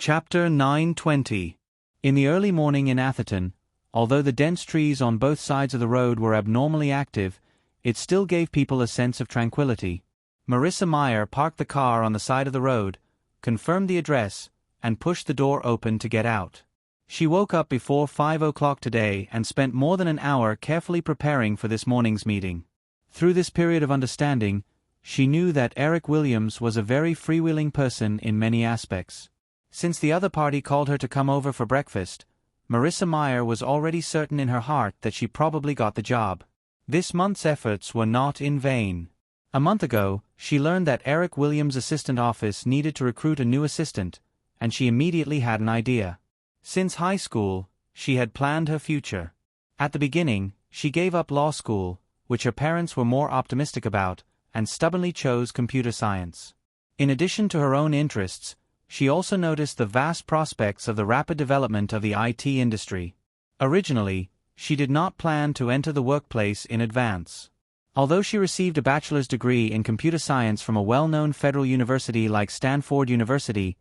Chapter 9:20. In the early morning in Atherton, although the dense trees on both sides of the road were abnormally active, it still gave people a sense of tranquility. Marissa Meyer parked the car on the side of the road, confirmed the address, and pushed the door open to get out. She woke up before 5 o'clock today and spent more than an hour carefully preparing for this morning's meeting. Through this period of understanding, she knew that Eric Williams was a very freewheeling person in many aspects. Since the other party called her to come over for breakfast, Marissa Meyer was already certain in her heart that she probably got the job. This month's efforts were not in vain. A month ago, she learned that Eric Williams' assistant office needed to recruit a new assistant, and she immediately had an idea. Since high school, she had planned her future. At the beginning, she gave up law school, which her parents were more optimistic about, and stubbornly chose computer science. In addition to her own interests, she also noticed the vast prospects of the rapid development of the IT industry. Originally, she did not plan to enter the workplace in advance. Although she received a bachelor's degree in computer science from a well-known federal university like Stanford University,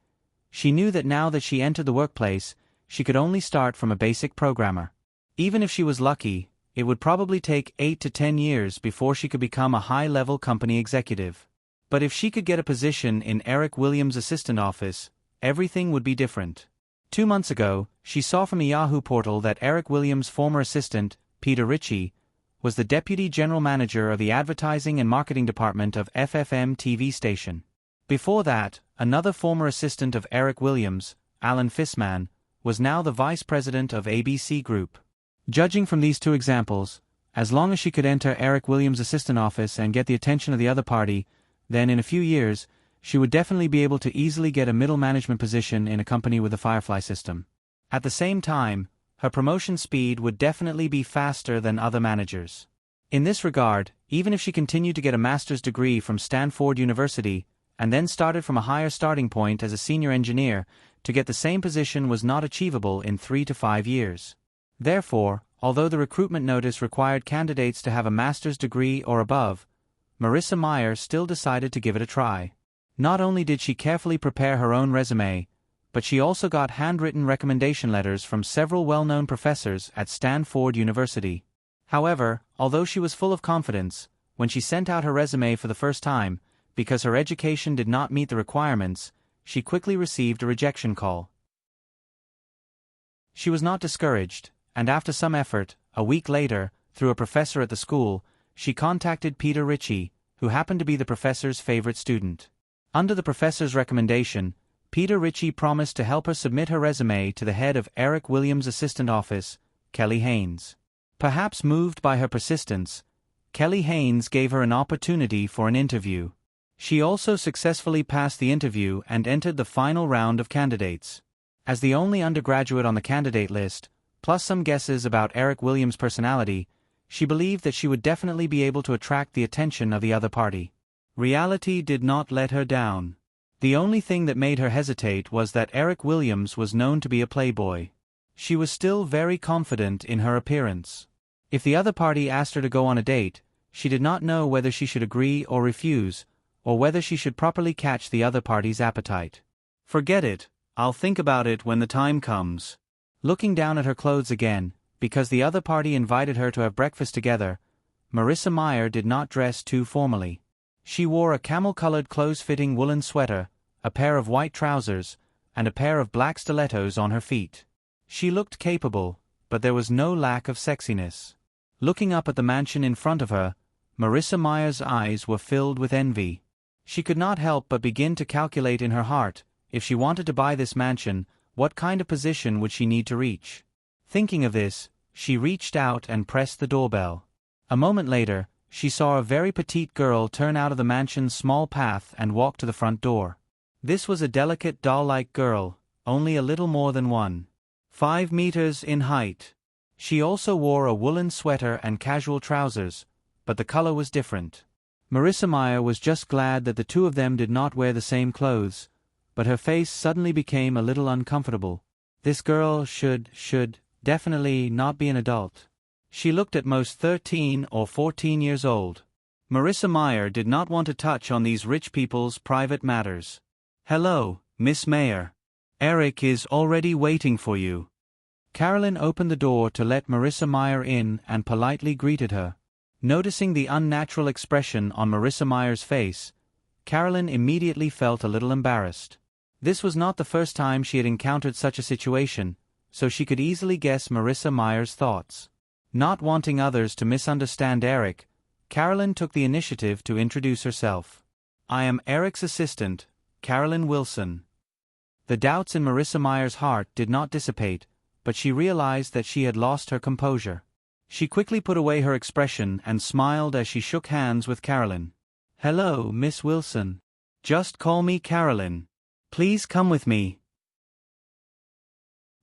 she knew that now that she entered the workplace, she could only start from a basic programmer. Even if she was lucky, it would probably take 8 to 10 years before she could become a high-level company executive. But if she could get a position in Eric Williams' assistant office, everything would be different. 2 months ago, she saw from a Yahoo portal that Eric Williams' former assistant, Peter Ritchie, was the deputy general manager of the advertising and marketing department of FFM TV station. Before that, another former assistant of Eric Williams, Alan Fissman, was now the vice president of ABC Group. Judging from these two examples, as long as she could enter Eric Williams' assistant office and get the attention of the other party, then in a few years, she would definitely be able to easily get a middle management position in a company with a Firefly system. At the same time, her promotion speed would definitely be faster than other managers. In this regard, even if she continued to get a master's degree from Stanford University, and then started from a higher starting point as a senior engineer, to get the same position was not achievable in 3 to 5 years. Therefore, although the recruitment notice required candidates to have a master's degree or above, Marissa Meyer still decided to give it a try. Not only did she carefully prepare her own resume, but she also got handwritten recommendation letters from several well-known professors at Stanford University. However, although she was full of confidence, when she sent out her resume for the first time, because her education did not meet the requirements, she quickly received a rejection call. She was not discouraged, and after some effort, a week later, through a professor at the school, she contacted Peter Ritchie, who happened to be the professor's favorite student. Under the professor's recommendation, Peter Ritchie promised to help her submit her resume to the head of Eric Williams' assistant office, Kelly Haynes. Perhaps moved by her persistence, Kelly Haynes gave her an opportunity for an interview. She also successfully passed the interview and entered the final round of candidates. As the only undergraduate on the candidate list, plus some guesses about Eric Williams' personality, she believed that she would definitely be able to attract the attention of the other party. Reality did not let her down. The only thing that made her hesitate was that Eric Williams was known to be a playboy. She was still very confident in her appearance. If the other party asked her to go on a date, she did not know whether she should agree or refuse, or whether she should properly catch the other party's appetite. "Forget it, I'll think about it when the time comes." Looking down at her clothes again, because the other party invited her to have breakfast together, Marissa Meyer did not dress too formally. She wore a camel-colored close-fitting woolen sweater, a pair of white trousers, and a pair of black stilettos on her feet. She looked capable, but there was no lack of sexiness. Looking up at the mansion in front of her, Marissa Meyer's eyes were filled with envy. She could not help but begin to calculate in her heart, if she wanted to buy this mansion, what kind of position would she need to reach. Thinking of this, she reached out and pressed the doorbell. A moment later, she saw a very petite girl turn out of the mansion's small path and walk to the front door. This was a delicate doll-like girl, only a little more than 1.5 meters in height. She also wore a woolen sweater and casual trousers, but the color was different. Marissa Meyer was just glad that the two of them did not wear the same clothes, but her face suddenly became a little uncomfortable. This girl should definitely not be an adult. She looked at most 13 or 14 years old. Marissa Meyer did not want to touch on these rich people's private matters. "Hello, Miss Mayer." Eric is already waiting for you. Carolyn opened the door to let Marissa Meyer in and politely greeted her. Noticing the unnatural expression on Marissa Meyer's face, Carolyn immediately felt a little embarrassed. This was not the first time she had encountered such a situation, so she could easily guess Marissa Meyer's thoughts. Not wanting others to misunderstand Eric, Carolyn took the initiative to introduce herself. I am Eric's assistant, Carolyn Wilson. The doubts in Marissa Meyer's heart did not dissipate, but she realized that she had lost her composure. She quickly put away her expression and smiled as she shook hands with Carolyn. Hello, Miss Wilson. Just call me Carolyn. Please come with me.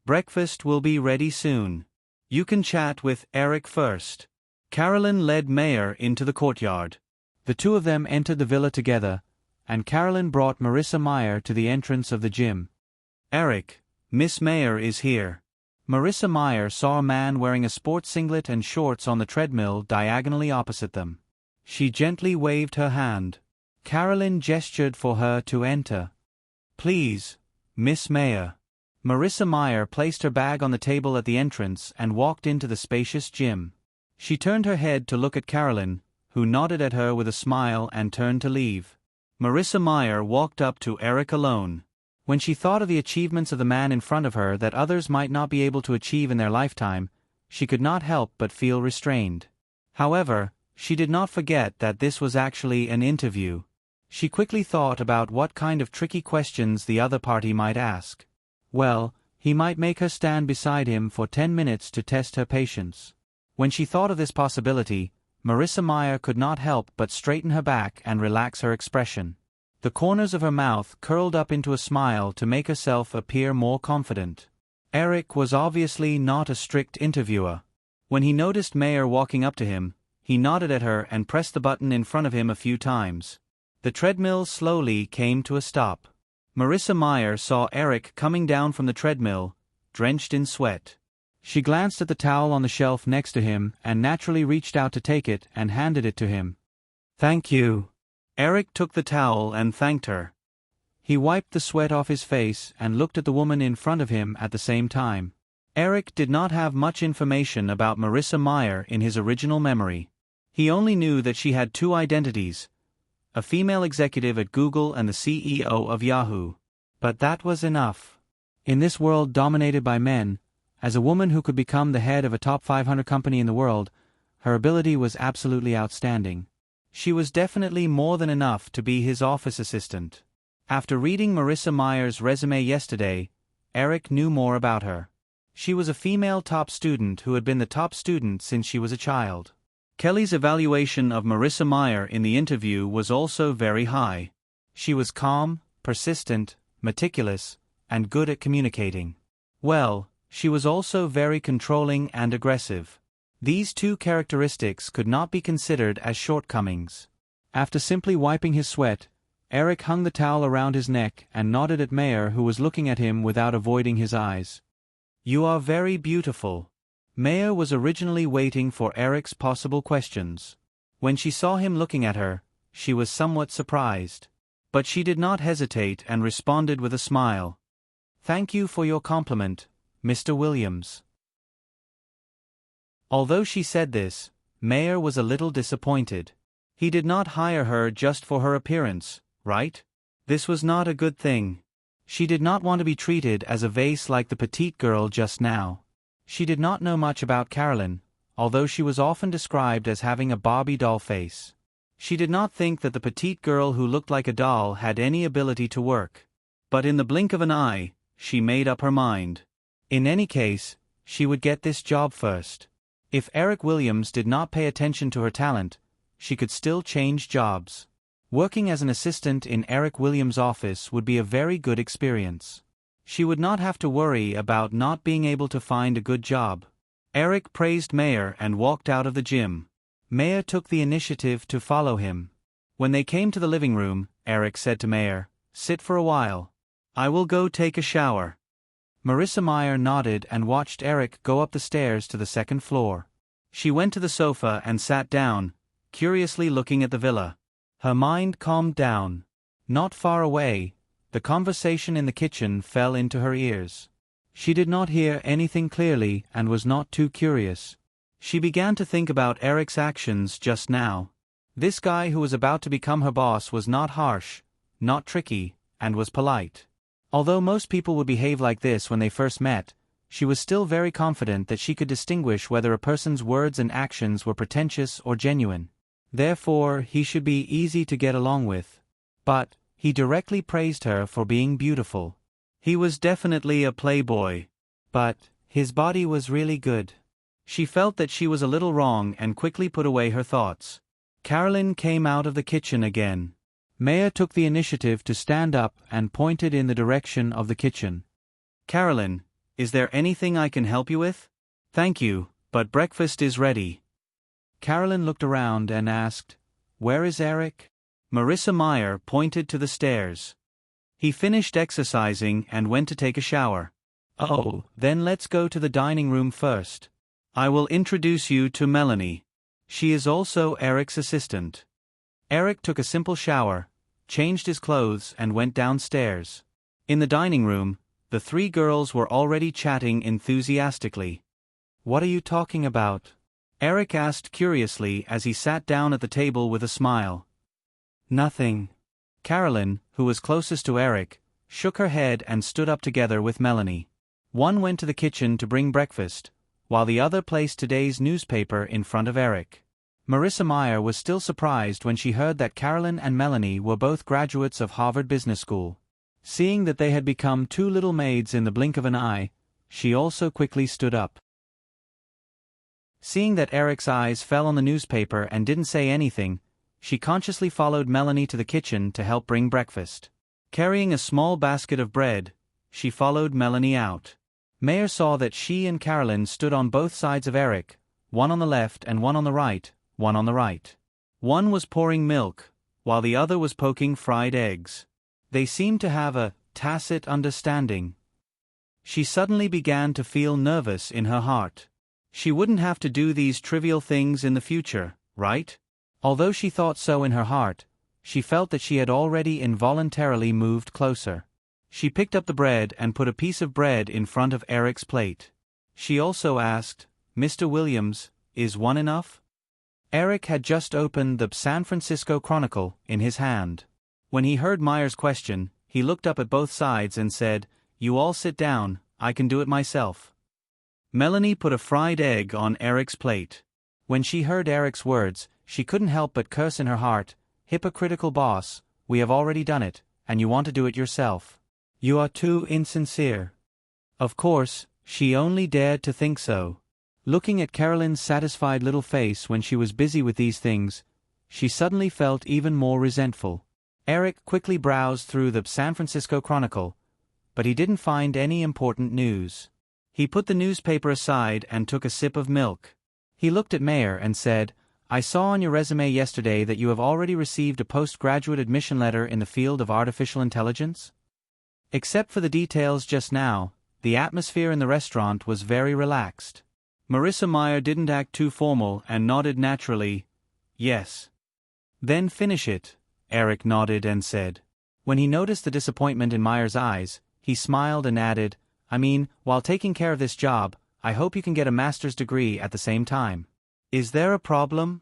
Breakfast will be ready soon. You can chat with Eric first. Carolyn led Meyer into the courtyard. The two of them entered the villa together, and Carolyn brought Marissa Meyer to the entrance of the gym. Eric, Miss Meyer is here. Marissa Meyer saw a man wearing a sports singlet and shorts on the treadmill diagonally opposite them. She gently waved her hand. Carolyn gestured for her to enter. Please, Miss Meyer. Marissa Meyer placed her bag on the table at the entrance and walked into the spacious gym. She turned her head to look at Carolyn, who nodded at her with a smile and turned to leave. Marissa Meyer walked up to Eric alone. When she thought of the achievements of the man in front of her that others might not be able to achieve in their lifetime, she could not help but feel restrained. However, she did not forget that this was actually an interview. She quickly thought about what kind of tricky questions the other party might ask. Well, he might make her stand beside him for 10 minutes to test her patience. When she thought of this possibility, Marissa Meyer could not help but straighten her back and relax her expression. The corners of her mouth curled up into a smile to make herself appear more confident. Eric was obviously not a strict interviewer. When he noticed Meyer walking up to him, he nodded at her and pressed the button in front of him a few times. The treadmill slowly came to a stop. Marissa Meyer saw Eric coming down from the treadmill, drenched in sweat. She glanced at the towel on the shelf next to him and naturally reached out to take it and handed it to him. Thank you. Eric took the towel and thanked her. He wiped the sweat off his face and looked at the woman in front of him at the same time. Eric did not have much information about Marissa Meyer in his original memory. He only knew that she had two identities, a female executive at Google and the CEO of Yahoo. But that was enough. In this world dominated by men, as a woman who could become the head of a top 500 company in the world, her ability was absolutely outstanding. She was definitely more than enough to be his office assistant. After reading Marissa Meyer's resume yesterday, Eric knew more about her. She was a female top student who had been the top student since she was a child. Kelly's evaluation of Marissa Meyer in the interview was also very high. She was calm, persistent, meticulous, and good at communicating. Well, she was also very controlling and aggressive. These two characteristics could not be considered as shortcomings. After simply wiping his sweat, Eric hung the towel around his neck and nodded at Meyer, who was looking at him without avoiding his eyes. You are very beautiful. Meyer was originally waiting for Eric's possible questions. When she saw him looking at her, she was somewhat surprised. But she did not hesitate and responded with a smile. Thank you for your compliment, Mr. Williams. Although she said this, Meyer was a little disappointed. He did not hire her just for her appearance, right? This was not a good thing. She did not want to be treated as a vase like the petite girl just now. She did not know much about Carolyn, although she was often described as having a Barbie doll face. She did not think that the petite girl who looked like a doll had any ability to work. But in the blink of an eye, she made up her mind. In any case, she would get this job first. If Eric Williams did not pay attention to her talent, she could still change jobs. Working as an assistant in Eric Williams' office would be a very good experience. She would not have to worry about not being able to find a good job. Eric praised Meyer and walked out of the gym. Meyer took the initiative to follow him. When they came to the living room, Eric said to Meyer, "Sit for a while. I will go take a shower." Marissa Meyer nodded and watched Eric go up the stairs to the second floor. She went to the sofa and sat down, curiously looking at the villa. Her mind calmed down. Not far away, The conversation in the kitchen fell into her ears. She did not hear anything clearly and was not too curious. She began to think about Eric's actions just now. This guy who was about to become her boss was not harsh, not tricky, and was polite. Although most people would behave like this when they first met, she was still very confident that she could distinguish whether a person's words and actions were pretentious or genuine. Therefore, he should be easy to get along with. But he directly praised her for being beautiful. He was definitely a playboy. But his body was really good. She felt that she was a little wrong and quickly put away her thoughts. Carolyn came out of the kitchen again. Maya took the initiative to stand up and pointed in the direction of the kitchen. "Carolyn, is there anything I can help you with?" "Thank you, but breakfast is ready." Carolyn looked around and asked, "Where is Eric?" Marissa Meyer pointed to the stairs. "He finished exercising and went to take a shower." "Oh, then let's go to the dining room first. I will introduce you to Melanie. She is also Eric's assistant." Eric took a simple shower, changed his clothes and went downstairs. In the dining room, the three girls were already chatting enthusiastically. "What are you talking about?" Eric asked curiously as he sat down at the table with a smile. "Nothing." Carolyn, who was closest to Eric, shook her head and stood up together with Melanie. One went to the kitchen to bring breakfast, while the other placed today's newspaper in front of Eric. Marissa Meyer was still surprised when she heard that Carolyn and Melanie were both graduates of Harvard Business School. Seeing that they had become two little maids in the blink of an eye, she also quickly stood up. Seeing that Eric's eyes fell on the newspaper and didn't say anything, she consciously followed Melanie to the kitchen to help bring breakfast. Carrying a small basket of bread, she followed Melanie out. Meyer saw that she and Carolyn stood on both sides of Eric, one on the left and one on the right, one on the right. One was pouring milk, while the other was poking fried eggs. They seemed to have a tacit understanding. She suddenly began to feel nervous in her heart. She wouldn't have to do these trivial things in the future, right? Although she thought so in her heart, she felt that she had already involuntarily moved closer. She picked up the bread and put a piece of bread in front of Eric's plate. She also asked, "Mr. Williams, is one enough?" Eric had just opened the San Francisco Chronicle in his hand. When he heard Meyer's question, he looked up at both sides and said, "You all sit down, I can do it myself." Melanie put a fried egg on Eric's plate. When she heard Eric's words, she couldn't help but curse in her heart, "Hypocritical boss, we have already done it, and you want to do it yourself. You are too insincere." Of course, she only dared to think so. Looking at Carolyn's satisfied little face when she was busy with these things, she suddenly felt even more resentful. Eric quickly browsed through the San Francisco Chronicle, but he didn't find any important news. He put the newspaper aside and took a sip of milk. He looked at Meyer and said, "I saw on your resume yesterday that you have already received a postgraduate admission letter in the field of artificial intelligence?" Except for the details just now, the atmosphere in the restaurant was very relaxed. Marissa Meyer didn't act too formal and nodded naturally, "Yes." "Then finish it," Eric nodded and said. When he noticed the disappointment in Meyer's eyes, he smiled and added, "I mean, while taking care of this job, I hope you can get a master's degree at the same time." "Is there a problem?"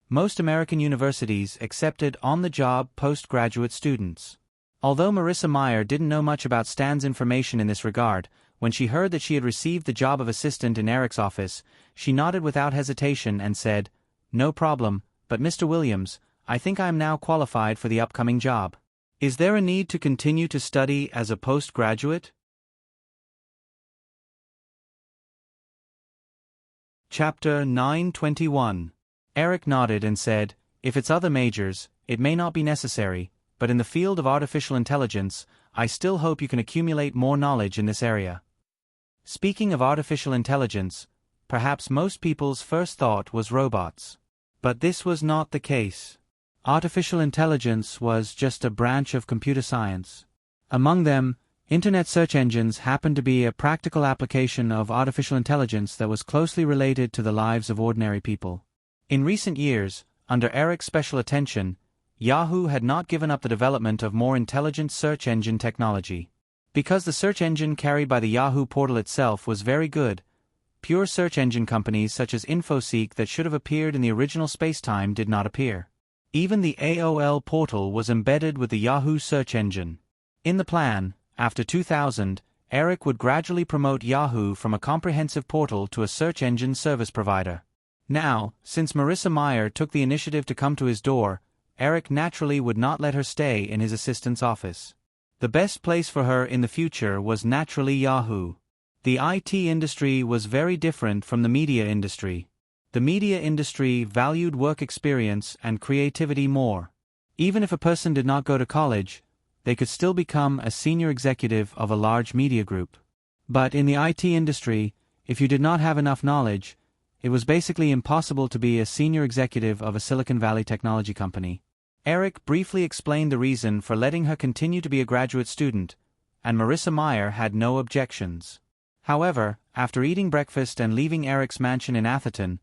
Most American universities accepted on-the-job postgraduate students. Although Marissa Meyer didn't know much about Stan's information in this regard, when she heard that she had received the job of assistant in Eric's office, she nodded without hesitation and said, "No problem, but Mr. Williams, I think I am now qualified for the upcoming job. Is there a need to continue to study as a postgraduate?" Chapter 921. Eric nodded and said, "If it's other majors, it may not be necessary, but in the field of artificial intelligence, I still hope you can accumulate more knowledge in this area." Speaking of artificial intelligence, perhaps most people's first thought was robots. But this was not the case. Artificial intelligence was just a branch of computer science. Among them, Internet search engines happened to be a practical application of artificial intelligence that was closely related to the lives of ordinary people. In recent years, under Eric's special attention, Yahoo had not given up the development of more intelligent search engine technology. Because the search engine carried by the Yahoo portal itself was very good, pure search engine companies such as InfoSeek that should have appeared in the original spacetime did not appear. Even the AOL portal was embedded with the Yahoo search engine. In the plan, after 2000, Eric would gradually promote Yahoo from a comprehensive portal to a search engine service provider. Now, since Marissa Mayer took the initiative to come to his door, Eric naturally would not let her stay in his assistant's office. The best place for her in the future was naturally Yahoo. The IT industry was very different from the media industry. The media industry valued work experience and creativity more. Even if a person did not go to college, they could still become a senior executive of a large media group. But in the IT industry, if you did not have enough knowledge, it was basically impossible to be a senior executive of a Silicon Valley technology company. Eric briefly explained the reason for letting her continue to be a graduate student, and Marissa Mayer had no objections. However, after eating breakfast and leaving Eric's mansion in Atherton,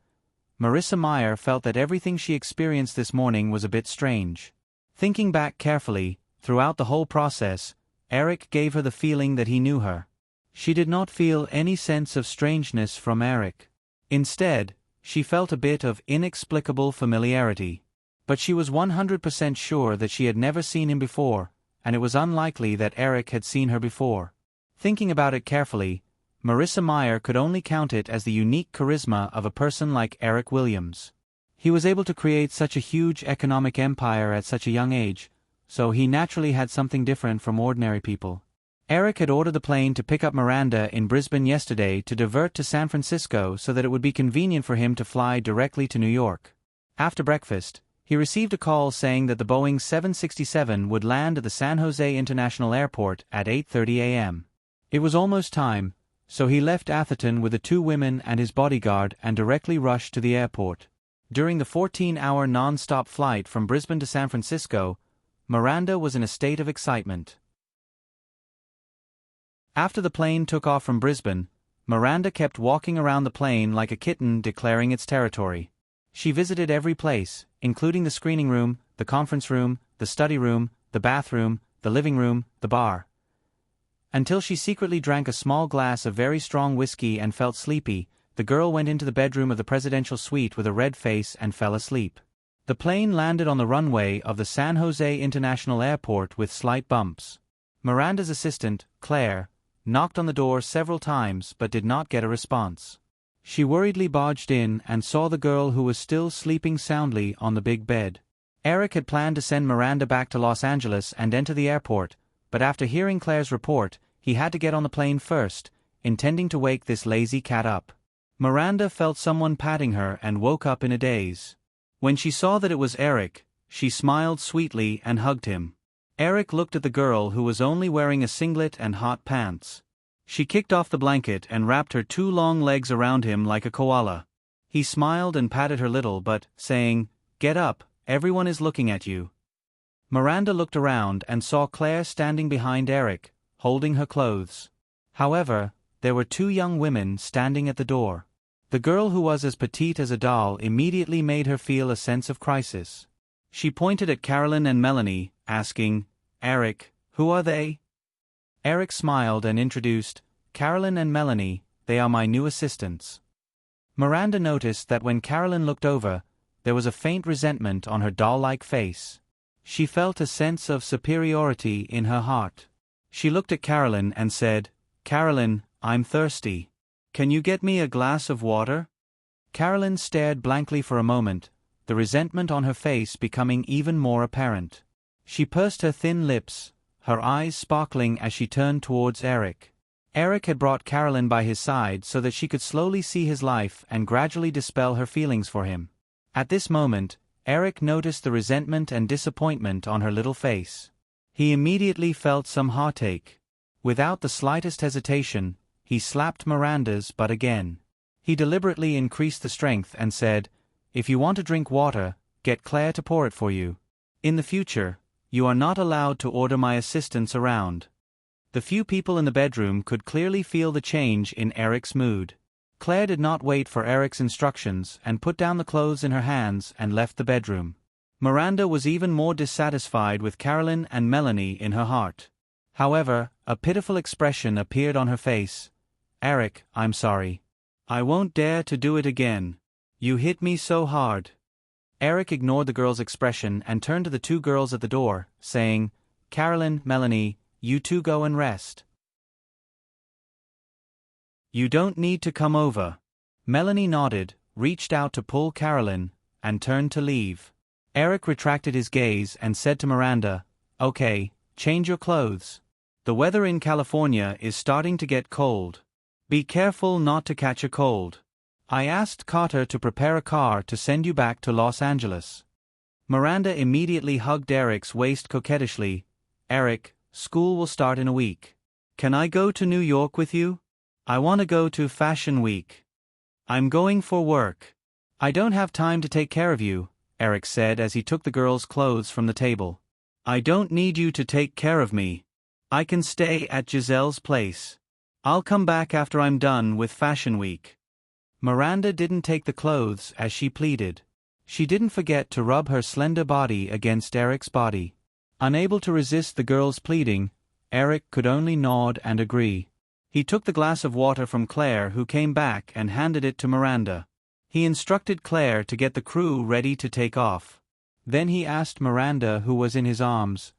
Marissa Mayer felt that everything she experienced this morning was a bit strange. Thinking back carefully, throughout the whole process, Eric gave her the feeling that he knew her. She did not feel any sense of strangeness from Eric. Instead, she felt a bit of inexplicable familiarity. But she was 100% sure that she had never seen him before, and it was unlikely that Eric had seen her before. Thinking about it carefully, Marissa Mayer could only count it as the unique charisma of a person like Eric Williams. He was able to create such a huge economic empire at such a young age, so he naturally had something different from ordinary people. Eric had ordered the plane to pick up Miranda in Brisbane yesterday to divert to San Francisco so that it would be convenient for him to fly directly to New York. After breakfast, he received a call saying that the Boeing 767 would land at the San Jose International Airport at 8:30 a.m. It was almost time, so he left Atherton with the two women and his bodyguard and directly rushed to the airport. During the 14-hour non-stop flight from Brisbane to San Francisco, Miranda was in a state of excitement. After the plane took off from Brisbane, Miranda kept walking around the plane like a kitten declaring its territory. She visited every place, including the screening room, the conference room, the study room, the bathroom, the living room, the bar. Until she secretly drank a small glass of very strong whiskey and felt sleepy, the girl went into the bedroom of the presidential suite with a red face and fell asleep. The plane landed on the runway of the San Jose International Airport with slight bumps. Miranda's assistant, Claire, knocked on the door several times but did not get a response. She worriedly barged in and saw the girl who was still sleeping soundly on the big bed. Eric had planned to send Miranda back to Los Angeles and enter the airport, but after hearing Claire's report, he had to get on the plane first, intending to wake this lazy cat up. Miranda felt someone patting her and woke up in a daze. When she saw that it was Eric, she smiled sweetly and hugged him. Eric looked at the girl who was only wearing a singlet and hot pants. She kicked off the blanket and wrapped her two long legs around him like a koala. He smiled and patted her little but, saying, "Get up, everyone is looking at you." Miranda looked around and saw Claire standing behind Eric, holding her clothes. However, there were two young women standing at the door. The girl who was as petite as a doll immediately made her feel a sense of crisis. She pointed at Carolyn and Melanie, asking, "Eric, who are they?" Eric smiled and introduced, "Carolyn and Melanie, they are my new assistants." Miranda noticed that when Carolyn looked over, there was a faint resentment on her doll-like face. She felt a sense of superiority in her heart. She looked at Carolyn and said, "Carolyn, I'm thirsty. Can you get me a glass of water?" Carolyn stared blankly for a moment, the resentment on her face becoming even more apparent. She pursed her thin lips, her eyes sparkling as she turned towards Eric. Eric had brought Carolyn by his side so that she could slowly see his life and gradually dispel her feelings for him. At this moment, Eric noticed the resentment and disappointment on her little face. He immediately felt some heartache. Without the slightest hesitation, he slapped Miranda's butt again. He deliberately increased the strength and said, "If you want to drink water, get Claire to pour it for you. In the future, you are not allowed to order my assistants around." The few people in the bedroom could clearly feel the change in Eric's mood. Claire did not wait for Eric's instructions and put down the clothes in her hands and left the bedroom. Miranda was even more dissatisfied with Carolyn and Melanie in her heart. However, a pitiful expression appeared on her face. "Eric, I'm sorry. I won't dare to do it again. You hit me so hard." Eric ignored the girl's expression and turned to the two girls at the door, saying, "Carolyn, Melanie, you two go and rest. You don't need to come over." Melanie nodded, reached out to pull Carolyn, and turned to leave. Eric retracted his gaze and said to Miranda, "Okay, change your clothes. The weather in California is starting to get cold. Be careful not to catch a cold. I asked Carter to prepare a car to send you back to Los Angeles." Miranda immediately hugged Eric's waist coquettishly. "Eric, school will start in a week. Can I go to New York with you? I want to go to Fashion Week. I'm going for work." "I don't have time to take care of you," Eric said as he took the girls' clothes from the table. "I don't need you to take care of me. I can stay at Giselle's place. I'll come back after I'm done with Fashion Week." Miranda didn't take the clothes as she pleaded. She didn't forget to rub her slender body against Eric's body. Unable to resist the girl's pleading, Eric could only nod and agree. He took the glass of water from Claire, who came back, and handed it to Miranda. He instructed Claire to get the crew ready to take off. Then he asked Miranda, who was in his arms,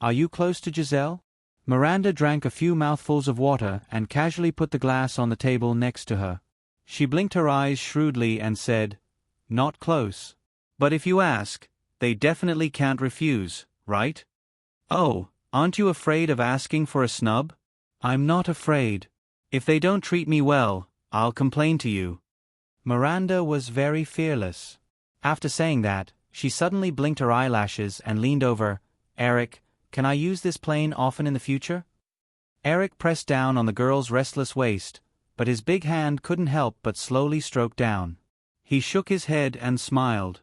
"Are you close to Giselle?" Miranda drank a few mouthfuls of water and casually put the glass on the table next to her. She blinked her eyes shrewdly and said, "Not close. But if you ask, they definitely can't refuse, right? Oh, aren't you afraid of asking for a snub?" "I'm not afraid. If they don't treat me well, I'll complain to you." Miranda was very fearless. After saying that, she suddenly blinked her eyelashes and leaned over. "Eric, can I use this plane often in the future?" Eric pressed down on the girl's restless waist, but his big hand couldn't help but slowly stroke down. He shook his head and smiled.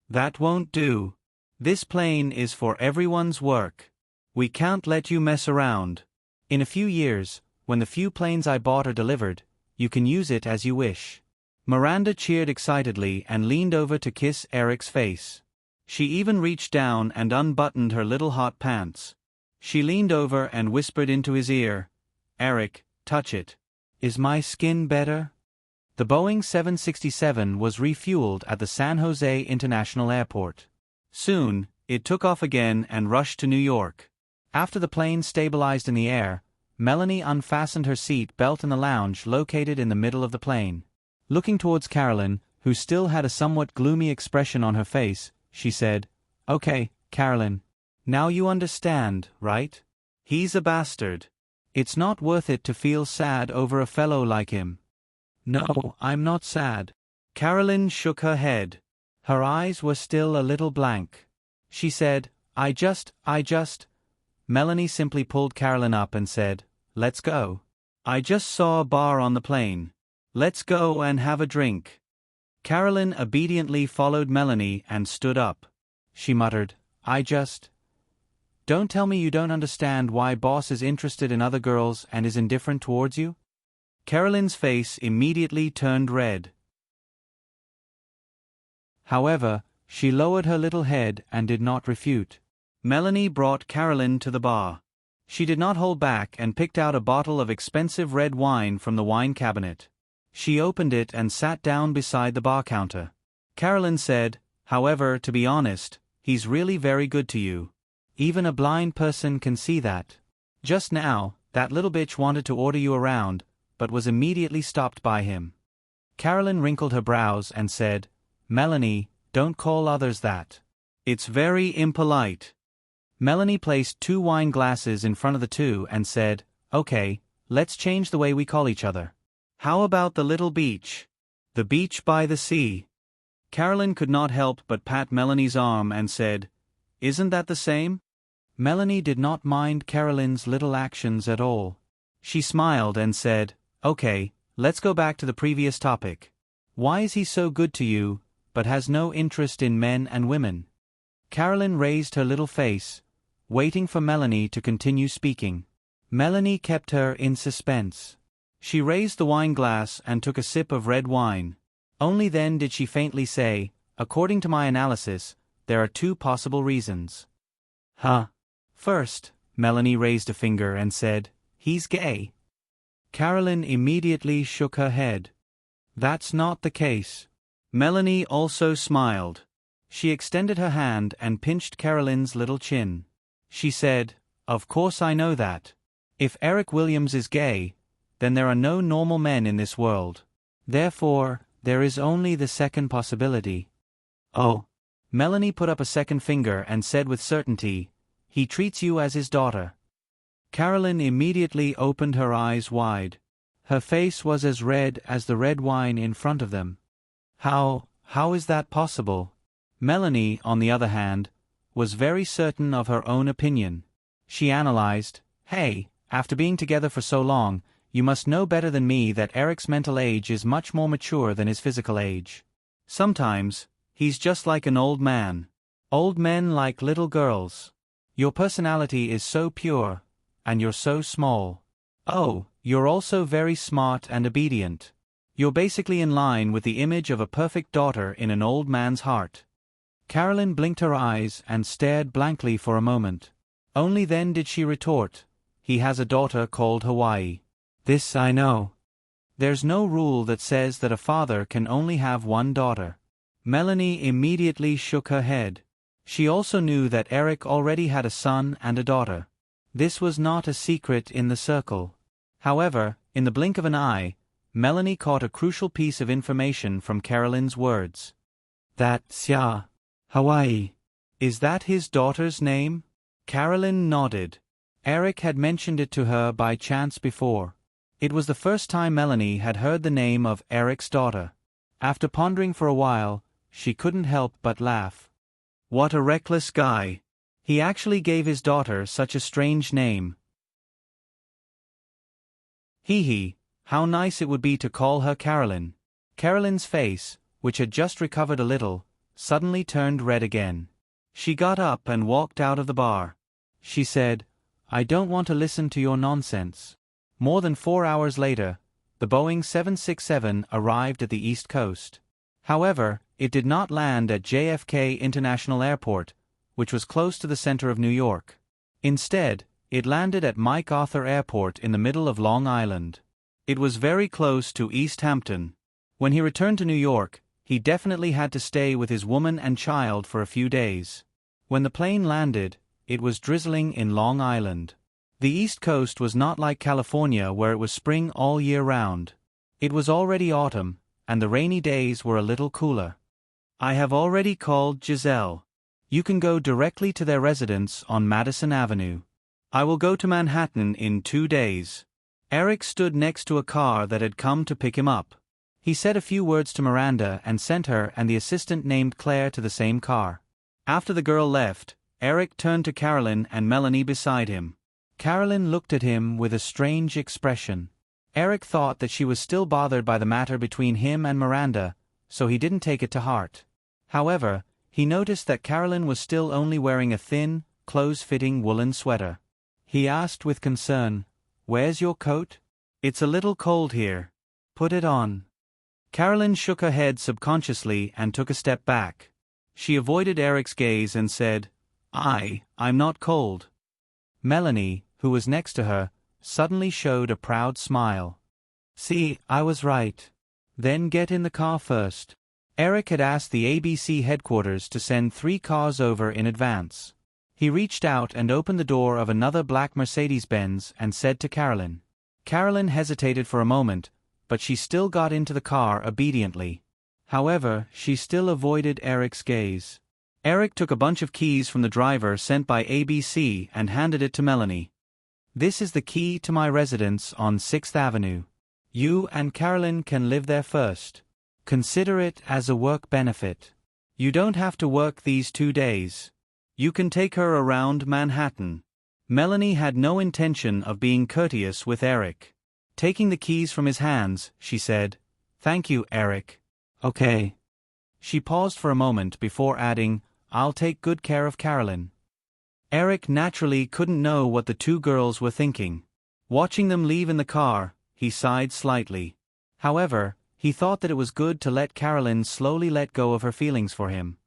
"That won't do. This plane is for everyone's work. We can't let you mess around. In a few years, when the few planes I bought are delivered, you can use it as you wish." Miranda cheered excitedly and leaned over to kiss Eric's face. She even reached down and unbuttoned her little hot pants. She leaned over and whispered into his ear, "Eric, touch it. Is my skin better?" The Boeing 767 was refueled at the San Jose International Airport. Soon, it took off again and rushed to New York. After the plane stabilized in the air, Melanie unfastened her seat belt in the lounge located in the middle of the plane. Looking towards Carolyn, who still had a somewhat gloomy expression on her face, she said, "Okay, Carolyn. Now you understand, right? He's a bastard. It's not worth it to feel sad over a fellow like him." "No, I'm not sad." Carolyn shook her head. Her eyes were still a little blank. She said, I just. Melanie simply pulled Carolyn up and said, "Let's go. I just saw a bar on the plane. Let's go and have a drink." Carolyn obediently followed Melanie and stood up. She muttered, Don't tell me you don't understand why Boss is interested in other girls and is indifferent towards you?" Carolyn's face immediately turned red. However, she lowered her little head and did not refute. Melanie brought Carolyn to the bar. She did not hold back and picked out a bottle of expensive red wine from the wine cabinet. She opened it and sat down beside the bar counter. Carolyn said, "However, to be honest, he's really very good to you. Even a blind person can see that. Just now, that little bitch wanted to order you around, but was immediately stopped by him." Carolyn wrinkled her brows and said, "Melanie, don't call others that. It's very impolite." Melanie placed 2 wine glasses in front of the two and said, "Okay, let's change the way we call each other. How about the little beach? The beach by the sea?" Carolyn could not help but pat Melanie's arm and said, "Isn't that the same?" Melanie did not mind Carolyn's little actions at all. She smiled and said, "Okay, let's go back to the previous topic. Why is he so good to you, but has no interest in men and women?" Carolyn raised her little face, waiting for Melanie to continue speaking. Melanie kept her in suspense. She raised the wine glass and took a sip of red wine. Only then did she faintly say, "According to my analysis, there are two possible reasons. Huh? First, Melanie raised a finger and said, "He's gay." Carolyn immediately shook her head. "That's not the case." Melanie also smiled. She extended her hand and pinched Carolyn's little chin. She said, "Of course I know that. If Eric Williams is gay, then there are no normal men in this world. Therefore, there is only the second possibility." "Oh." Melanie put up a second finger and said with certainty, "He treats you as his daughter." Carolyn immediately opened her eyes wide. Her face was as red as the red wine in front of them. How is that possible?" Melanie, on the other hand, was very certain of her own opinion. She analyzed, "Hey, after being together for so long, you must know better than me that Eric's mental age is much more mature than his physical age. Sometimes, he's just like an old man. Old men like little girls. Your personality is so pure, and you're so small. Oh, you're also very smart and obedient. You're basically in line with the image of a perfect daughter in an old man's heart." Carolyn blinked her eyes and stared blankly for a moment. Only then did she retort, "He has a daughter called Hawaii. This I know. There's no rule that says that a father can only have one daughter." Melanie immediately shook her head. She also knew that Eric already had a son and a daughter. This was not a secret in the circle. However, in the blink of an eye, Melanie caught a crucial piece of information from Carolyn's words. "That's Hawaii. Is that his daughter's name?" Carolyn nodded. Eric had mentioned it to her by chance before. It was the first time Melanie had heard the name of Eric's daughter. After pondering for a while, she couldn't help but laugh. What a reckless guy. He actually gave his daughter such a strange name. Hee, how nice it would be to call her Carolyn. Carolyn's face, which had just recovered a little, suddenly turned red again. She got up and walked out of the bar. She said, "I don't want to listen to your nonsense." More than 4 hours later, the Boeing 767 arrived at the East Coast. However, it did not land at JFK International Airport, which was close to the center of New York. Instead, it landed at MacArthur Airport in the middle of Long Island. It was very close to East Hampton. When he returned to New York, he definitely had to stay with his woman and child for a few days. When the plane landed, it was drizzling in Long Island. The East Coast was not like California where it was spring all year round. It was already autumn, and the rainy days were a little cooler. "I have already called Giselle. You can go directly to their residence on Madison Avenue. I will go to Manhattan in 2 days." Eric stood next to a car that had come to pick him up. He said a few words to Miranda and sent her and the assistant named Claire to the same car. After the girl left, Eric turned to Carolyn and Melanie beside him. Carolyn looked at him with a strange expression. Eric thought that she was still bothered by the matter between him and Miranda, so he didn't take it to heart. However, he noticed that Carolyn was still only wearing a thin, close-fitting woolen sweater. He asked with concern, "Where's your coat? It's a little cold here. Put it on." Carolyn shook her head subconsciously and took a step back. She avoided Eric's gaze and said, I'm not cold." Melanie, who was next to her, suddenly showed a proud smile. "See, I was right. Then get in the car first." Eric had asked the ABC headquarters to send 3 cars over in advance. He reached out and opened the door of another black Mercedes-Benz and said to Carolyn. Carolyn hesitated for a moment, but she still got into the car obediently. However, she still avoided Eric's gaze. Eric took a bunch of keys from the driver sent by ABC and handed it to Melanie. "This is the key to my residence on 6th Avenue. You and Carolyn can live there first. Consider it as a work benefit. You don't have to work these 2 days. You can take her around Manhattan." Melanie had no intention of being courteous with Eric. Taking the keys from his hands, she said, "Thank you, Eric." "Okay." She paused for a moment before adding, "I'll take good care of Carolyn." Eric naturally couldn't know what the 2 girls were thinking. Watching them leave in the car, he sighed slightly. However, he thought that it was good to let Carolyn slowly let go of her feelings for him.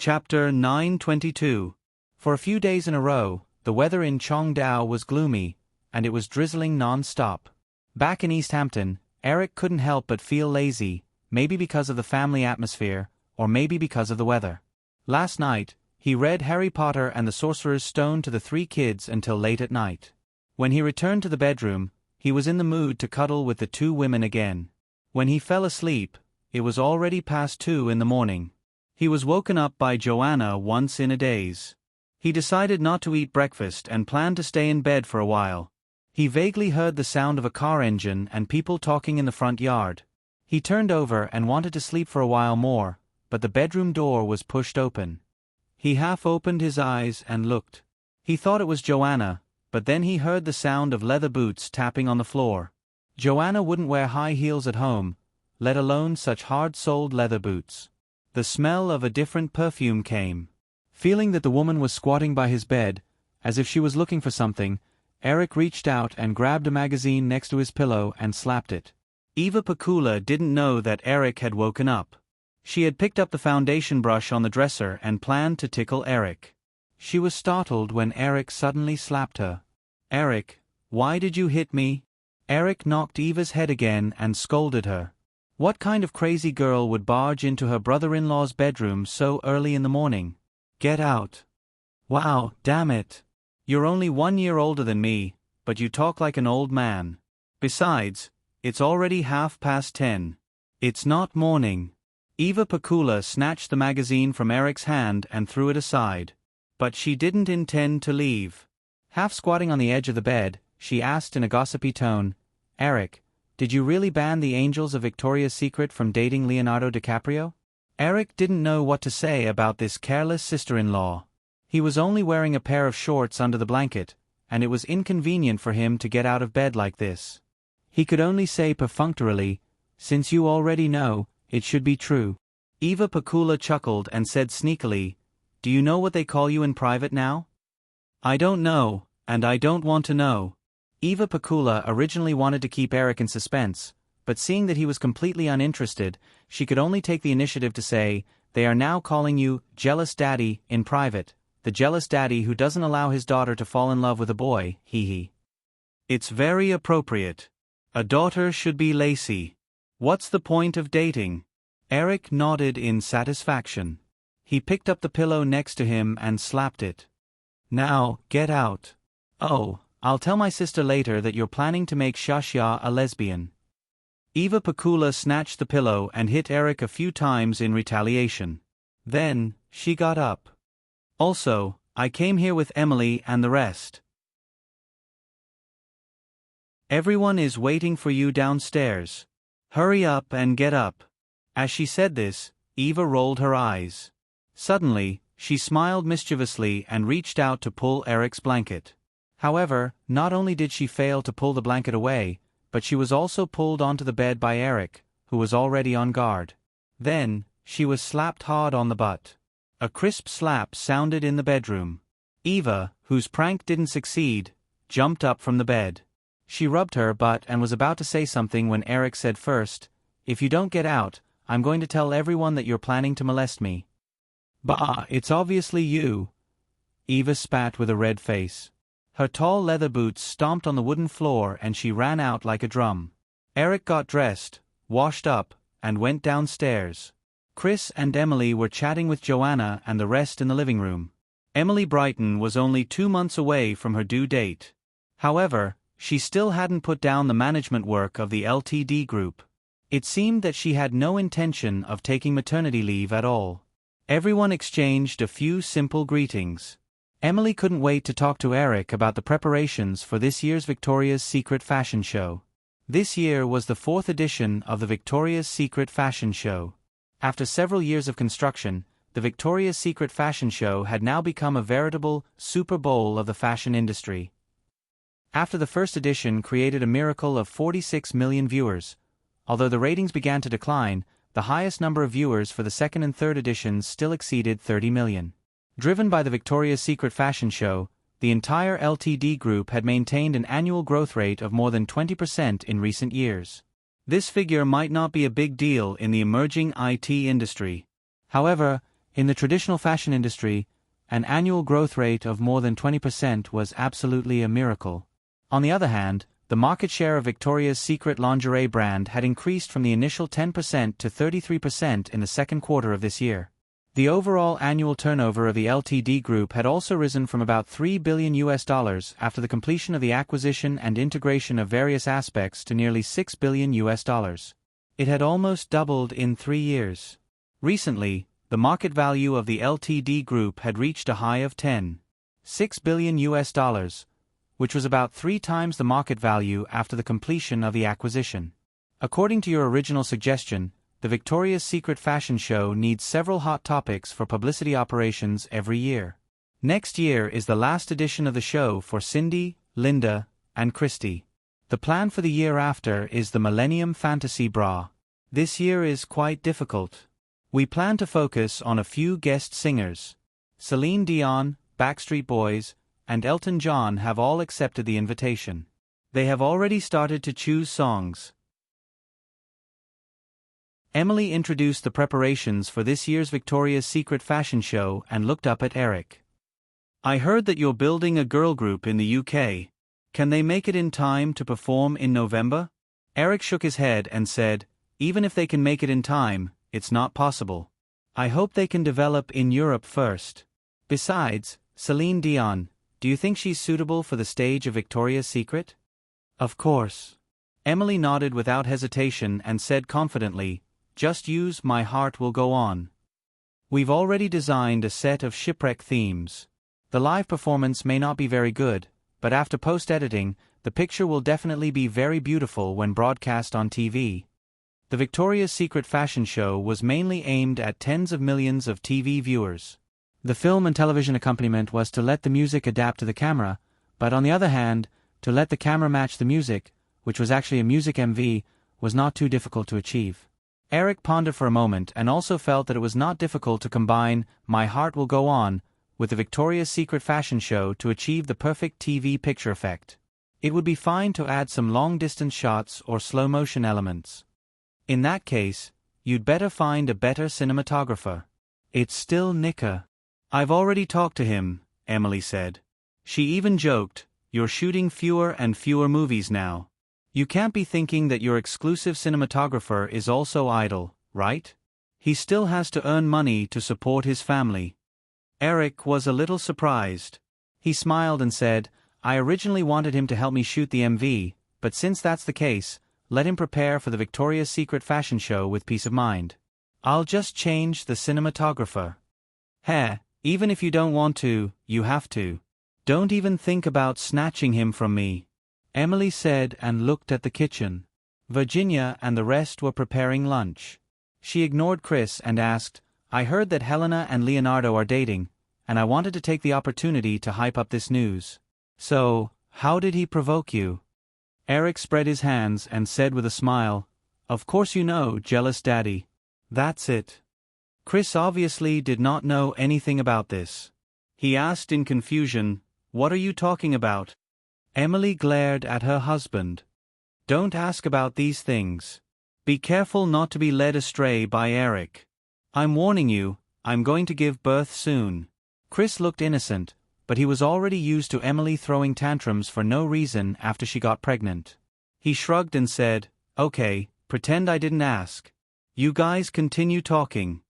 Chapter 922. For a few days in a row, the weather in Chongdao was gloomy, and it was drizzling non-stop. Back in East Hampton, Eric couldn't help but feel lazy, maybe because of the family atmosphere, or maybe because of the weather. Last night, he read Harry Potter and the Sorcerer's Stone to the 3 kids until late at night. When he returned to the bedroom, he was in the mood to cuddle with the 2 women again. When he fell asleep, it was already past 2 in the morning. He was woken up by Joanna once in a daze. He decided not to eat breakfast and planned to stay in bed for a while. He vaguely heard the sound of a car engine and people talking in the front yard. He turned over and wanted to sleep for a while more, but the bedroom door was pushed open. He half opened his eyes and looked. He thought it was Joanna, but then he heard the sound of leather boots tapping on the floor. Joanna wouldn't wear high heels at home, let alone such hard-soled leather boots. The smell of a different perfume came. Feeling that the woman was squatting by his bed, as if she was looking for something, Eric reached out and grabbed a magazine next to his pillow and slapped it. Eva Pakula didn't know that Eric had woken up. She had picked up the foundation brush on the dresser and planned to tickle Eric. She was startled when Eric suddenly slapped her. "Eric, why did you hit me?" Eric knocked Eva's head again and scolded her. What kind of crazy girl would barge into her brother-in-law's bedroom so early in the morning? "Get out." "Wow, damn it. You're only 1 year older than me, but you talk like an old man. Besides, it's already 10:30. It's not morning." Eva Pakula snatched the magazine from Eric's hand and threw it aside. But she didn't intend to leave. Half squatting on the edge of the bed, she asked in a gossipy tone, "Eric, did you really ban the Angels of Victoria's Secret from dating Leonardo DiCaprio?" Eric didn't know what to say about this careless sister-in-law. He was only wearing a pair of shorts under the blanket, and it was inconvenient for him to get out of bed like this. He could only say perfunctorily, "Since you already know, it should be true." Eva Pakula chuckled and said sneakily, "Do you know what they call you in private now?" "I don't know, and I don't want to know." Eva Pakula originally wanted to keep Eric in suspense, but seeing that he was completely uninterested, she could only take the initiative to say, "They are now calling you Jealous Daddy in private, the jealous daddy who doesn't allow his daughter to fall in love with a boy, hee." "It's very appropriate. A daughter should be lacy. What's the point of dating?" Eric nodded in satisfaction. He picked up the pillow next to him and slapped it. "Now, get out. Oh, I'll tell my sister later that you're planning to make Shashya a lesbian." Eva Pakula snatched the pillow and hit Eric a few times in retaliation. Then, she got up. "Also, I came here with Emily and the rest. Everyone is waiting for you downstairs. Hurry up and get up." As she said this, Eva rolled her eyes. Suddenly, she smiled mischievously and reached out to pull Eric's blanket. However, not only did she fail to pull the blanket away, but she was also pulled onto the bed by Eric, who was already on guard. Then, she was slapped hard on the butt. A crisp slap sounded in the bedroom. Eva, whose prank didn't succeed, jumped up from the bed. She rubbed her butt and was about to say something when Eric said first, "If you don't get out, I'm going to tell everyone that you're planning to molest me." "Bah, it's obviously you." Eva spat with a red face. Her tall leather boots stomped on the wooden floor and she ran out like a drum. Eric got dressed, washed up, and went downstairs. Chris and Emily were chatting with Joanna and the rest in the living room. Emily Brighton was only 2 months away from her due date. However, she still hadn't put down the management work of the LTD group. It seemed that she had no intention of taking maternity leave at all. Everyone exchanged a few simple greetings. Emily couldn't wait to talk to Eric about the preparations for this year's Victoria's Secret fashion show. This year was the 4th edition of the Victoria's Secret fashion show. After several years of construction, the Victoria's Secret fashion show had now become a veritable Super Bowl of the fashion industry. After the first edition created a miracle of 46 million viewers, although the ratings began to decline, the highest number of viewers for the second and third editions still exceeded 30 million. Driven by the Victoria's Secret fashion show, the entire LTD group had maintained an annual growth rate of more than 20% in recent years. This figure might not be a big deal in the emerging IT industry. However, In the traditional fashion industry, an annual growth rate of more than 20% was absolutely a miracle. On the other hand, the market share of Victoria's Secret lingerie brand had increased from the initial 10% to 33% in the second quarter of this year. The overall annual turnover of the LTD group had also risen from about $3 billion after the completion of the acquisition and integration of various aspects to nearly $6 billion. It had almost doubled in 3 years. Recently, the market value of the LTD group had reached a high of $10.6 billion, which was about 3 times the market value after the completion of the acquisition. According to your original suggestion, the Victoria's Secret fashion show needs several hot topics for publicity operations every year. Next year is the last edition of the show for Cindy, Linda, and Christy. The plan for the year after is the Millennium Fantasy Bra. This year is quite difficult. We plan to focus on a few guest singers. Celine Dion, Backstreet Boys, and Elton John have all accepted the invitation. They have already started to choose songs. Emily introduced the preparations for this year's Victoria's Secret fashion show and looked up at Eric. I heard that you're building a girl group in the UK. Can they make it in time to perform in November? Eric shook his head and said, even if they can make it in time, it's not possible. I hope they can develop in Europe first. Besides, Celine Dion, do you think she's suitable for the stage of Victoria's Secret? Of course. Emily nodded without hesitation and said confidently, just use My Heart Will Go On. We've already designed a set of shipwreck themes. The live performance may not be very good, but after post-editing, the picture will definitely be very beautiful when broadcast on TV. The Victoria's Secret fashion show was mainly aimed at tens of millions of TV viewers. The film and television accompaniment was to let the music adapt to the camera, but on the other hand, to let the camera match the music, which was actually a music MV, was not too difficult to achieve. Eric pondered for a moment and also felt that it was not difficult to combine My Heart Will Go On with the Victoria's Secret fashion show to achieve the perfect TV picture effect. It would be fine to add some long-distance shots or slow-motion elements. In that case, you'd better find a better cinematographer. It's still Nika. I've already talked to him, Emily said. She even joked, you're shooting fewer and fewer movies now. You can't be thinking that your exclusive cinematographer is also idle, right? He still has to earn money to support his family. Eric was a little surprised. He smiled and said, I originally wanted him to help me shoot the MV, but since that's the case, let him prepare for the Victoria's Secret fashion show with peace of mind. I'll just change the cinematographer. Heh, even if you don't want to, you have to. Don't even think about snatching him from me, Emily said and looked at the kitchen. Virginia and the rest were preparing lunch. She ignored Chris and asked, I heard that Helena and Leonardo are dating, and I wanted to take the opportunity to hype up this news. So, how did he provoke you? Eric spread his hands and said with a smile, Of course you know, jealous daddy. That's it. Chris obviously did not know anything about this. He asked in confusion, What are you talking about? Emily glared at her husband. Don't ask about these things. Be careful not to be led astray by Eric. I'm warning you, I'm going to give birth soon. Chris looked innocent, but he was already used to Emily throwing tantrums for no reason after she got pregnant. He shrugged and said, Okay, pretend I didn't ask. You guys continue talking.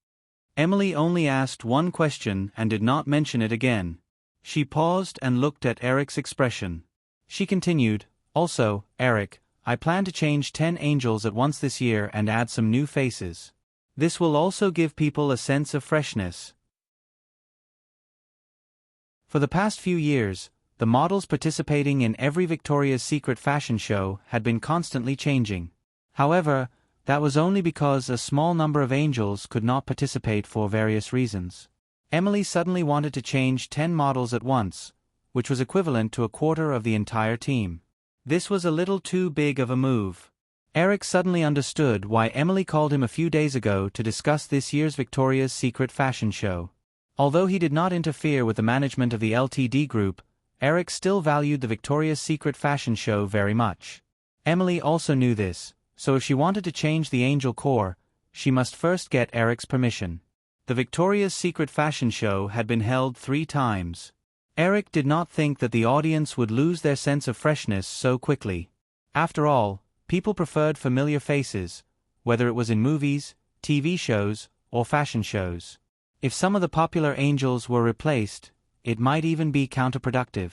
Emily only asked one question and did not mention it again. She paused and looked at Eric's expression. She continued, Also, Eric, I plan to change 10 angels at once this year and add some new faces. This will also give people a sense of freshness. For the past few years, the models participating in every Victoria's Secret fashion show had been constantly changing. However, that was only because a small number of angels could not participate for various reasons. Emily suddenly wanted to change 10 models at once, which was equivalent to a quarter of the entire team. This was a little too big of a move. Eric suddenly understood why Emily called him a few days ago to discuss this year's Victoria's Secret fashion show. Although he did not interfere with the management of the LTD group, Eric still valued the Victoria's Secret fashion show very much. Emily also knew this, so if she wanted to change the angel core, she must first get Eric's permission. The Victoria's Secret fashion show had been held 3 times. Eric did not think that the audience would lose their sense of freshness so quickly. After all, people preferred familiar faces, whether it was in movies, TV shows, or fashion shows. If some of the popular angels were replaced, it might even be counterproductive.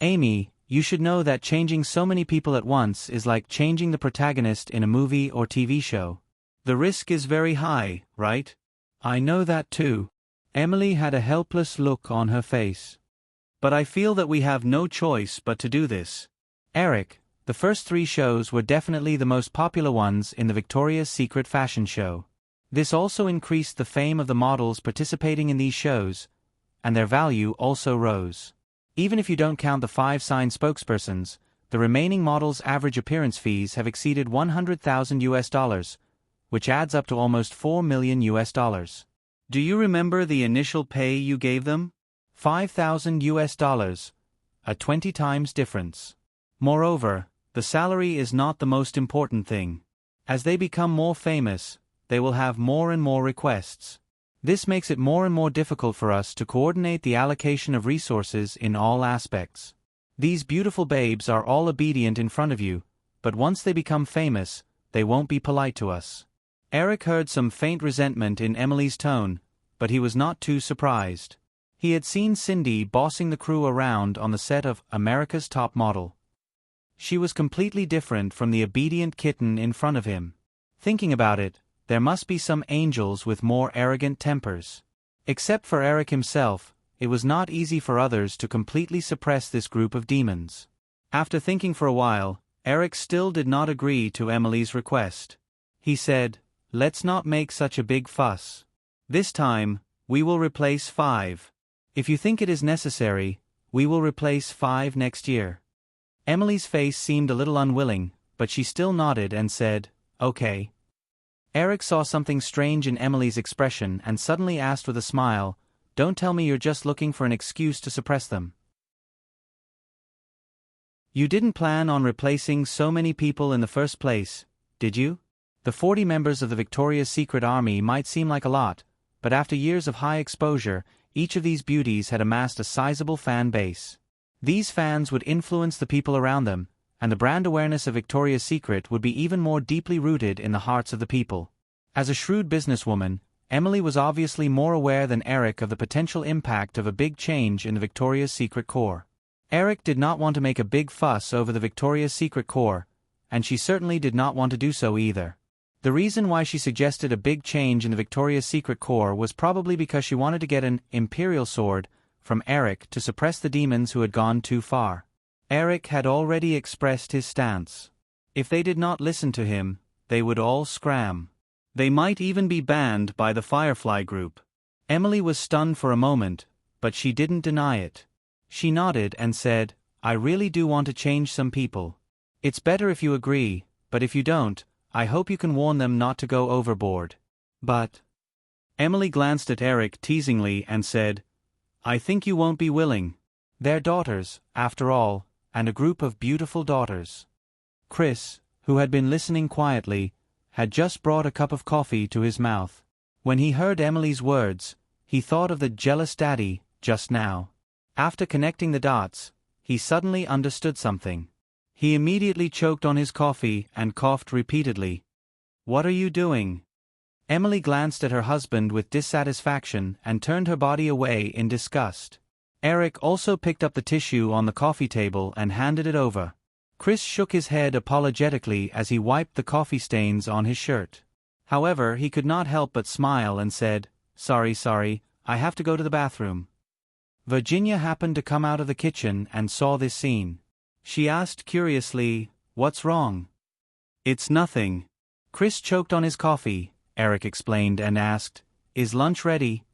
Amy, you should know that changing so many people at once is like changing the protagonist in a movie or TV show. The risk is very high, right? I know that too. Emily had a helpless look on her face. But I feel that we have no choice but to do this. Eric, the first 3 shows were definitely the most popular ones in the Victoria's Secret fashion show. This also increased the fame of the models participating in these shows, and their value also rose. Even if you don't count the 5 signed spokespersons, the remaining models' average appearance fees have exceeded $100,000, which adds up to almost $4 million. Do you remember the initial pay you gave them? $5,000, a 20 times difference. Moreover, the salary is not the most important thing. As they become more famous, they will have more and more requests. This makes it more and more difficult for us to coordinate the allocation of resources in all aspects. These beautiful babes are all obedient in front of you, but once they become famous, they won't be polite to us. Eric heard some faint resentment in Emily's tone, but he was not too surprised. He had seen Cindy bossing the crew around on the set of America's Top Model. She was completely different from the obedient kitten in front of him. Thinking about it, there must be some angels with more arrogant tempers. Except for Eric himself, it was not easy for others to completely suppress this group of demons. After thinking for a while, Eric still did not agree to Emily's request. He said, "Let's not make such a big fuss. This time, we will replace 5. If you think it is necessary, we will replace 5 next year." Emily's face seemed a little unwilling, but she still nodded and said, "Okay." Eric saw something strange in Emily's expression and suddenly asked with a smile, "Don't tell me you're just looking for an excuse to suppress them. You didn't plan on replacing so many people in the first place, did you?" The 40 members of the Victoria's Secret Army might seem like a lot, but after years of high exposure, each of these beauties had amassed a sizable fan base. These fans would influence the people around them, and the brand awareness of Victoria's Secret would be even more deeply rooted in the hearts of the people. As a shrewd businesswoman, Emily was obviously more aware than Eric of the potential impact of a big change in the Victoria's Secret Corps. Eric did not want to make a big fuss over the Victoria's Secret Corps, and she certainly did not want to do so either. The reason why she suggested a big change in the Victoria's Secret Corps was probably because she wanted to get an imperial sword from Eric to suppress the demons who had gone too far. Eric had already expressed his stance. If they did not listen to him, they would all scram. They might even be banned by the Firefly group. Emily was stunned for a moment, but she didn't deny it. She nodded and said, "I really do want to change some people. It's better if you agree, but if you don't, I hope you can warn them not to go overboard." "But..." Emily glanced at Eric teasingly and said, "I think you won't be willing. They're daughters, after all, and a group of beautiful daughters." Chris, who had been listening quietly, had just brought a cup of coffee to his mouth. When he heard Emily's words, he thought of the jealous daddy just now. After connecting the dots, he suddenly understood something. He immediately choked on his coffee and coughed repeatedly. "What are you doing?" Emily glanced at her husband with dissatisfaction and turned her body away in disgust. Eric also picked up the tissue on the coffee table and handed it over. Chris shook his head apologetically as he wiped the coffee stains on his shirt. However, he could not help but smile and said, Sorry, I have to go to the bathroom." Virginia happened to come out of the kitchen and saw this scene. She asked curiously, "What's wrong?" "It's nothing." Chris choked on his coffee, Eric explained and asked, "Is lunch ready?"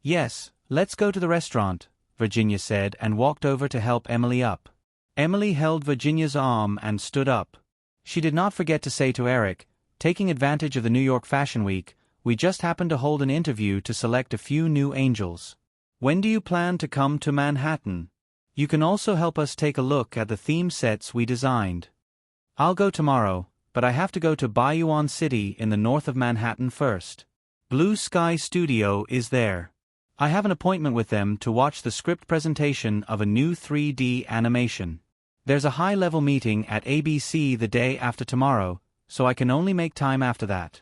"Yes, let's go to the restaurant," Virginia said and walked over to help Emily up. Emily held Virginia's arm and stood up. She did not forget to say to Eric, "Taking advantage of the New York Fashion Week, we just happened to hold an interview to select a few new angels. When do you plan to come to Manhattan? You can also help us take a look at the theme sets we designed." "I'll go tomorrow, but I have to go to Bayouan City in the north of Manhattan first." Blue Sky Studio is there. I have an appointment with them to watch the script presentation of a new 3D animation. There's a high-level meeting at ABC the day after tomorrow, so I can only make time after that.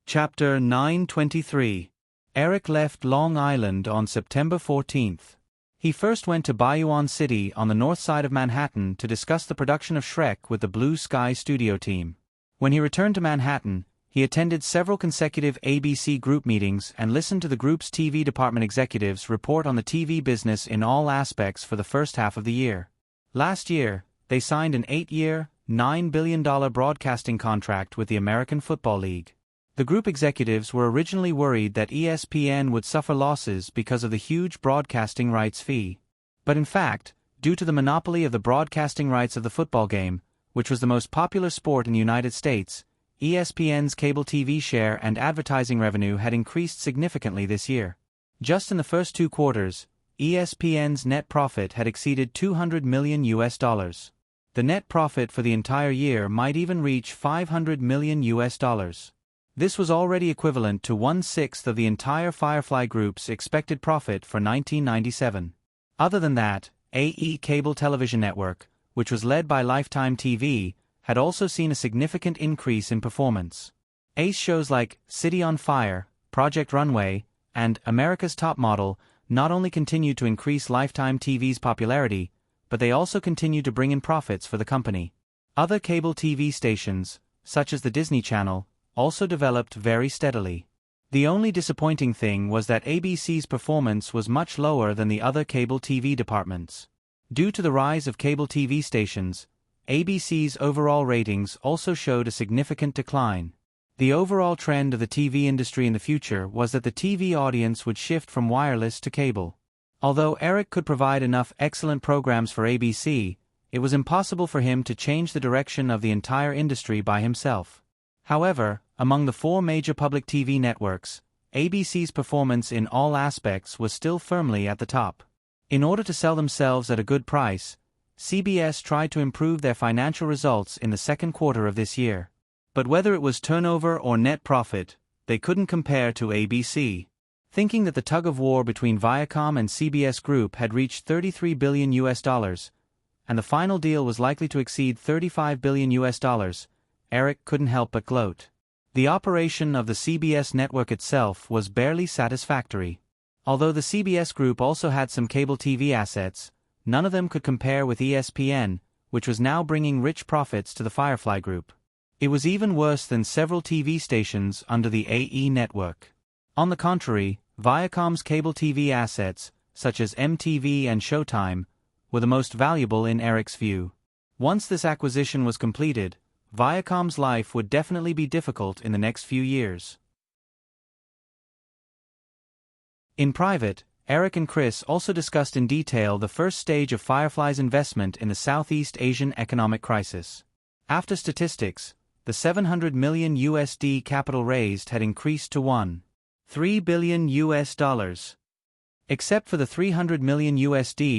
Chapter 923. Eric left Long Island on September 14th. He first went to Bayouan City on the north side of Manhattan to discuss the production of Shrek with the Blue Sky Studio team. When he returned to Manhattan, he attended several consecutive ABC Group meetings and listened to the group's TV department executives report on the TV business in all aspects for the first half of the year. Last year, they signed an 8-year, $9 billion broadcasting contract with the American Football League. The group executives were originally worried that ESPN would suffer losses because of the huge broadcasting rights fee. But in fact, due to the monopoly of the broadcasting rights of the football game, which was the most popular sport in the United States, ESPN's cable TV share and advertising revenue had increased significantly this year. Just in the first 2 quarters, ESPN's net profit had exceeded $200 million. The net profit for the entire year might even reach $500 million. This was already equivalent to 1/6 of the entire Firefly Group's expected profit for 1997. Other than that, AE Cable Television Network, which was led by Lifetime TV, had also seen a significant increase in performance. Ace shows like City on Fire, Project Runway, and America's Top Model not only continued to increase Lifetime TV's popularity, but they also continued to bring in profits for the company. Other cable TV stations, such as the Disney Channel, also developed very steadily. The only disappointing thing was that ABC's performance was much lower than the other cable TV departments. Due to the rise of cable TV stations, ABC's overall ratings also showed a significant decline. The overall trend of the TV industry in the future was that the TV audience would shift from wireless to cable. Although Eric could provide enough excellent programs for ABC, it was impossible for him to change the direction of the entire industry by himself. However, among the 4 major public TV networks, ABC's performance in all aspects was still firmly at the top. In order to sell themselves at a good price, CBS tried to improve their financial results in the second quarter of this year. But whether it was turnover or net profit, they couldn't compare to ABC. Thinking that the tug-of-war between Viacom and CBS Group had reached $33 billion, and the final deal was likely to exceed $35 billion, Eric couldn't help but gloat. The operation of the CBS network itself was barely satisfactory. Although the CBS Group also had some cable TV assets, none of them could compare with ESPN, which was now bringing rich profits to the Firefly Group. It was even worse than several TV stations under the AE network. On the contrary, Viacom's cable TV assets, such as MTV and Showtime, were the most valuable in Eric's view. Once this acquisition was completed, Viacom's life would definitely be difficult in the next few years. In private, Eric and Chris also discussed in detail the first stage of Firefly's investment in the Southeast Asian economic crisis. After statistics, the $700 million capital raised had increased to $1.3 billion. Except for the $300 million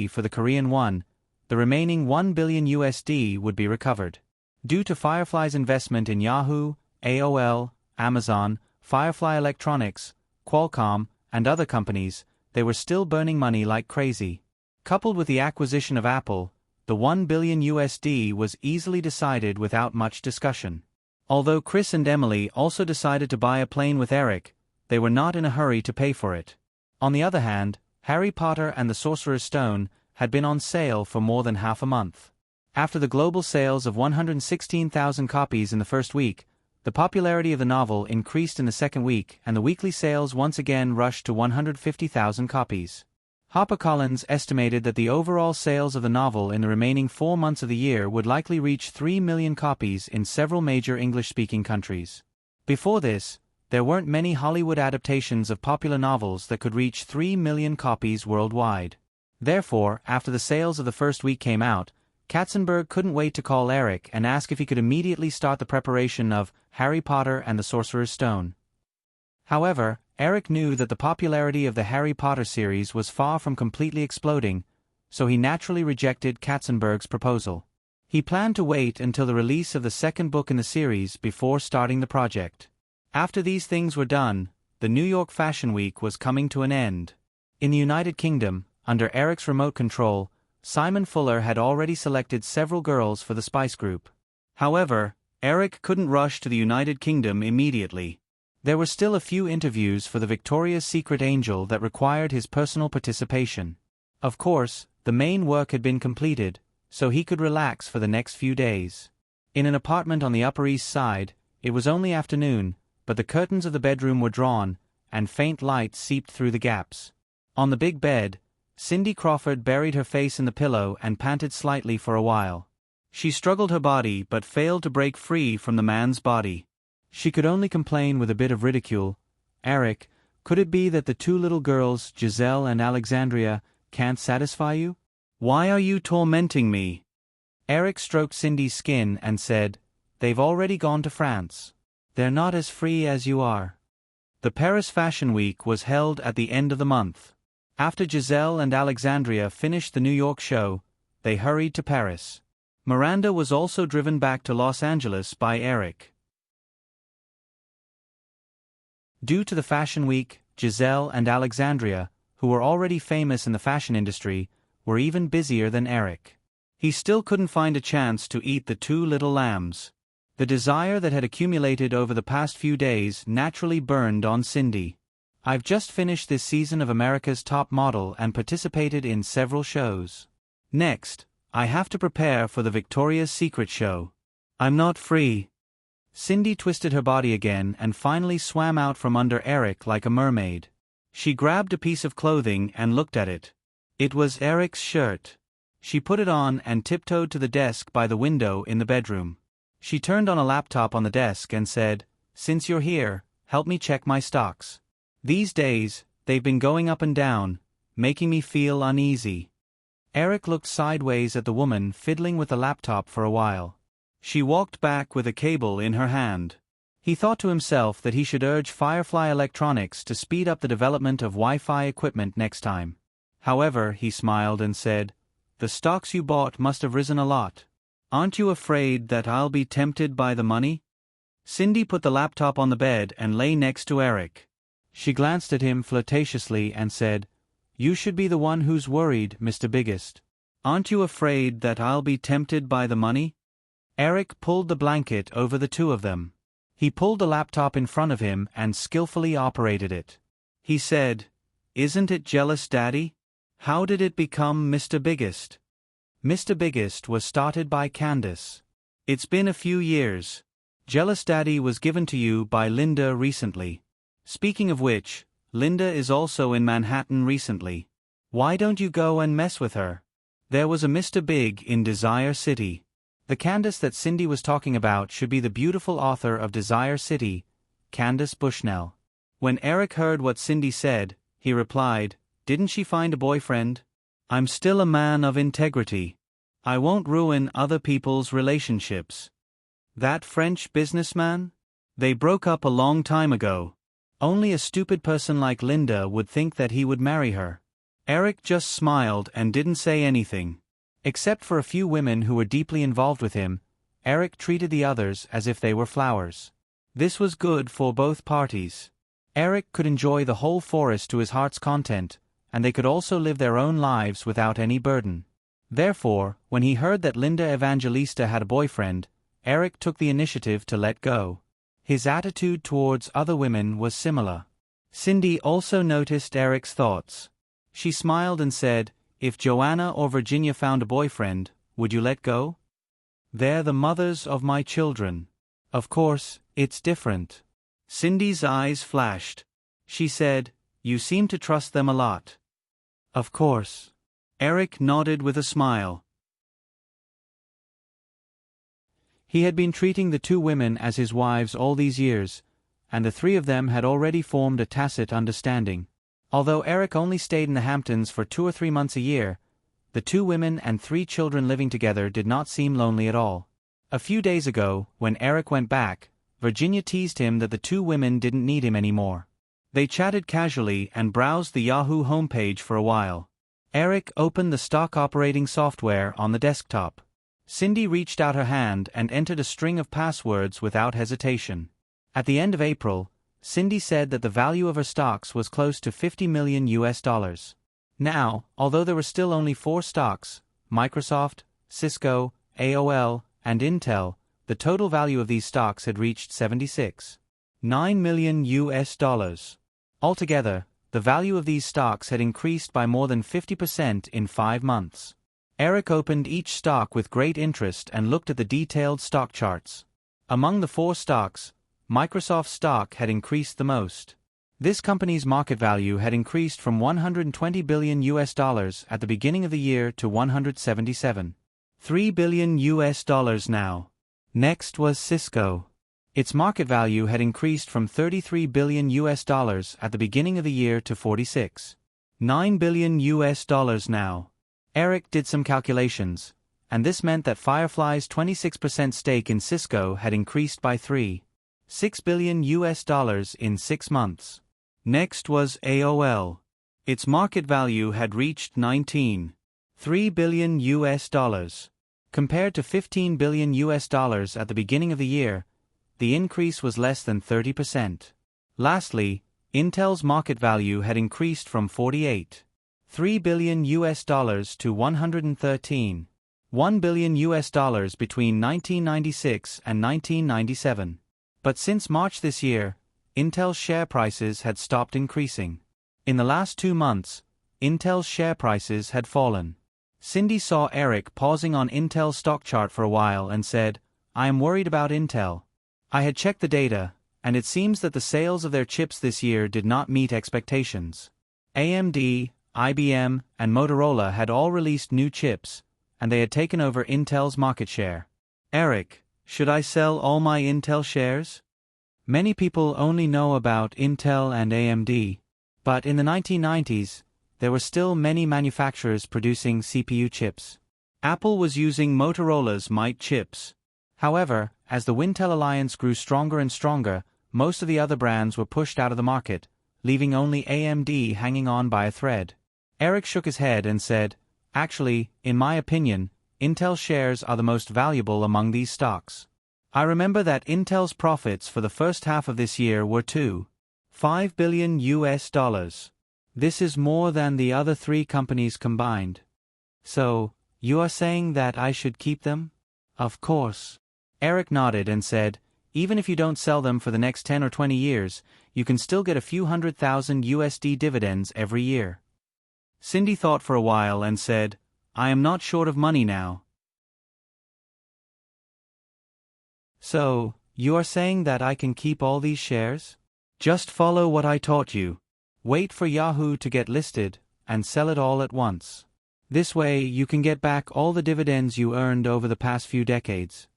for the Korean won, the remaining $1 billion would be recovered. Due to Firefly's investment in Yahoo, AOL, Amazon, Firefly Electronics, Qualcomm, and other companies, they were still burning money like crazy. Coupled with the acquisition of Apple, the $1 billion was easily decided without much discussion. Although Chris and Emily also decided to buy a plane with Eric, they were not in a hurry to pay for it. On the other hand, Harry Potter and the Sorcerer's Stone had been on sale for more than half a month. After the global sales of 116,000 copies in the first week, the popularity of the novel increased in the second week and the weekly sales once again rushed to 150,000 copies. HarperCollins estimated that the overall sales of the novel in the remaining 4 months of the year would likely reach 3 million copies in several major English-speaking countries. Before this, there weren't many Hollywood adaptations of popular novels that could reach 3 million copies worldwide. Therefore, after the sales of the first week came out, Katzenberg couldn't wait to call Eric and ask if he could immediately start the preparation of Harry Potter and the Sorcerer's Stone. However, Eric knew that the popularity of the Harry Potter series was far from completely exploding, so he naturally rejected Katzenberg's proposal. He planned to wait until the release of the second book in the series before starting the project. After these things were done, the New York Fashion Week was coming to an end. In the United Kingdom, under Eric's remote control, Simon Fuller had already selected several girls for the Spice Group. However, Eric couldn't rush to the United Kingdom immediately. There were still a few interviews for the Victoria's Secret Angel that required his personal participation. Of course, the main work had been completed, so he could relax for the next few days. In an apartment on the Upper East Side, it was only afternoon, but the curtains of the bedroom were drawn, and faint light seeped through the gaps. On the big bed, Cindy Crawford buried her face in the pillow and panted slightly for a while. She struggled her body but failed to break free from the man's body. She could only complain with a bit of ridicule. "Eric, could it be that the two little girls, Giselle and Alexandria, can't satisfy you? Why are you tormenting me?" Eric stroked Cindy's skin and said, "They've already gone to France. They're not as free as you are." The Paris Fashion Week was held at the end of the month. After Giselle and Alexandria finished the New York show, they hurried to Paris. Miranda was also driven back to Los Angeles by Eric. Due to the Fashion Week, Giselle and Alexandria, who were already famous in the fashion industry, were even busier than Eric. He still couldn't find a chance to eat the two little lambs. The desire that had accumulated over the past few days naturally burned on Cindy. "I've just finished this season of America's Top Model and participated in several shows. Next, I have to prepare for the Victoria's Secret show. I'm not free." Cindy twisted her body again and finally swam out from under Eric like a mermaid. She grabbed a piece of clothing and looked at it. It was Eric's shirt. She put it on and tiptoed to the desk by the window in the bedroom. She turned on a laptop on the desk and said, "Since you're here, help me check my stocks. These days, they've been going up and down, making me feel uneasy." Eric looked sideways at the woman fiddling with the laptop for a while. She walked back with a cable in her hand. He thought to himself that he should urge Firefly Electronics to speed up the development of Wi-Fi equipment next time. However, he smiled and said, "The stocks you bought must have risen a lot. Aren't you afraid that I'll be tempted by the money?" Cindy put the laptop on the bed and lay next to Eric. She glanced at him flirtatiously and said, "You should be the one who's worried, Mr. Biggest. Aren't you afraid that I'll be tempted by the money?" Eric pulled the blanket over the two of them. He pulled the laptop in front of him and skillfully operated it. He said, "Isn't it jealous, Daddy? How did it become Mr. Biggest?" Mr. Biggest was started by Candace. "It's been a few years. Jealous Daddy was given to you by Linda recently. Speaking of which, Linda is also in Manhattan recently. Why don't you go and mess with her? There was a Mr. Big in Desire City." The Candace that Cindy was talking about should be the beautiful author of Desire City, Candace Bushnell. When Eric heard what Cindy said, he replied, "Didn't she find a boyfriend? I'm still a man of integrity. I won't ruin other people's relationships." "That French businessman? They broke up a long time ago. Only a stupid person like Linda would think that he would marry her." Eric just smiled and didn't say anything. Except for a few women who were deeply involved with him, Eric treated the others as if they were flowers. This was good for both parties. Eric could enjoy the whole forest to his heart's content, and they could also live their own lives without any burden. Therefore, when he heard that Linda Evangelista had a boyfriend, Eric took the initiative to let go. His attitude towards other women was similar. Cindy also noticed Eric's thoughts. She smiled and said, "If Joanna or Virginia found a boyfriend, would you let go? They're the mothers of my children. Of course, it's different." Cindy's eyes flashed. She said, "You seem to trust them a lot." "Of course." Eric nodded with a smile. He had been treating the two women as his wives all these years, and the three of them had already formed a tacit understanding. Although Eric only stayed in the Hamptons for 2 or 3 months a year, the 2 women and 3 children living together did not seem lonely at all. A few days ago, when Eric went back, Virginia teased him that the 2 women didn't need him anymore. They chatted casually and browsed the Yahoo homepage for a while. Eric opened the stock operating software on the desktop. Cindy reached out her hand and entered a string of passwords without hesitation. At the end of April, Cindy said that the value of her stocks was close to $50 million. Now, although there were still only 4 stocks, Microsoft, Cisco, AOL, and Intel, the total value of these stocks had reached $76.9 million. Altogether, the value of these stocks had increased by more than 50% in 5 months. Eric opened each stock with great interest and looked at the detailed stock charts. Among the 4 stocks, Microsoft's stock had increased the most. This company's market value had increased from $120 billion at the beginning of the year to $177.3 billion now. Next was Cisco. Its market value had increased from $33 billion at the beginning of the year to $46.9 billion now. Eric did some calculations, and this meant that Firefly's 26% stake in Cisco had increased by $3.6 billion in 6 months. Next was AOL. Its market value had reached $19.3 billion. Compared to $15 billion at the beginning of the year, the increase was less than 30%. Lastly, Intel's market value had increased from $48.3 billion to $113.1 billion between 1996 and 1997. But since March this year, Intel's share prices had stopped increasing. In the last 2 months, Intel's share prices had fallen. Cindy saw Eric pausing on Intel's stock chart for a while and said, "I am worried about Intel. I had checked the data, and it seems that the sales of their chips this year did not meet expectations. AMD, IBM, and Motorola had all released new chips, and they had taken over Intel's market share. Eric, should I sell all my Intel shares? Many people only know about Intel and AMD, but in the 1990s, there were still many manufacturers producing CPU chips. Apple was using Motorola's Might chips. However, as the Wintel alliance grew stronger and stronger, most of the other brands were pushed out of the market, leaving only AMD hanging on by a thread." Eric shook his head and said, "Actually, in my opinion, Intel shares are the most valuable among these stocks. I remember that Intel's profits for the first half of this year were $2.5 billion. This is more than the other 3 companies combined. So, you are saying that I should keep them?" "Of course." Eric nodded and said, "Even if you don't sell them for the next 10 or 20 years, you can still get a few $100,000 dividends every year." Cindy thought for a while and said, "I am not short of money now." "So, you are saying that I can keep all these shares?" "Just follow what I taught you. Wait for Yahoo to get listed, and sell it all at once. This way you can get back all the dividends you earned over the past few decades."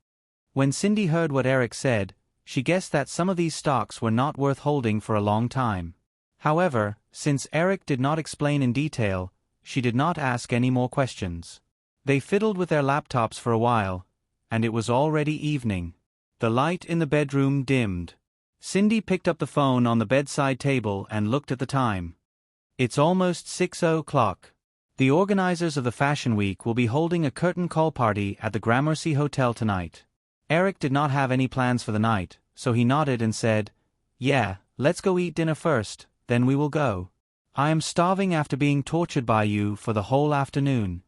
When Cindy heard what Eric said, she guessed that some of these stocks were not worth holding for a long time. However, since Eric did not explain in detail, she did not ask any more questions. They fiddled with their laptops for a while, and it was already evening. The light in the bedroom dimmed. Cindy picked up the phone on the bedside table and looked at the time. "It's almost 6 o'clock. The organizers of the Fashion Week will be holding a curtain call party at the Gramercy Hotel tonight." Eric did not have any plans for the night, so he nodded and said, "Yeah, let's go eat dinner first, then we will go. I am starving after being tortured by you for the whole afternoon."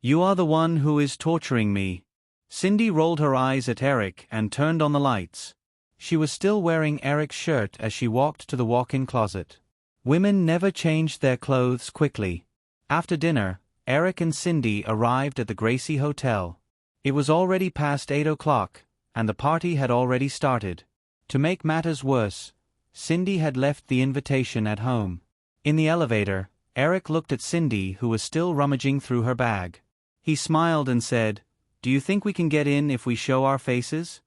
"You are the one who is torturing me." Cindy rolled her eyes at Eric and turned on the lights. She was still wearing Eric's shirt as she walked to the walk-in closet. Women never changed their clothes quickly. After dinner, Eric and Cindy arrived at the Gracie Hotel. It was already past 8 o'clock, and the party had already started. To make matters worse, Cindy had left the invitation at home. In the elevator, Eric looked at Cindy, who was still rummaging through her bag. He smiled and said, "Do you think we can get in if we show our faces?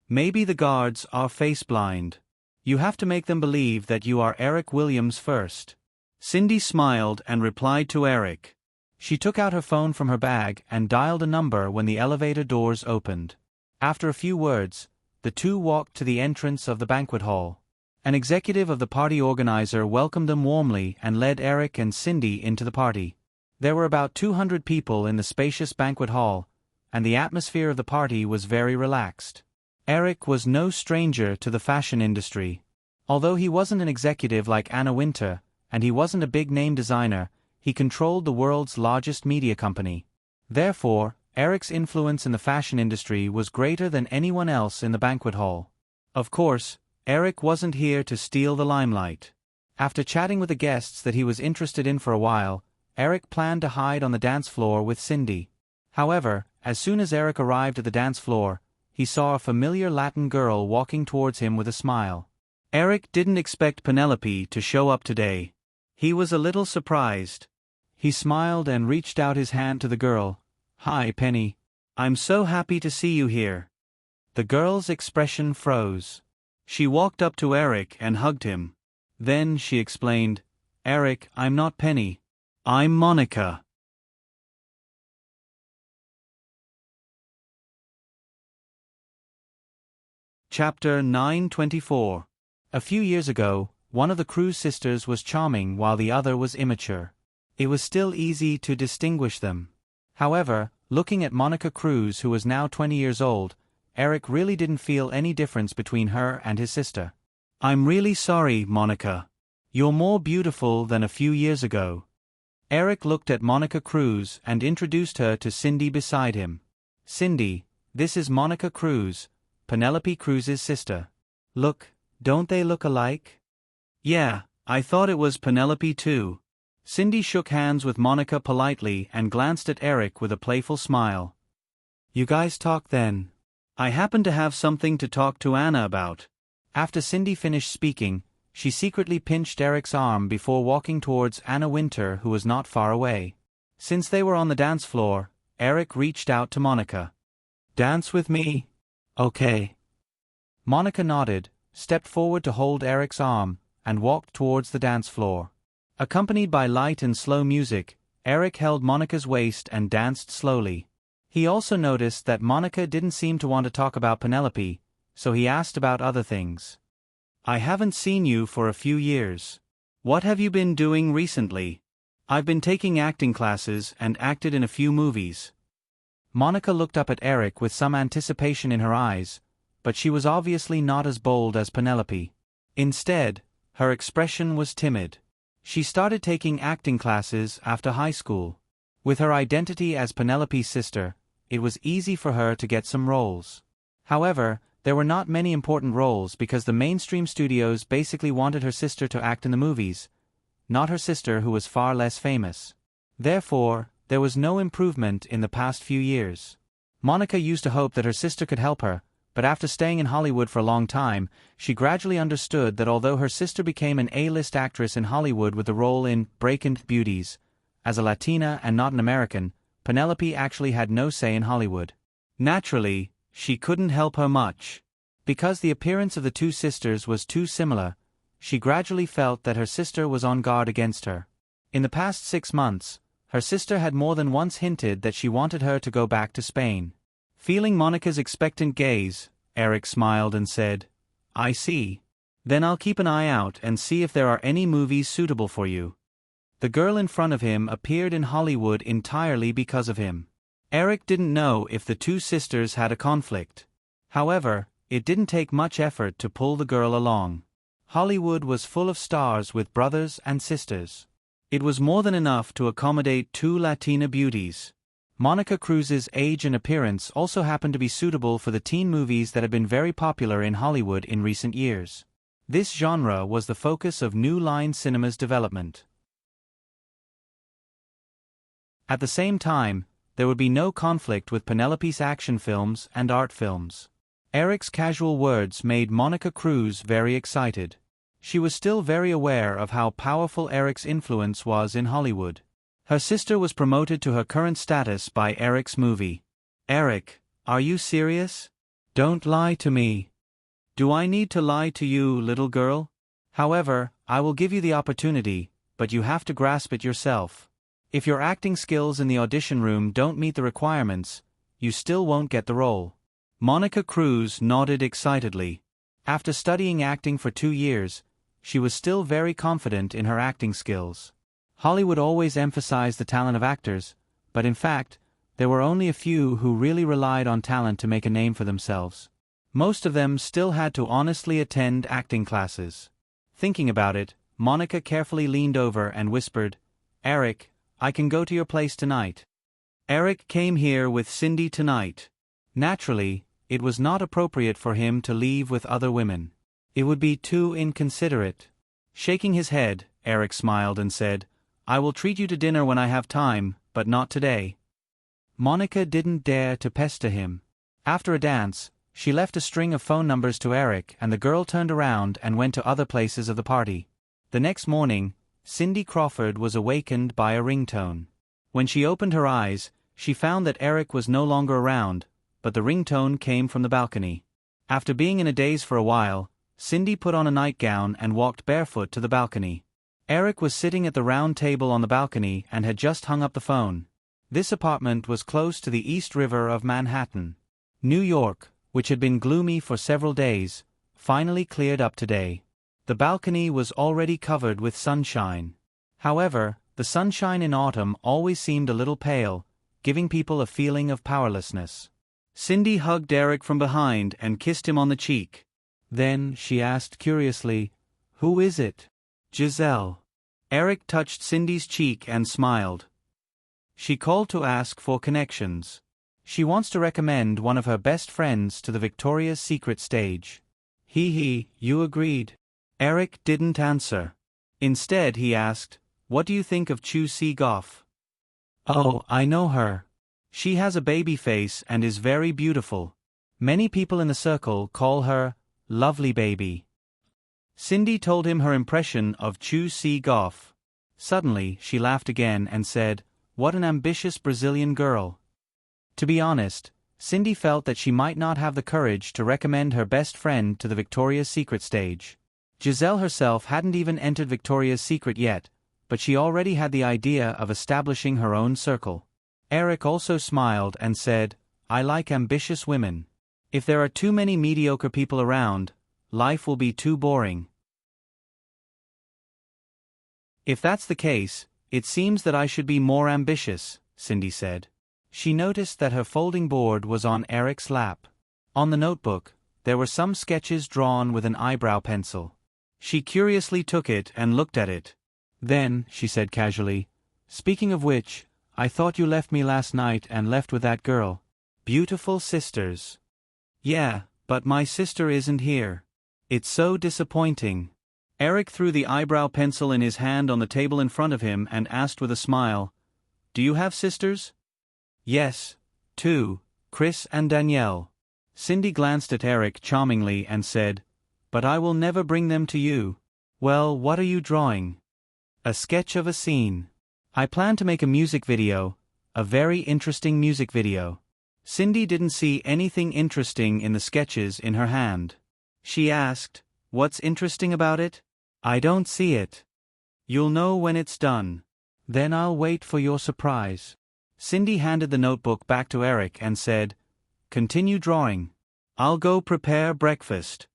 Maybe the guards are face-blind. You have to make them believe that you are Eric Williams first." Cindy smiled and replied to Eric. She took out her phone from her bag and dialed a number when the elevator doors opened. After a few words, the two walked to the entrance of the banquet hall. An executive of the party organizer welcomed them warmly and led Eric and Cindy into the party. There were about 200 people in the spacious banquet hall, and the atmosphere of the party was very relaxed. Eric was no stranger to the fashion industry. Although he wasn't an executive like Anna Wintour, and he wasn't a big-name designer, he controlled the world's largest media company. Therefore, Eric's influence in the fashion industry was greater than anyone else in the banquet hall. Of course, Eric wasn't here to steal the limelight. After chatting with the guests that he was interested in for a while, Eric planned to hide on the dance floor with Cindy. However, as soon as Eric arrived at the dance floor, he saw a familiar Latin girl walking towards him with a smile. Eric didn't expect Penelope to show up today. He was a little surprised. He smiled and reached out his hand to the girl. "Hi, Penny. I'm so happy to see you here." The girl's expression froze. She walked up to Eric and hugged him. Then she explained, "Eric, I'm not Penny. I'm Monica." Chapter 924. A few years ago, one of the Cruz sisters was charming while the other was immature. It was still easy to distinguish them. However, looking at Monica Cruz, who was now 20 years old, Eric really didn't feel any difference between her and his sister. "I'm really sorry, Monica. You're more beautiful than a few years ago." Eric looked at Monica Cruz and introduced her to Cindy beside him. "Cindy, this is Monica Cruz, Penelope Cruz's sister. Look, don't they look alike?" "Yeah, I thought it was Penelope too." Cindy shook hands with Monica politely and glanced at Eric with a playful smile. "You guys talk then. I happen to have something to talk to Anna about." After Cindy finished speaking, she secretly pinched Eric's arm before walking towards Anna Wintour, who was not far away. Since they were on the dance floor, Eric reached out to Monica. "Dance with me?" "Okay." Monica nodded, stepped forward to hold Eric's arm, and walked towards the dance floor. Accompanied by light and slow music, Eric held Monica's waist and danced slowly. He also noticed that Monica didn't seem to want to talk about Penelope, so he asked about other things. "I haven't seen you for a few years. What have you been doing recently?" "I've been taking acting classes and acted in a few movies." Monica looked up at Eric with some anticipation in her eyes, but she was obviously not as bold as Penelope. Instead, her expression was timid. She started taking acting classes after high school. With her identity as Penelope's sister, it was easy for her to get some roles. However, there were not many important roles because the mainstream studios basically wanted her sister to act in the movies, not her sister, who was far less famous. Therefore, there was no improvement in the past few years. Monica used to hope that her sister could help her, but after staying in Hollywood for a long time, she gradually understood that although her sister became an A-list actress in Hollywood with the role in Breakin' Beauties, as a Latina and not an American, Penelope actually had no say in Hollywood. Naturally, she couldn't help her much. Because the appearance of the two sisters was too similar, she gradually felt that her sister was on guard against her. In the past 6 months, her sister had more than once hinted that she wanted her to go back to Spain. Feeling Monica's expectant gaze, Eric smiled and said, "I see. Then I'll keep an eye out and see if there are any movies suitable for you." The girl in front of him appeared in Hollywood entirely because of him. Eric didn't know if the two sisters had a conflict. However, it didn't take much effort to pull the girl along. Hollywood was full of stars with brothers and sisters. It was more than enough to accommodate 2 Latina beauties. Monica Cruz's age and appearance also happened to be suitable for the teen movies that had been very popular in Hollywood in recent years. This genre was the focus of New Line Cinema's development. At the same time, there would be no conflict with Penelope's action films and art films. Eric's casual words made Monica Cruz very excited. She was still very aware of how powerful Eric's influence was in Hollywood. Her sister was promoted to her current status by Eric's movie. "Eric, are you serious? Don't lie to me." "Do I need to lie to you, little girl? However, I will give you the opportunity, but you have to grasp it yourself. If your acting skills in the audition room don't meet the requirements, you still won't get the role." Monica Cruz nodded excitedly. After studying acting for 2 years, she was still very confident in her acting skills. Hollywood always emphasized the talent of actors, but in fact, there were only a few who really relied on talent to make a name for themselves. Most of them still had to honestly attend acting classes. Thinking about it, Monica carefully leaned over and whispered, "Eric, I can go to your place tonight." Eric came here with Cindy tonight. Naturally, it was not appropriate for him to leave with other women. It would be too inconsiderate. Shaking his head, Eric smiled and said, "I will treat you to dinner when I have time, but not today." Monica didn't dare to pester him. After a dance, she left a string of phone numbers to Eric, and the girl turned around and went to other places of the party. The next morning, Cindy Crawford was awakened by a ringtone. When she opened her eyes, she found that Eric was no longer around, but the ringtone came from the balcony. After being in a daze for a while, Cindy put on a nightgown and walked barefoot to the balcony. Eric was sitting at the round table on the balcony and had just hung up the phone. This apartment was close to the East River of Manhattan. New York, which had been gloomy for several days, finally cleared up today. The balcony was already covered with sunshine. However, the sunshine in autumn always seemed a little pale, giving people a feeling of powerlessness. Cindy hugged Eric from behind and kissed him on the cheek. Then, she asked curiously, "Who is it?" "Giselle." Eric touched Cindy's cheek and smiled. "She called to ask for connections. She wants to recommend one of her best friends to the Victoria's Secret stage." You agreed?" Eric didn't answer. Instead he asked, "What do you think of Chu Si-goff?" "Oh, I know her. She has a baby face and is very beautiful. Many people in the circle call her Lovely Baby." Cindy told him her impression of Chu Si-goff. Suddenly, she laughed again and said, "What an ambitious Brazilian girl." To be honest, Cindy felt that she might not have the courage to recommend her best friend to the Victoria's Secret stage. Giselle herself hadn't even entered Victoria's Secret yet, but she already had the idea of establishing her own circle. Eric also smiled and said, "I like ambitious women. If there are too many mediocre people around, life will be too boring." "If that's the case, it seems that I should be more ambitious," Cindy said. She noticed that her folding board was on Eric's lap. On the notebook, there were some sketches drawn with an eyebrow pencil. She curiously took it and looked at it. Then, she said casually, "Speaking of which, I thought you left me last night and left with that girl. Beautiful sisters." "Yeah, but my sister isn't here. It's so disappointing." Eric threw the eyebrow pencil in his hand on the table in front of him and asked with a smile, "Do you have sisters?" "Yes, two, Chris and Danielle." Cindy glanced at Eric charmingly and said, "But I will never bring them to you." "Well, what are you drawing?" "A sketch of a scene. I plan to make a music video, a very interesting music video." Cindy didn't see anything interesting in the sketches in her hand. She asked, "What's interesting about it?" "I don't see it." "You'll know when it's done." "Then I'll wait for your surprise." Cindy handed the notebook back to Eric and said, "Continue drawing. I'll go prepare breakfast."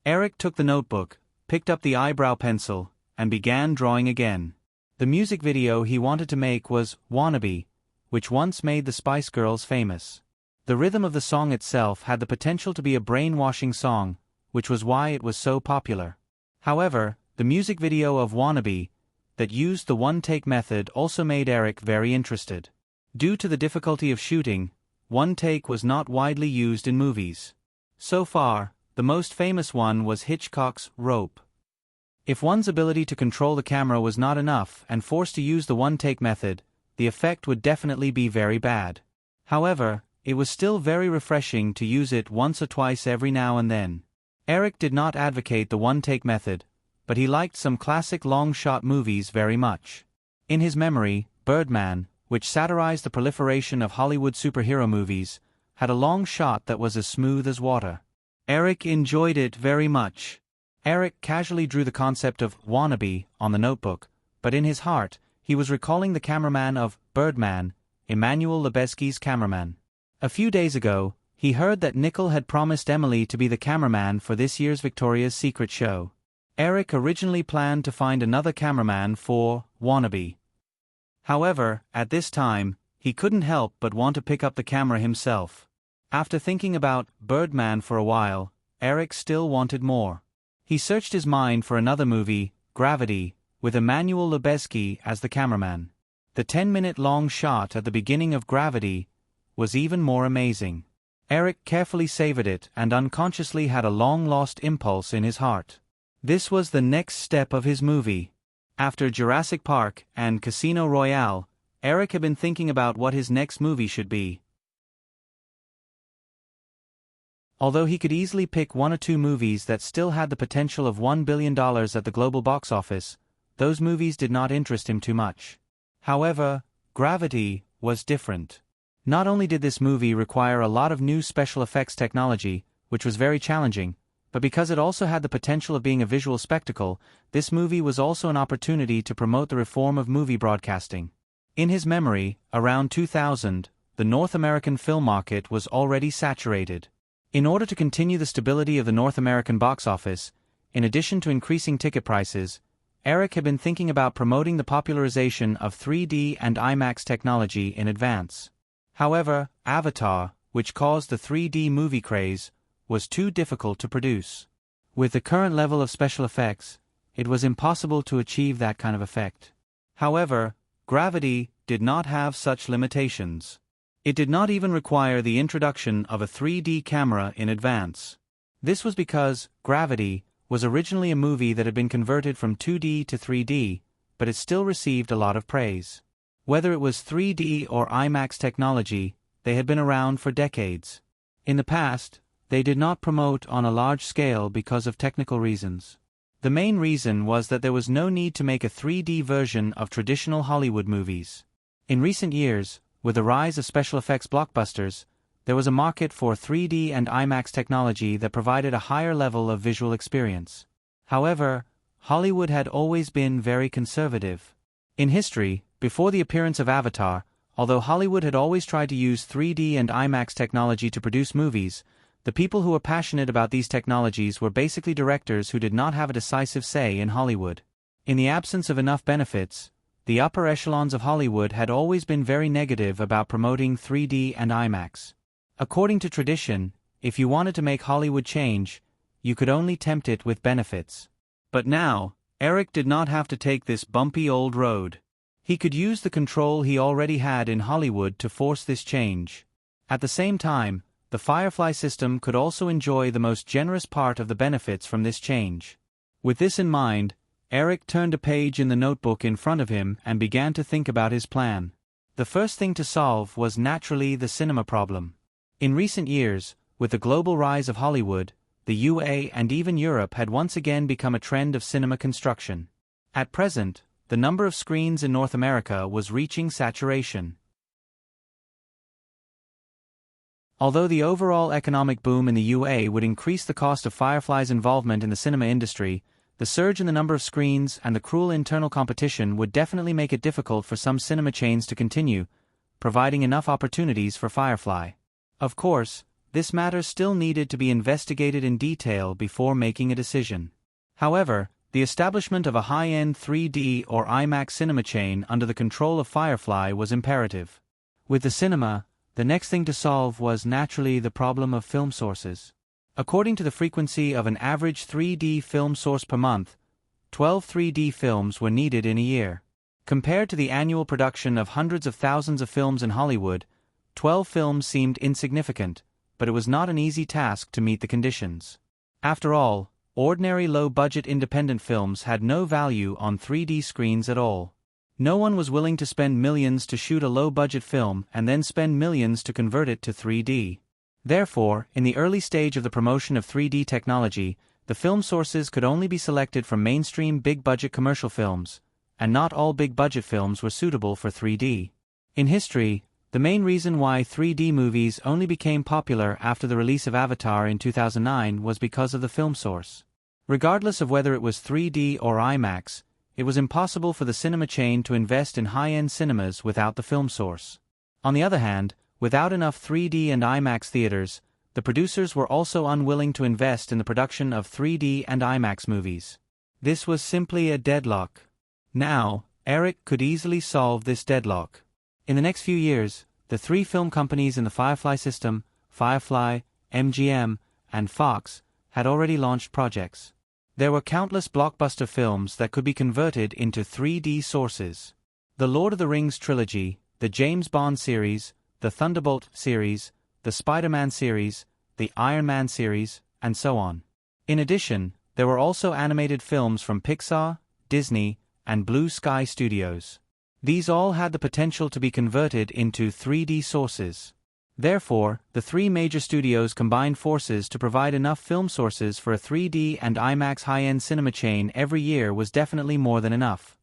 Eric took the notebook, picked up the eyebrow pencil, and began drawing again. The music video he wanted to make was "Wannabe," which once made the Spice Girls famous. The rhythm of the song itself had the potential to be a brainwashing song, which was why it was so popular. However, the music video of "Wannabe," that used the one-take method, also made Eric very interested. Due to the difficulty of shooting, one take was not widely used in movies. So far, the most famous one was Hitchcock's Rope. If one's ability to control the camera was not enough and forced to use the one-take method, the effect would definitely be very bad. However, it was still very refreshing to use it once or twice every now and then. Eric did not advocate the one-take method, but he liked some classic long-shot movies very much. In his memory, Birdman, which satirized the proliferation of Hollywood superhero movies, had a long shot that was as smooth as water. Eric enjoyed it very much. Eric casually drew the concept of "wannabe" on the notebook, but in his heart, he was recalling the cameraman of Birdman, Emmanuel Lubezki's cameraman. A few days ago, he heard that Nickel had promised Emily to be the cameraman for this year's Victoria's Secret show. Eric originally planned to find another cameraman for "Wannabe." However, at this time, he couldn't help but want to pick up the camera himself. After thinking about Birdman for a while, Eric still wanted more. He searched his mind for another movie, Gravity, with Emmanuel Lubezki as the cameraman. The 10-minute-long shot at the beginning of Gravity was even more amazing. Eric carefully savored it and unconsciously had a long-lost impulse in his heart. This was the next step of his movie. After Jurassic Park and Casino Royale, Eric had been thinking about what his next movie should be. Although he could easily pick one or two movies that still had the potential of $1 billion at the global box office, those movies did not interest him too much. However, Gravity was different. Not only did this movie require a lot of new special effects technology, which was very challenging, but because it also had the potential of being a visual spectacle, this movie was also an opportunity to promote the reform of movie broadcasting. In his memory, around 2000, the North American film market was already saturated. In order to continue the stability of the North American box office, in addition to increasing ticket prices, Eric had been thinking about promoting the popularization of 3D and IMAX technology in advance. However, Avatar, which caused the 3D movie craze, was too difficult to produce. With the current level of special effects, it was impossible to achieve that kind of effect. However, Gravity did not have such limitations. It did not even require the introduction of a 3D camera in advance. This was because Gravity was originally a movie that had been converted from 2D to 3D, but it still received a lot of praise. Whether it was 3D or IMAX technology, they had been around for decades. In the past, they did not promote on a large scale because of technical reasons. The main reason was that there was no need to make a 3D version of traditional Hollywood movies. In recent years, with the rise of special effects blockbusters, there was a market for 3D and IMAX technology that provided a higher level of visual experience. However, Hollywood had always been very conservative. In history, before the appearance of Avatar, although Hollywood had always tried to use 3D and IMAX technology to produce movies, the people who were passionate about these technologies were basically directors who did not have a decisive say in Hollywood. In the absence of enough benefits, the upper echelons of Hollywood had always been very negative about promoting 3D and IMAX. According to tradition, if you wanted to make Hollywood change, you could only tempt it with benefits. But now, Eric did not have to take this bumpy old road. He could use the control he already had in Hollywood to force this change. At the same time, the Firefly system could also enjoy the most generous part of the benefits from this change. With this in mind, Eric turned a page in the notebook in front of him and began to think about his plan. The first thing to solve was naturally the cinema problem. In recent years, with the global rise of Hollywood, the UA and even Europe had once again become a trend of cinema construction. At present, the number of screens in North America was reaching saturation. Although the overall economic boom in the UA would increase the cost of Firefly's involvement in the cinema industry, the surge in the number of screens and the cruel internal competition would definitely make it difficult for some cinema chains to continue, providing enough opportunities for Firefly. Of course, this matter still needed to be investigated in detail before making a decision. However, the establishment of a high-end 3D or IMAX cinema chain under the control of Firefly was imperative. With the cinema, the next thing to solve was naturally the problem of film sources. According to the frequency of an average 3D film source per month, 12 3D films were needed in a year. Compared to the annual production of hundreds of thousands of films in Hollywood, 12 films seemed insignificant, but it was not an easy task to meet the conditions. After all, ordinary low-budget independent films had no value on 3D screens at all. No one was willing to spend millions to shoot a low-budget film and then spend millions to convert it to 3D. Therefore, in the early stage of the promotion of 3D technology, the film sources could only be selected from mainstream big-budget commercial films, and not all big-budget films were suitable for 3D. In history, the main reason why 3D movies only became popular after the release of Avatar in 2009 was because of the film source. Regardless of whether it was 3D or IMAX, it was impossible for the cinema chain to invest in high-end cinemas without the film source. On the other hand, without enough 3D and IMAX theaters, the producers were also unwilling to invest in the production of 3D and IMAX movies. This was simply a deadlock. Now, Eric could easily solve this deadlock. In the next few years, the three film companies in the Firefly system, Firefly, MGM, and Fox, had already launched projects. There were countless blockbuster films that could be converted into 3D sources. The Lord of the Rings trilogy, the James Bond series, the Thunderbolt series, the Spider-Man series, the Iron Man series, and so on. In addition, there were also animated films from Pixar, Disney, and Blue Sky Studios. These all had the potential to be converted into 3D sources. Therefore, the three major studios combined forces to provide enough film sources for a 3D and IMAX high-end cinema chain every year was definitely more than enough.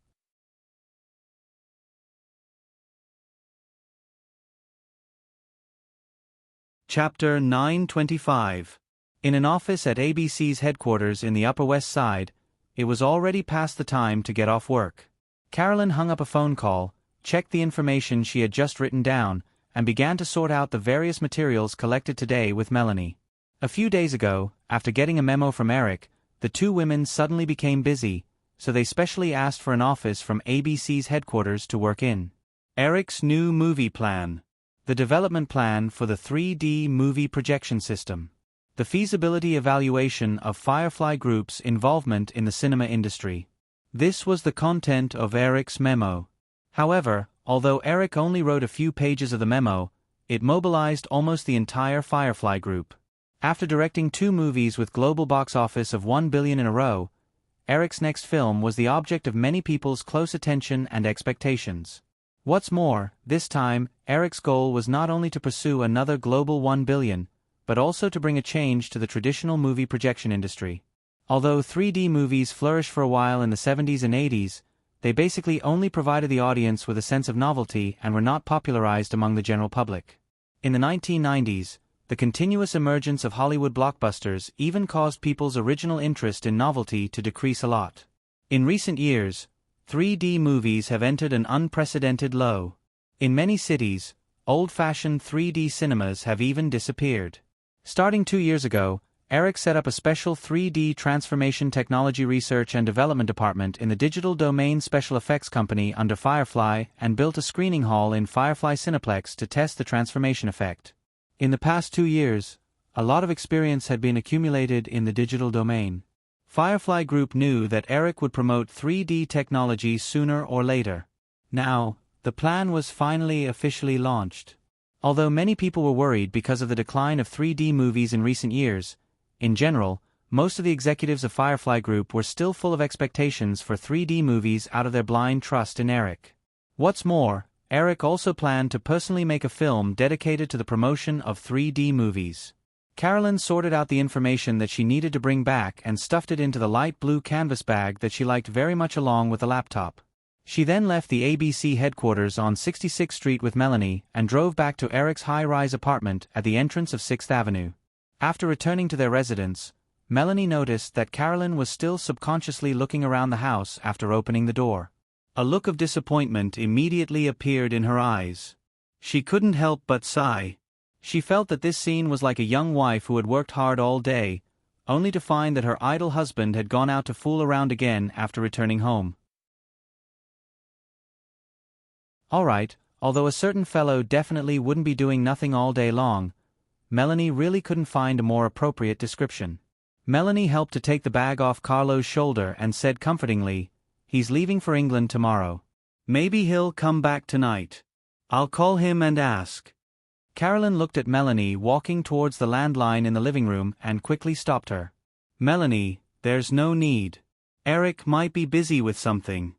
Chapter 925. In an office at ABC's headquarters in the Upper West Side, it was already past the time to get off work. Carolyn hung up a phone call, checked the information she had just written down, and began to sort out the various materials collected today with Melanie. A few days ago, after getting a memo from Eric, the two women suddenly became busy, so they specially asked for an office from ABC's headquarters to work in. Eric's new movie plan. The development plan for the 3D movie projection system. The feasibility evaluation of Firefly Group's involvement in the cinema industry. This was the content of Eric's memo. However, although Eric only wrote a few pages of the memo, it mobilized almost the entire Firefly Group. After directing two movies with global box office of $1 billion in a row, Eric's next film was the object of many people's close attention and expectations. What's more, this time, Eric's goal was not only to pursue another global $1 billion, but also to bring a change to the traditional movie projection industry. Although 3D movies flourished for a while in the 70s and 80s, they basically only provided the audience with a sense of novelty and were not popularized among the general public. In the 1990s, the continuous emergence of Hollywood blockbusters even caused people's original interest in novelty to decrease a lot. In recent years, 3D movies have entered an unprecedented low. In many cities, old-fashioned 3D cinemas have even disappeared. Starting 2 years ago, Eric set up a special 3D transformation technology research and development department in the Digital Domain Special Effects Company under Firefly and built a screening hall in Firefly Cineplex to test the transformation effect. In the past 2 years, a lot of experience had been accumulated in the digital domain. Firefly Group knew that Eric would promote 3D technology sooner or later. Now, the plan was finally officially launched. Although many people were worried because of the decline of 3D movies in recent years, in general, most of the executives of Firefly Group were still full of expectations for 3D movies out of their blind trust in Eric. What's more, Eric also planned to personally make a film dedicated to the promotion of 3D movies. Carolyn sorted out the information that she needed to bring back and stuffed it into the light blue canvas bag that she liked very much along with the laptop. She then left the ABC headquarters on 66th Street with Melanie and drove back to Eric's high-rise apartment at the entrance of 6th Avenue. After returning to their residence, Melanie noticed that Carolyn was still subconsciously looking around the house after opening the door. A look of disappointment immediately appeared in her eyes. She couldn't help but sigh. She felt that this scene was like a young wife who had worked hard all day, only to find that her idle husband had gone out to fool around again after returning home. Alright, although a certain fellow definitely wouldn't be doing nothing all day long, Melanie really couldn't find a more appropriate description. Melanie helped to take the bag off Carlo's shoulder and said comfortingly, "He's leaving for England tomorrow. Maybe he'll come back tonight. I'll call him and ask." Carolyn looked at Melanie walking towards the landline in the living room and quickly stopped her. "Melanie, there's no need. Eric might be busy with something."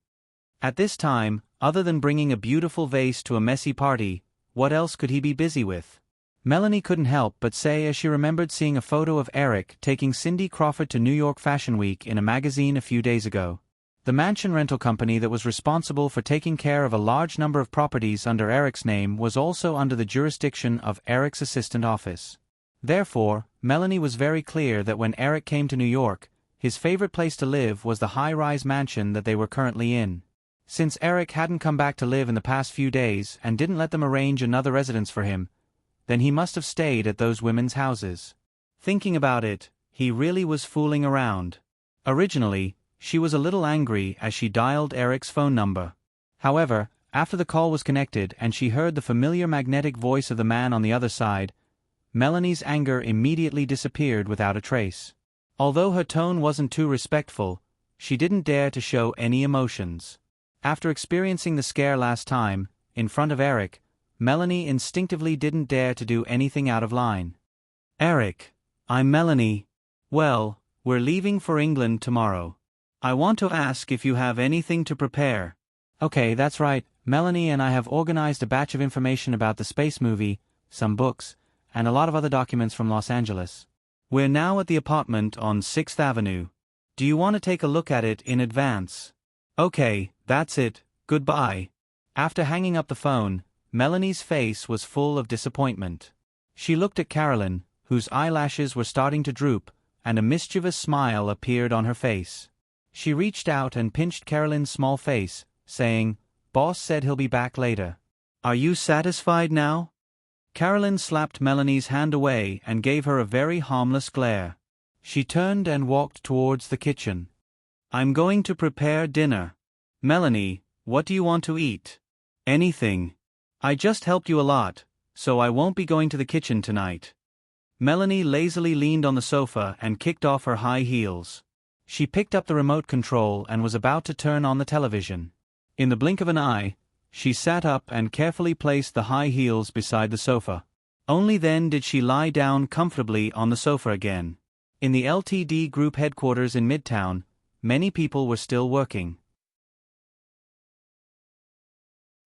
At this time, other than bringing a beautiful vase to a messy party, what else could he be busy with? Melanie couldn't help but say as she remembered seeing a photo of Eric taking Cindy Crawford to New York Fashion Week in a magazine a few days ago. The mansion rental company that was responsible for taking care of a large number of properties under Eric's name was also under the jurisdiction of Eric's assistant office. Therefore, Melanie was very clear that when Eric came to New York, his favorite place to live was the high-rise mansion that they were currently in. Since Eric hadn't come back to live in the past few days and didn't let them arrange another residence for him, then he must have stayed at those women's houses. Thinking about it, he really was fooling around. Originally, she was a little angry as she dialed Eric's phone number. However, After the call was connected and she heard the familiar magnetic voice of the man on the other side, Melanie's anger immediately disappeared without a trace. Although her tone wasn't too respectful, she didn't dare to show any emotions. After experiencing the scare last time, in front of Eric, Melanie instinctively didn't dare to do anything out of line. "Eric, I'm Melanie. Well, we're leaving for England tomorrow. I want to ask if you have anything to prepare." "Okay, that's right. Melanie and I have organized a batch of information about the space movie, some books, and a lot of other documents from Los Angeles. We're now at the apartment on 6th Avenue. Do you want to take a look at it in advance?" "Okay, that's it, goodbye." After hanging up the phone, Melanie's face was full of disappointment. She looked at Carolyn, whose eyelashes were starting to droop, and a mischievous smile appeared on her face. She reached out and pinched Carolyn's small face, saying, "Boss said he'll be back later. Are you satisfied now?" Carolyn slapped Melanie's hand away and gave her a very harmless glare. She turned and walked towards the kitchen. "I'm going to prepare dinner. Melanie, what do you want to eat?" "Anything. I just helped you a lot, so I won't be going to the kitchen tonight." Melanie lazily leaned on the sofa and kicked off her high heels. She picked up the remote control and was about to turn on the television. In the blink of an eye, she sat up and carefully placed the high heels beside the sofa. Only then did she lie down comfortably on the sofa again. In the LTD Group headquarters in Midtown, many people were still working.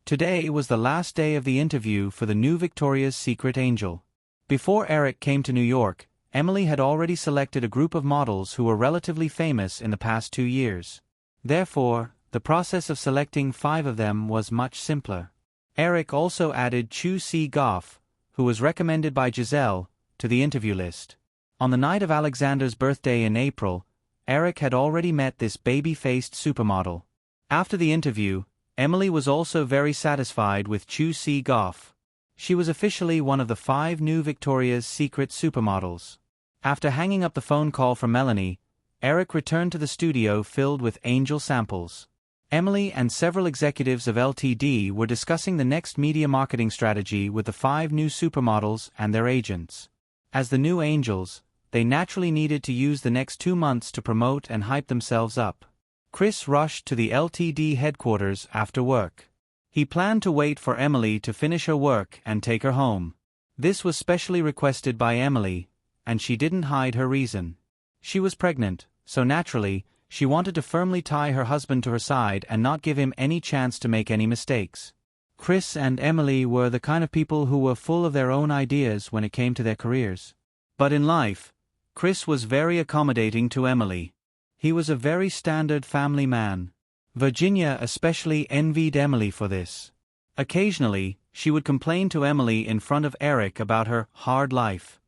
Today was the last day of the interview for the new Victoria's Secret Angel. Before Eric came to New York, Emily had already selected a group of models who were relatively famous in the past 2 years. Therefore, the process of selecting 5 of them was much simpler. Eric also added Chu C. Goff, who was recommended by Giselle, to the interview list. On the night of Alexander's birthday in April, Eric had already met this baby-faced supermodel. After the interview, Emily was also very satisfied with Chu C. Goff. She was officially one of the 5 new Victoria's Secret supermodels. After hanging up the phone call from Melanie, Eric returned to the studio filled with angel samples. Emily and several executives of LTD were discussing the next media marketing strategy with the 5 new supermodels and their agents. As the new angels, they naturally needed to use the next 2 months to promote and hype themselves up. Chris rushed to the LTD headquarters after work. He planned to wait for Emily to finish her work and take her home. This was specially requested by Emily, and she didn't hide her reason. She was pregnant, so naturally, she wanted to firmly tie her husband to her side and not give him any chance to make any mistakes. Chris and Emily were the kind of people who were full of their own ideas when it came to their careers. But in life, Chris was very accommodating to Emily. He was a very standard family man. Virginia especially envied Emily for this. Occasionally, she would complain to Emily in front of Eric about her hard life.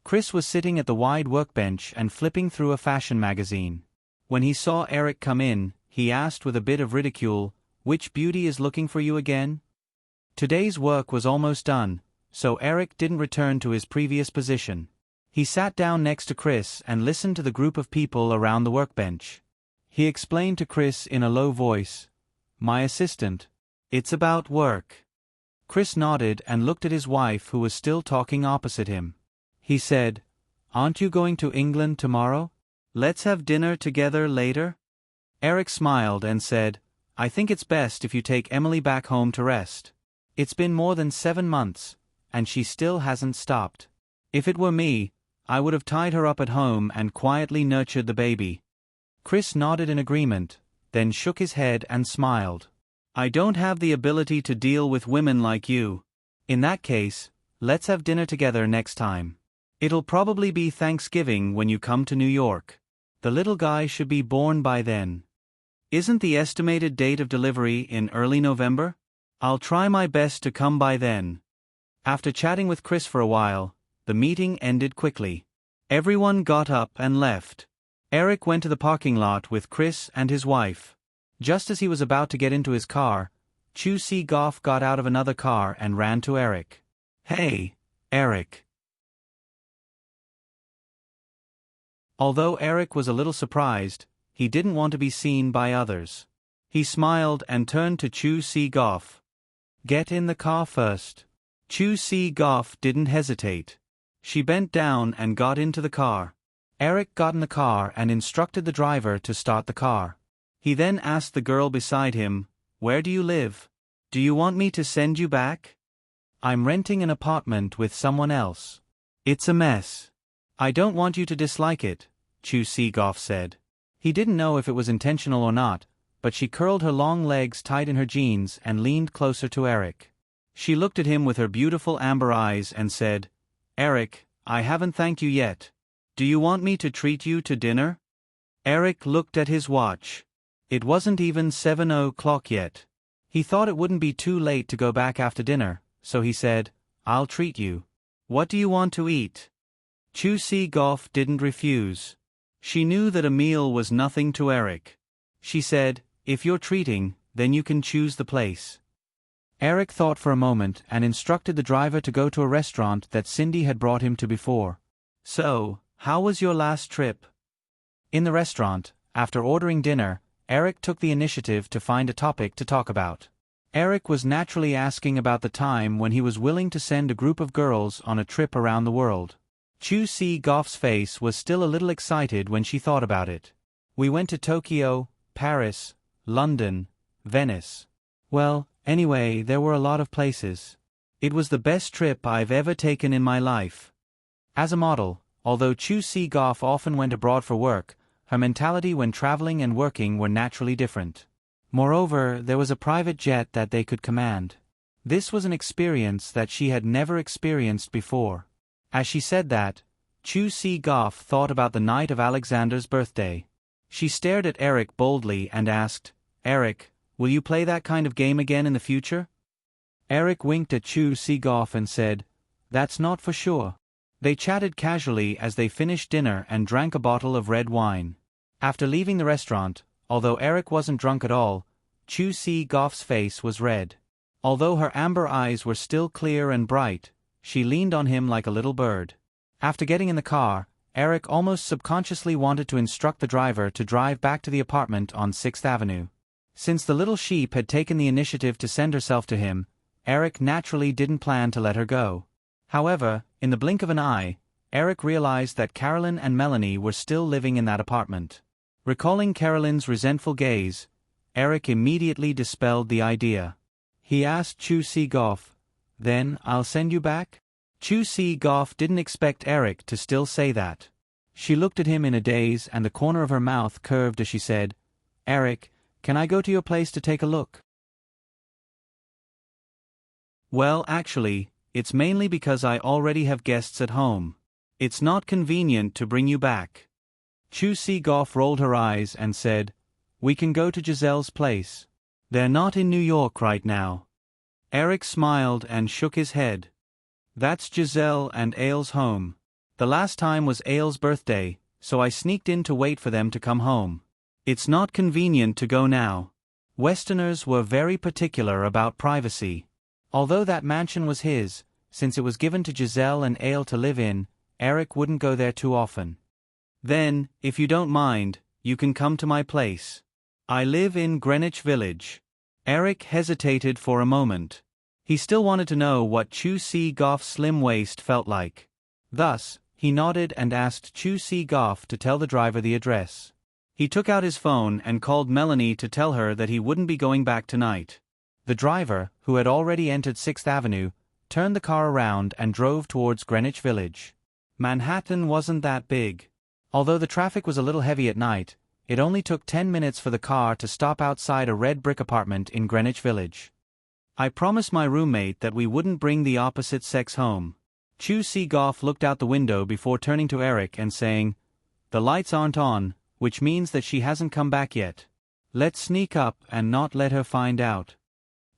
Chris was sitting at the wide workbench and flipping through a fashion magazine. When he saw Eric come in, he asked with a bit of ridicule, "Which beauty is looking for you again?" Today's work was almost done, so Eric didn't return to his previous position. He sat down next to Chris and listened to the group of people around the workbench. He explained to Chris in a low voice, "My assistant. It's about work." Chris nodded and looked at his wife who was still talking opposite him. He said, "Aren't you going to England tomorrow? Let's have dinner together later?" Eric smiled and said, "I think it's best if you take Emily back home to rest. It's been more than 7 months, and she still hasn't stopped. If it were me, I would have tied her up at home and quietly nurtured the baby." Chris nodded in agreement, then shook his head and smiled. "I don't have the ability to deal with women like you. In that case, let's have dinner together next time. It'll probably be Thanksgiving when you come to New York. The little guy should be born by then. Isn't the estimated date of delivery in early November? I'll try my best to come by then." After chatting with Chris for a while, the meeting ended quickly. Everyone got up and left. Eric went to the parking lot with Chris and his wife. Just as he was about to get into his car, Chu C. Goff got out of another car and ran to Eric. "Hey, Eric." Although Eric was a little surprised, he didn't want to be seen by others. He smiled and turned to Chu Si-goff. "Get in the car first." Chu Si-goff didn't hesitate. She bent down and got into the car. Eric got in the car and instructed the driver to start the car. He then asked the girl beside him, "Where do you live? Do you want me to send you back?" "I'm renting an apartment with someone else. It's a mess." "I don't want you to dislike it," Chu Si-goff said. He didn't know if it was intentional or not, but she curled her long legs tight in her jeans and leaned closer to Eric. She looked at him with her beautiful amber eyes and said, "Eric, I haven't thanked you yet. Do you want me to treat you to dinner?" Eric looked at his watch. It wasn't even 7 o'clock yet. He thought it wouldn't be too late to go back after dinner, so he said, "I'll treat you. What do you want to eat?" Chu Si-goff didn't refuse. She knew that a meal was nothing to Eric. She said, "If you're treating, then you can choose the place." Eric thought for a moment and instructed the driver to go to a restaurant that Cindy had brought him to before. "So, how was your last trip?" In the restaurant, after ordering dinner, Eric took the initiative to find a topic to talk about. Eric was naturally asking about the time when he was willing to send a group of girls on a trip around the world. Chu Si-goff's face was still a little excited when she thought about it. "We went to Tokyo, Paris, London, Venice. Well, anyway, there were a lot of places. It was the best trip I've ever taken in my life." As a model, although Chu Si-goff often went abroad for work, her mentality when traveling and working were naturally different. Moreover, there was a private jet that they could command. This was an experience that she had never experienced before. As she said that, Chu Si-goff thought about the night of Alexander's birthday. She stared at Eric boldly and asked, "Eric, will you play that kind of game again in the future?" Eric winked at Chu Si-goff and said, "That's not for sure." They chatted casually as they finished dinner and drank a bottle of red wine. After leaving the restaurant, although Eric wasn't drunk at all, Chu Si-goff's face was red. Although her amber eyes were still clear and bright, she leaned on him like a little bird. After getting in the car, Eric almost subconsciously wanted to instruct the driver to drive back to the apartment on 6th Avenue. Since the little sheep had taken the initiative to send herself to him, Eric naturally didn't plan to let her go. However, in the blink of an eye, Eric realized that Carolyn and Melanie were still living in that apartment. Recalling Carolyn's resentful gaze, Eric immediately dispelled the idea. He asked Chu Si-goff, "Then I'll send you back?" Chu Si-goff didn't expect Eric to still say that. She looked at him in a daze and the corner of her mouth curved as she said, "Eric, can I go to your place to take a look?" "Well, actually, it's mainly because I already have guests at home. It's not convenient to bring you back." Chu Si-goff rolled her eyes and said, "We can go to Giselle's place. They're not in New York right now." Eric smiled and shook his head. "That's Giselle and Aile's home. The last time was Aile's birthday, so I sneaked in to wait for them to come home. It's not convenient to go now." Westerners were very particular about privacy. Although that mansion was his, since it was given to Giselle and Aile to live in, Eric wouldn't go there too often. "Then, if you don't mind, you can come to my place. I live in Greenwich Village." Eric hesitated for a moment. He still wanted to know what Chu Si-goff's slim waist felt like. Thus, he nodded and asked Chu Si-goff to tell the driver the address. He took out his phone and called Melanie to tell her that he wouldn't be going back tonight. The driver, who had already entered 6th Avenue, turned the car around and drove towards Greenwich Village. Manhattan wasn't that big. Although the traffic was a little heavy at night, it only took 10 minutes for the car to stop outside a red brick apartment in Greenwich Village. "I promised my roommate that we wouldn't bring the opposite sex home." Chu Si-goff looked out the window before turning to Eric and saying, "The lights aren't on, which means that she hasn't come back yet. Let's sneak up and not let her find out."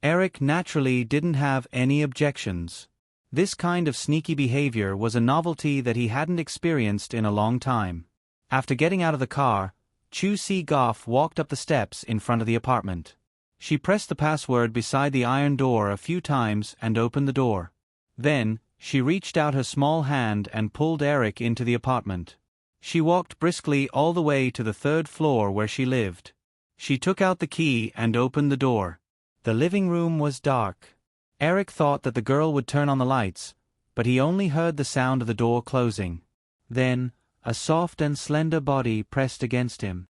Eric naturally didn't have any objections. This kind of sneaky behavior was a novelty that he hadn't experienced in a long time. After getting out of the car, Chu Si-goff walked up the steps in front of the apartment. She pressed the password beside the iron door a few times and opened the door. Then, she reached out her small hand and pulled Eric into the apartment. She walked briskly all the way to the 3rd floor where she lived. She took out the key and opened the door. The living room was dark. Eric thought that the girl would turn on the lights, but he only heard the sound of the door closing. Then, a soft and slender body pressed against him.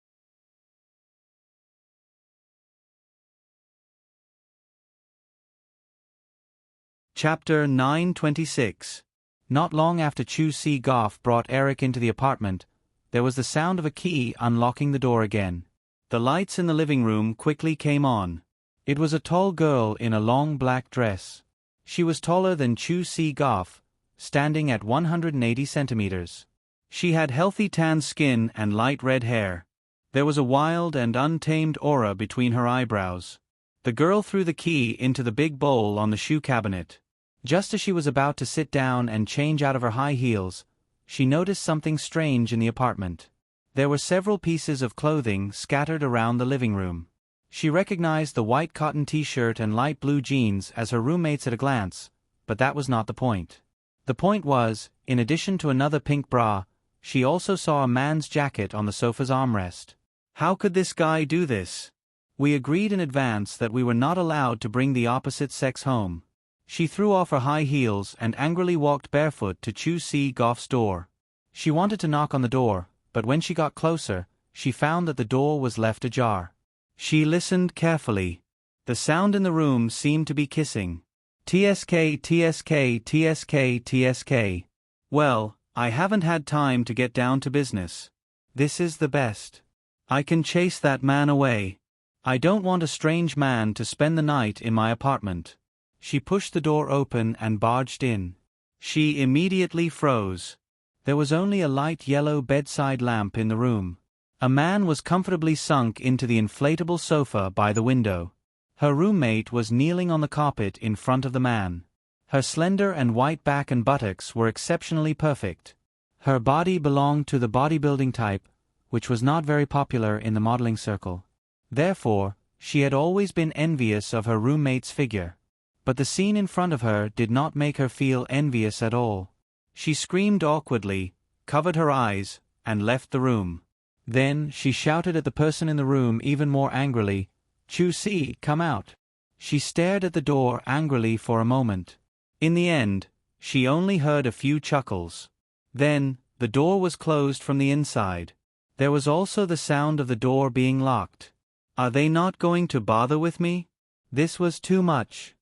Chapter 926. Not long after Chu Si Goff brought Eric into the apartment, there was the sound of a key unlocking the door again. The lights in the living room quickly came on. It was a tall girl in a long black dress. She was taller than Chu Si Goff, standing at 180 centimeters. She had healthy tan skin and light red hair. There was a wild and untamed aura between her eyebrows. The girl threw the key into the big bowl on the shoe cabinet. Just as she was about to sit down and change out of her high heels, she noticed something strange in the apartment. There were several pieces of clothing scattered around the living room. She recognized the white cotton t-shirt and light blue jeans as her roommates at a glance, but that was not the point. The point was, in addition to another pink bra, she also saw a man's jacket on the sofa's armrest. How could this guy do this? We agreed in advance that we were not allowed to bring the opposite sex home. She threw off her high heels and angrily walked barefoot to Chu Si Goff's door. She wanted to knock on the door, but when she got closer, she found that the door was left ajar. She listened carefully. The sound in the room seemed to be kissing. TSK, TSK, TSK, TSK. Well, I haven't had time to get down to business. This is the best. I can chase that man away. I don't want a strange man to spend the night in my apartment. She pushed the door open and barged in. She immediately froze. There was only a light yellow bedside lamp in the room. A man was comfortably sunk into the inflatable sofa by the window. Her roommate was kneeling on the carpet in front of the man. Her slender and white back and buttocks were exceptionally perfect. Her body belonged to the bodybuilding type, which was not very popular in the modeling circle. Therefore, she had always been envious of her roommate's figure. But the scene in front of her did not make her feel envious at all. She screamed awkwardly, covered her eyes, and left the room. Then she shouted at the person in the room even more angrily, "Chu Si, come out." She stared at the door angrily for a moment. In the end, she only heard a few chuckles. Then, the door was closed from the inside. There was also the sound of the door being locked. Are they not going to bother with me? This was too much.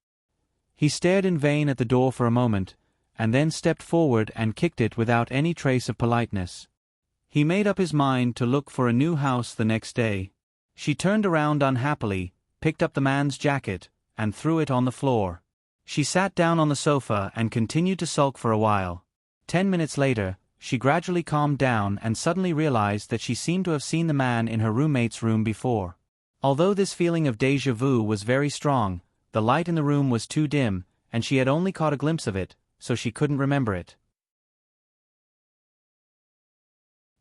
He stared in vain at the door for a moment, and then stepped forward and kicked it without any trace of politeness. He made up his mind to look for a new house the next day. She turned around unhappily, picked up the man's jacket, and threw it on the floor. She sat down on the sofa and continued to sulk for a while. 10 minutes later, she gradually calmed down and suddenly realized that she seemed to have seen the man in her roommate's room before. Although this feeling of déjà vu was very strong, the light in the room was too dim, and she had only caught a glimpse of it, so she couldn't remember it.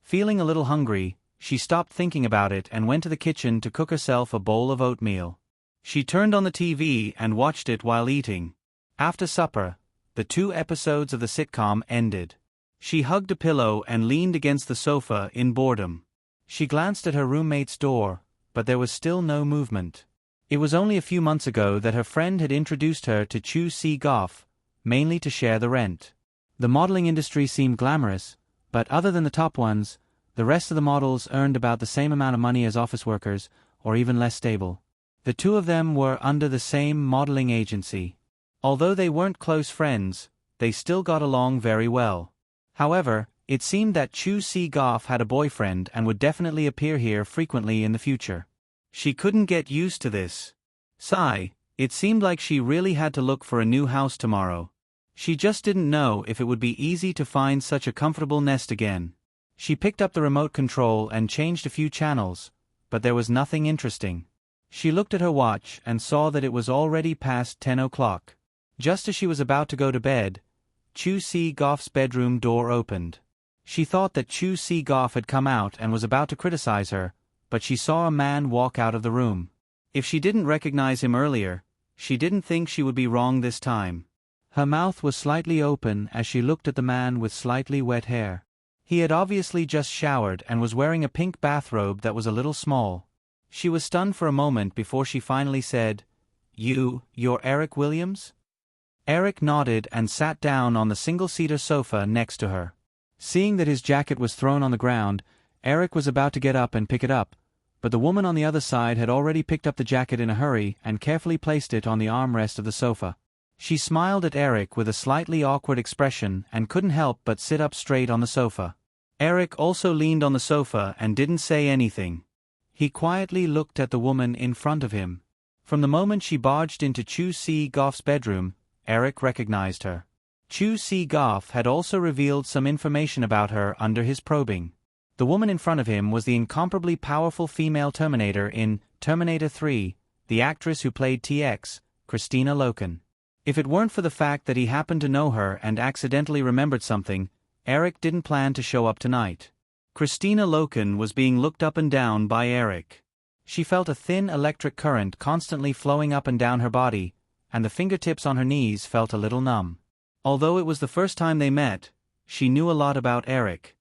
Feeling a little hungry, she stopped thinking about it and went to the kitchen to cook herself a bowl of oatmeal. She turned on the TV and watched it while eating. After supper, the 2 episodes of the sitcom ended. She hugged a pillow and leaned against the sofa in boredom. She glanced at her roommate's door, but there was still no movement. It was only a few months ago that her friend had introduced her to Chu Si Goff, mainly to share the rent. The modeling industry seemed glamorous, but other than the top ones, the rest of the models earned about the same amount of money as office workers, or even less stable. The 2 of them were under the same modeling agency. Although they weren't close friends, they still got along very well. However, it seemed that Chu Si Goff had a boyfriend and would definitely appear here frequently in the future. She couldn't get used to this. Sigh, it seemed like she really had to look for a new house tomorrow. She just didn't know if it would be easy to find such a comfortable nest again. She picked up the remote control and changed a few channels, but there was nothing interesting. She looked at her watch and saw that it was already past 10 o'clock. Just as she was about to go to bed, Chu Si Goff's bedroom door opened. She thought that Chu Si Goff had come out and was about to criticize her, but she saw a man walk out of the room. If she didn't recognize him earlier, she didn't think she would be wrong this time. Her mouth was slightly open as she looked at the man with slightly wet hair. He had obviously just showered and was wearing a pink bathrobe that was a little small. She was stunned for a moment before she finally said, You're Eric Williams? Eric nodded and sat down on the single-seater sofa next to her. Seeing that his jacket was thrown on the ground, Eric was about to get up and pick it up, but the woman on the other side had already picked up the jacket in a hurry and carefully placed it on the armrest of the sofa. She smiled at Eric with a slightly awkward expression and couldn't help but sit up straight on the sofa. Eric also leaned on the sofa and didn't say anything. He quietly looked at the woman in front of him. From the moment she barged into Chu Si-Goff's bedroom, Eric recognized her. Chu Si-Goff had also revealed some information about her under his probing. The woman in front of him was the incomparably powerful female Terminator in Terminator 3, the actress who played TX, Christina Loken. If it weren't for the fact that he happened to know her and accidentally remembered something, Eric didn't plan to show up tonight. Christina Loken was being looked up and down by Eric. She felt a thin electric current constantly flowing up and down her body, and the fingertips on her knees felt a little numb. Although it was the first time they met, she knew a lot about Eric.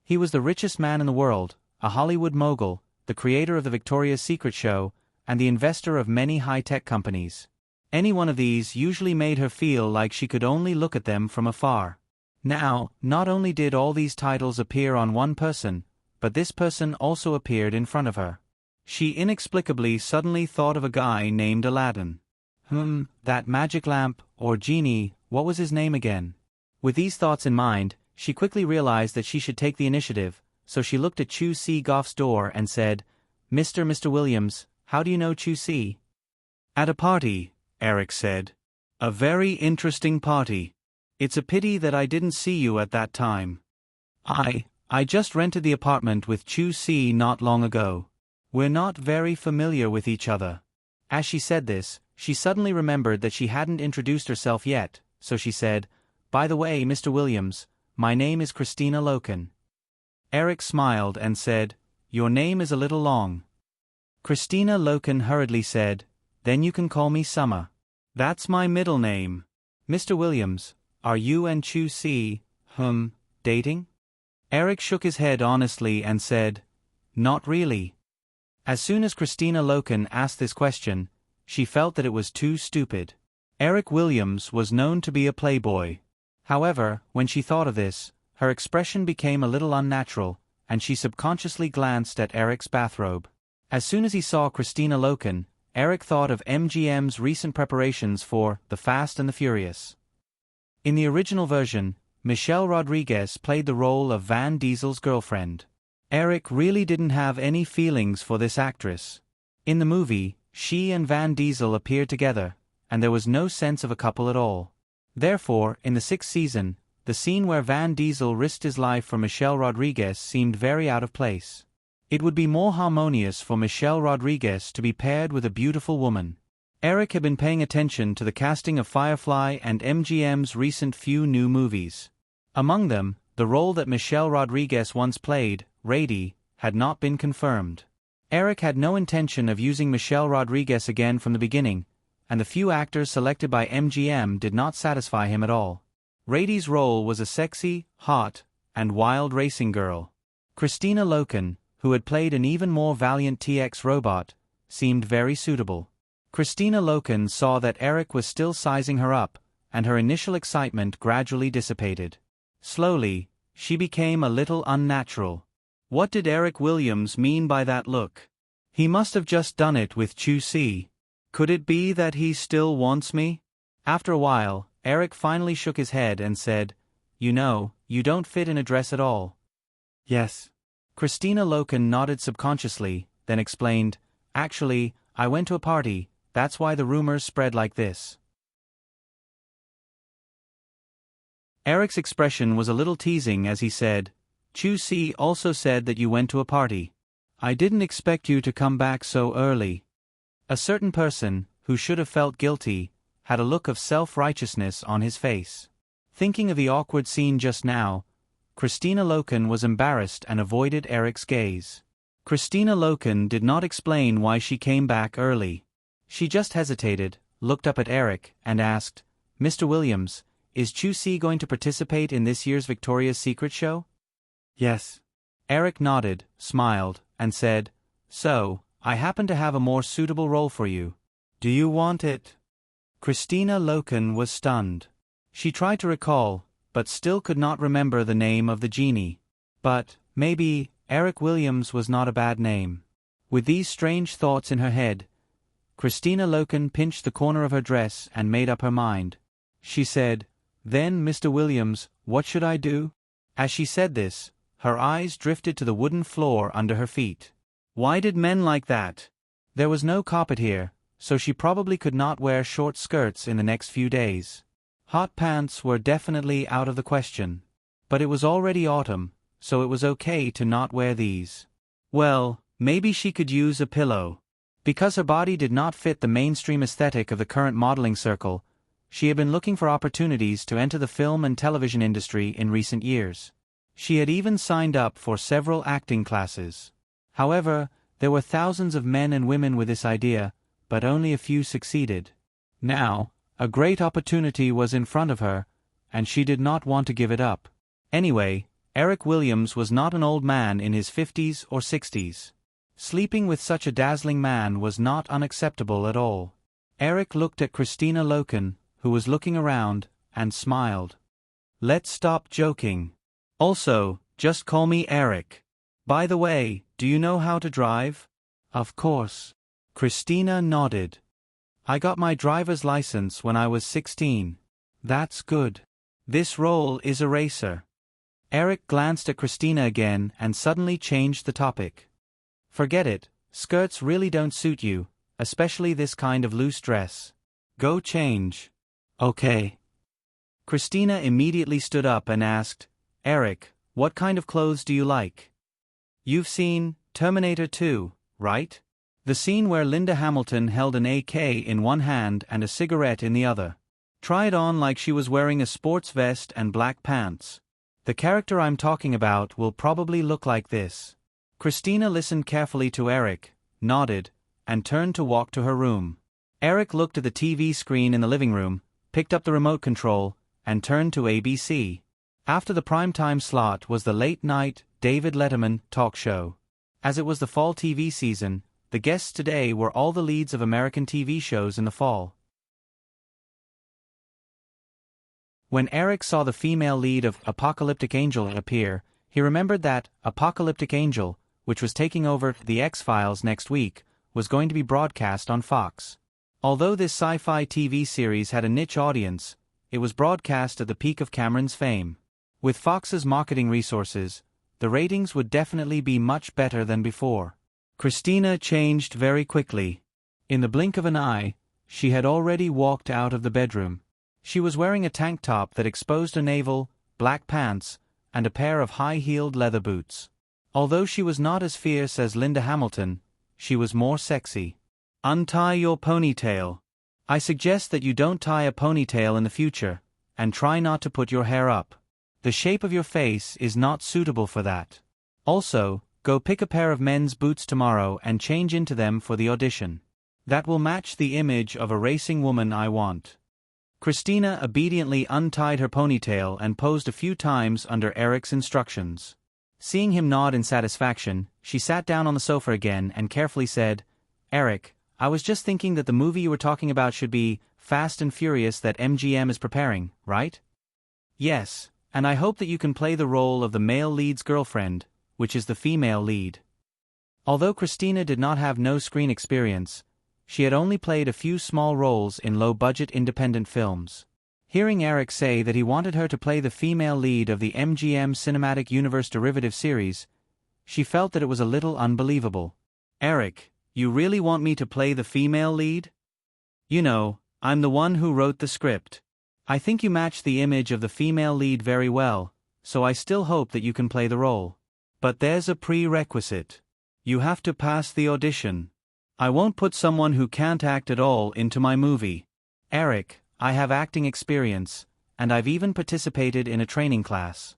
He was the richest man in the world, a Hollywood mogul, the creator of the Victoria's Secret show, and the investor of many high-tech companies. Any one of these usually made her feel like she could only look at them from afar. Now, not only did all these titles appear on one person, but this person also appeared in front of her. She inexplicably suddenly thought of a guy named Aladdin. That magic lamp, or genie, what was his name again? With these thoughts in mind, she quickly realized that she should take the initiative, so she looked at Chu Si-Goff's door and said, Mr. Williams, how do you know Chu Si? At a party, Eric said. A very interesting party. It's a pity that I didn't see you at that time. I just rented the apartment with Chu Si not long ago. We're not very familiar with each other. As she said this, she suddenly remembered that she hadn't introduced herself yet, so she said, By the way, Mr. Williams, my name is Christina Loken. Eric smiled and said, Your name is a little long. Christina Loken hurriedly said, Then you can call me Summer. That's my middle name. Mr. Williams, are you and Chu Si, dating? Eric shook his head honestly and said, Not really. As soon as Christina Loken asked this question, she felt that it was too stupid. Eric Williams was known to be a playboy. However, when she thought of this, her expression became a little unnatural, and she subconsciously glanced at Eric's bathrobe. As soon as he saw Christina Loken, Eric thought of MGM's recent preparations for The Fast and the Furious. In the original version, Michelle Rodriguez played the role of Van Diesel's girlfriend. Eric really didn't have any feelings for this actress. In the movie, she and Van Diesel appeared together, and there was no sense of a couple at all. Therefore, in the 6th season, the scene where Van Diesel risked his life for Michelle Rodriguez seemed very out of place. It would be more harmonious for Michelle Rodriguez to be paired with a beautiful woman. Eric had been paying attention to the casting of Firefly and MGM's recent few new movies. Among them, the role that Michelle Rodriguez once played, Rady, had not been confirmed. Eric had no intention of using Michelle Rodriguez again from the beginning, and the few actors selected by MGM did not satisfy him at all. Rady's role was a sexy, hot, and wild racing girl. Christina Loken, who had played an even more valiant TX robot, seemed very suitable. Christina Loken saw that Eric was still sizing her up, and her initial excitement gradually dissipated. Slowly, she became a little unnatural. What did Eric Williams mean by that look? He must have just done it with Chu Si. Could it be that he still wants me? After a while, Eric finally shook his head and said, You know, you don't fit in a dress at all. Yes. Christina Loken nodded subconsciously, then explained, Actually, I went to a party, that's why the rumors spread like this. Eric's expression was a little teasing as he said, Chu Si also said that you went to a party. I didn't expect you to come back so early. A certain person, who should have felt guilty, had a look of self-righteousness on his face. Thinking of the awkward scene just now, Christina Loken was embarrassed and avoided Eric's gaze. Christina Loken did not explain why she came back early. She just hesitated, looked up at Eric, and asked, Mr. Williams, is Chu Si going to participate in this year's Victoria's Secret show? Yes. Eric nodded, smiled, and said, "So, I happen to have a more suitable role for you. Do you want it?" Christina Loken was stunned. She tried to recall, but still could not remember the name of the genie. But, maybe, Eric Williams was not a bad name. With these strange thoughts in her head, Christina Loken pinched the corner of her dress and made up her mind. She said, "Then, Mr. Williams, what should I do?" As she said this, her eyes drifted to the wooden floor under her feet. Why did men like that? There was no carpet here, so she probably could not wear short skirts in the next few days. Hot pants were definitely out of the question. But it was already autumn, so it was okay to not wear these. Well, maybe she could use a pillow. Because her body did not fit the mainstream aesthetic of the current modeling circle, she had been looking for opportunities to enter the film and television industry in recent years. She had even signed up for several acting classes. However, there were thousands of men and women with this idea, but only a few succeeded. Now, a great opportunity was in front of her, and she did not want to give it up. Anyway, Eric Williams was not an old man in his 50s or 60s. Sleeping with such a dazzling man was not unacceptable at all. Eric looked at Christina Loken, who was looking around, and smiled. "Let's stop joking. Also, just call me Eric. By the way, do you know how to drive?" "Of course." Christina nodded. "I got my driver's license when I was 16. "That's good. This role is a racer." Eric glanced at Christina again and suddenly changed the topic. "Forget it, skirts really don't suit you, especially this kind of loose dress. Go change." "Okay." Christina immediately stood up and asked, "Eric, what kind of clothes do you like?" "You've seen Terminator 2, right? The scene where Linda Hamilton held an AK in one hand and a cigarette in the other. Try it on like she was wearing a sports vest and black pants. The character I'm talking about will probably look like this." Christina listened carefully to Eric, nodded, and turned to walk to her room. Eric looked at the TV screen in the living room, picked up the remote control, and turned to ABC. After the primetime slot was the late-night David Letterman talk show. As it was the fall TV season, the guests today were all the leads of American TV shows in the fall. When Eric saw the female lead of Apocalyptic Angel appear, he remembered that Apocalyptic Angel, which was taking over The X-Files next week, was going to be broadcast on Fox. Although this sci-fi TV series had a niche audience, it was broadcast at the peak of Cameron's fame. With Fox's marketing resources, the ratings would definitely be much better than before. Christina changed very quickly. In the blink of an eye, she had already walked out of the bedroom. She was wearing a tank top that exposed her navel, black pants, and a pair of high-heeled leather boots. Although she was not as fierce as Linda Hamilton, she was more sexy. "Untie your ponytail. I suggest that you don't tie a ponytail in the future, and try not to put your hair up. The shape of your face is not suitable for that. Also, go pick a pair of men's boots tomorrow and change into them for the audition. That will match the image of a racing woman I want." Christina obediently untied her ponytail and posed a few times under Eric's instructions. Seeing him nod in satisfaction, she sat down on the sofa again and carefully said, "Eric, I was just thinking that the movie you were talking about should be Fast and Furious that MGM is preparing, right?" "Yes, and I hope that you can play the role of the male lead's girlfriend, which is the female lead." Although Christina did not have no screen experience, she had only played a few small roles in low-budget independent films. Hearing Eric say that he wanted her to play the female lead of the MGM Cinematic Universe derivative series, she felt that it was a little unbelievable. "Eric, you really want me to play the female lead? You know, I'm the one who wrote the script. I think you match the image of the female lead very well, so I still hope that you can play the role. But there's a prerequisite. You have to pass the audition. I won't put someone who can't act at all into my movie. Eric, I have acting experience, and I've even participated in a training class."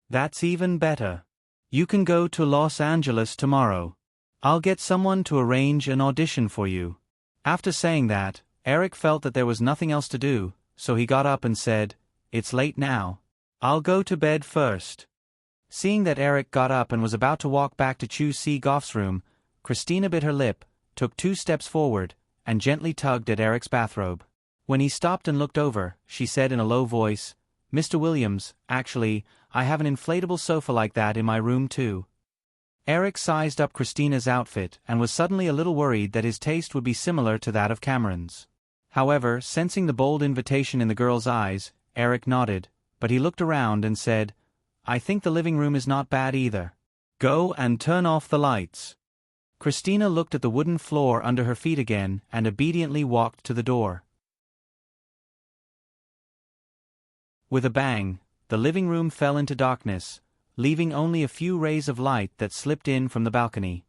"That's even better. You can go to Los Angeles tomorrow. I'll get someone to arrange an audition for you." After saying that, Eric felt that there was nothing else to do, so he got up and said, "It's late now. I'll go to bed first." Seeing that Eric got up and was about to walk back to Chu Si Goff's room, Christina bit her lip, took 2 steps forward, and gently tugged at Eric's bathrobe. When he stopped and looked over, she said in a low voice, "Mr. Williams, actually, I have an inflatable sofa like that in my room too." Eric sized up Christina's outfit and was suddenly a little worried that his taste would be similar to that of Cameron's. However, sensing the bold invitation in the girl's eyes, Eric nodded, but he looked around and said, "I think the living room is not bad either. Go and turn off the lights." Christina looked at the wooden floor under her feet again and obediently walked to the door. With a bang, the living room fell into darkness, leaving only a few rays of light that slipped in from the balcony.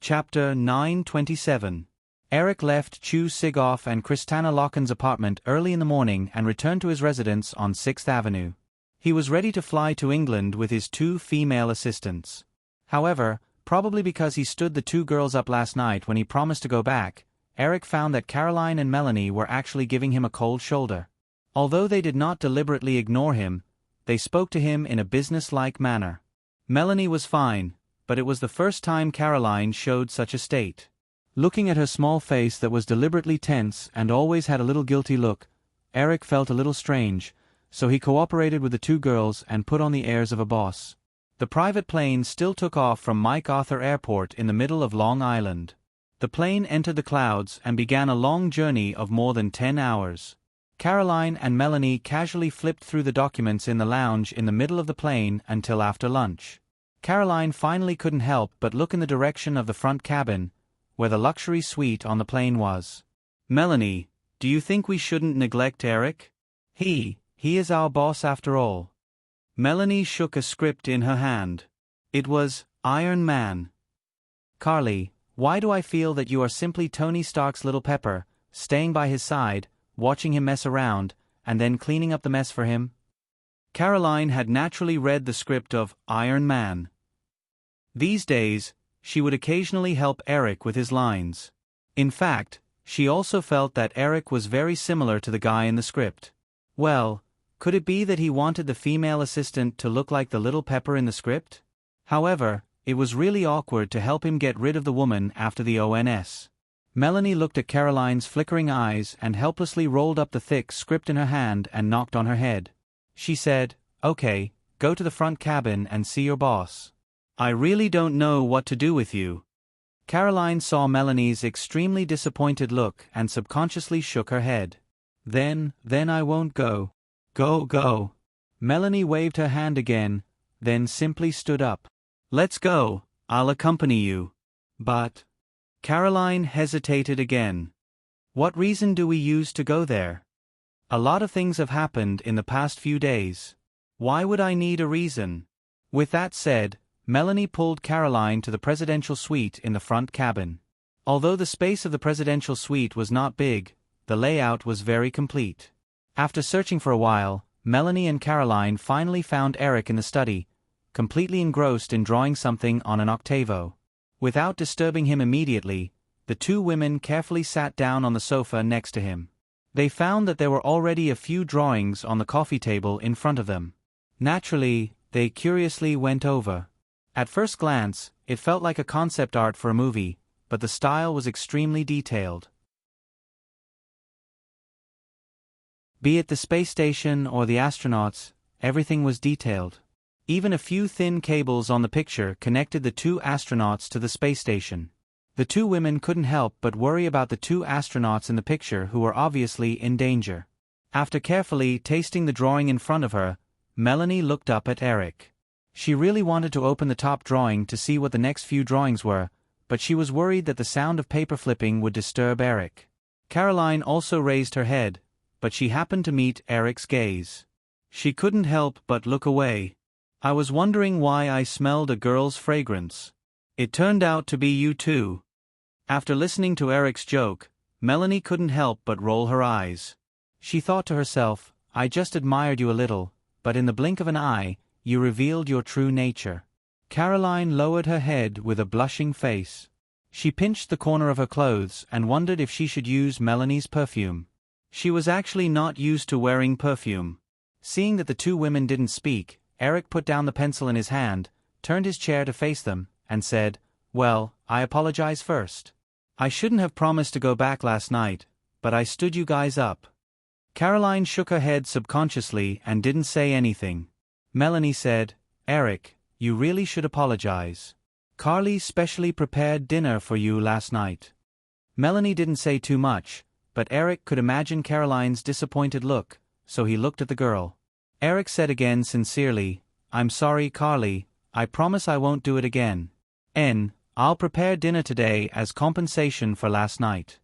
Chapter 927. Eric left Chu Sigoff and Christina Locken's apartment early in the morning and returned to his residence on 6th Avenue. He was ready to fly to England with his 2 female assistants. However, probably because he stood the 2 girls up last night when he promised to go back, Eric found that Caroline and Melanie were actually giving him a cold shoulder. Although they did not deliberately ignore him, they spoke to him in a business-like manner. Melanie was fine, but it was the first time Caroline showed such a state. Looking at her small face that was deliberately tense and always had a little guilty look, Eric felt a little strange, so he cooperated with the 2 girls and put on the airs of a boss. The private plane still took off from MacArthur Airport in the middle of Long Island. The plane entered the clouds and began a long journey of more than 10 hours. Caroline and Melanie casually flipped through the documents in the lounge in the middle of the plane until after lunch. Caroline finally couldn't help but look in the direction of the front cabin, where the luxury suite on the plane was. "Melanie, do you think we shouldn't neglect Eric? He is our boss after all." Melanie shook a script in her hand. It was Iron Man. "Carly, why do I feel that you are simply Tony Stark's little pepper, staying by his side, watching him mess around, and then cleaning up the mess for him?" Caroline had naturally read the script of Iron Man. These days, she would occasionally help Eric with his lines. In fact, she also felt that Eric was very similar to the guy in the script. Well, could it be that he wanted the female assistant to look like the little pepper in the script? However, it was really awkward to help him get rid of the woman after the ONS. Melanie looked at Caroline's flickering eyes and helplessly rolled up the thick script in her hand and knocked on her head. She said, "Okay, go to the front cabin and see your boss. I really don't know what to do with you." Caroline saw Melanie's extremely disappointed look and subconsciously shook her head. Then I won't go." Go. Melanie waved her hand again, then simply stood up. "Let's go, I'll accompany you." "But..." Caroline hesitated again. "What reason do we use to go there? A lot of things have happened in the past few days. Why would I need a reason?" With that said, Melanie pulled Caroline to the presidential suite in the front cabin. Although the space of the presidential suite was not big, the layout was very complete. After searching for a while, Melanie and Caroline finally found Eric in the study, completely engrossed in drawing something on an octavo. Without disturbing him immediately, the 2 women carefully sat down on the sofa next to him. They found that there were already a few drawings on the coffee table in front of them. Naturally, they curiously went over. At first glance, it felt like a concept art for a movie, but the style was extremely detailed. Be it the space station or the astronauts, everything was detailed. Even a few thin cables on the picture connected the 2 astronauts to the space station. The 2 women couldn't help but worry about the 2 astronauts in the picture who were obviously in danger. After carefully tasting the drawing in front of her, Melanie looked up at Eric. She really wanted to open the top drawing to see what the next few drawings were, but she was worried that the sound of paper flipping would disturb Eric. Caroline also raised her head, but she happened to meet Eric's gaze. She couldn't help but look away. "I was wondering why I smelled a girl's fragrance. It turned out to be you too." After listening to Eric's joke, Melanie couldn't help but roll her eyes. She thought to herself, "I just admired you a little, but in the blink of an eye, you revealed your true nature." Caroline lowered her head with a blushing face. She pinched the corner of her clothes and wondered if she should use Melanie's perfume. She was actually not used to wearing perfume. Seeing that the two women didn't speak, Eric put down the pencil in his hand, turned his chair to face them, and said, "Well, I apologize first. I shouldn't have promised to go back last night, but I stood you guys up." Caroline shook her head subconsciously and didn't say anything. Melanie said, "Eric, you really should apologize. Carly specially prepared dinner for you last night." Melanie didn't say too much, but Eric could imagine Caroline's disappointed look, so he looked at the girl. Eric said again sincerely, "I'm sorry, Carly, I promise I won't do it again. I'll prepare dinner today as compensation for last night."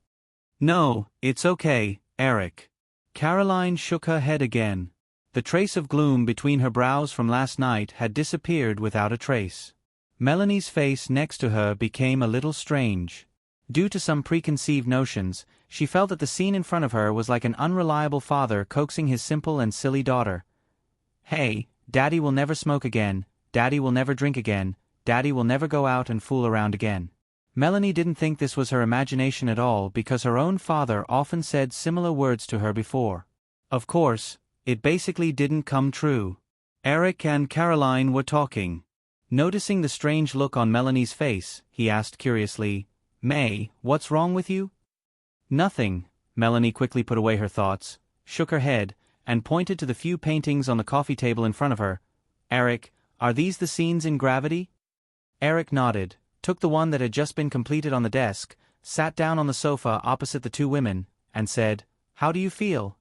"No, it's okay, Eric." Caroline shook her head again. The trace of gloom between her brows from last night had disappeared without a trace. Melanie's face next to her became a little strange. Due to some preconceived notions, she felt that the scene in front of her was like an unreliable father coaxing his simple and silly daughter. "Hey, Daddy will never smoke again, Daddy will never drink again, Daddy will never go out and fool around again." Melanie didn't think this was her imagination at all because her own father often said similar words to her before. Of course, it basically didn't come true. Eric and Caroline were talking. Noticing the strange look on Melanie's face, he asked curiously, "May, what's wrong with you?" "Nothing." Melanie quickly put away her thoughts, shook her head, and pointed to the few paintings on the coffee table in front of her. "Eric, are these the scenes in Gravity?" Eric nodded, took the one that had just been completed on the desk, sat down on the sofa opposite the two women, and said, "How do you feel?"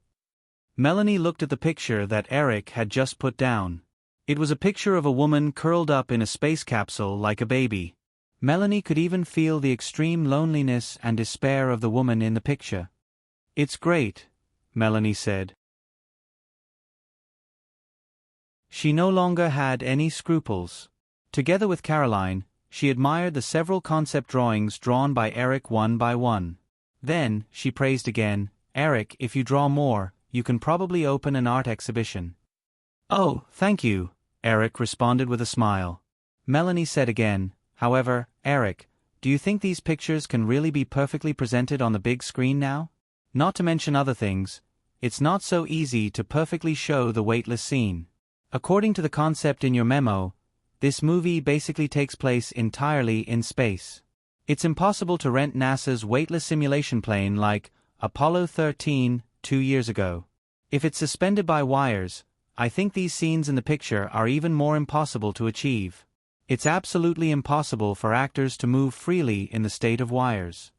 Melanie looked at the picture that Eric had just put down. It was a picture of a woman curled up in a space capsule like a baby. Melanie could even feel the extreme loneliness and despair of the woman in the picture. "It's great," Melanie said. She no longer had any scruples. Together with Caroline, she admired the several concept drawings drawn by Eric one by one. Then, she praised again, "Eric, if you draw more, you can probably open an art exhibition." "Oh, thank you," Eric responded with a smile. Melanie said again, "However, Eric, do you think these pictures can really be perfectly presented on the big screen now? Not to mention other things, it's not so easy to perfectly show the weightless scene. According to the concept in your memo, this movie basically takes place entirely in space. It's impossible to rent NASA's weightless simulation plane like Apollo 13 2 years ago. If it's suspended by wires, I think these scenes in the picture are even more impossible to achieve. It's absolutely impossible for actors to move freely in the state of wires.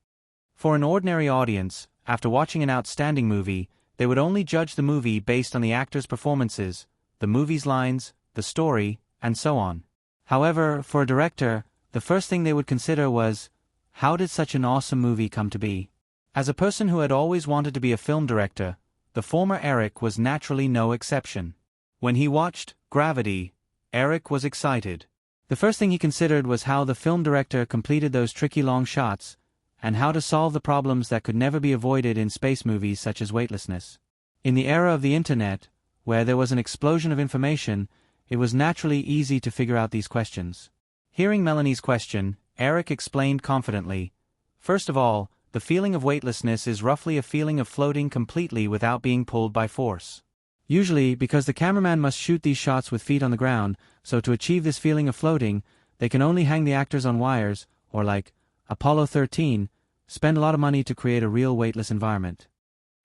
For an ordinary audience, after watching an outstanding movie, they would only judge the movie based on the actors' performances, the movie's lines, the story, and so on. However, for a director, the first thing they would consider was, how did such an awesome movie come to be? As a person who had always wanted to be a film director, the former Eric was naturally no exception. When he watched Gravity, Eric was excited. The first thing he considered was how the film director completed those tricky long shots, and how to solve the problems that could never be avoided in space movies such as weightlessness. In the era of the internet, where there was an explosion of information, it was naturally easy to figure out these questions. Hearing Melanie's question, Eric explained confidently, "First of all, the feeling of weightlessness is roughly a feeling of floating completely without being pulled by force. Usually, because the cameraman must shoot these shots with feet on the ground, so to achieve this feeling of floating, they can only hang the actors on wires, or like Apollo 13, spend a lot of money to create a real weightless environment."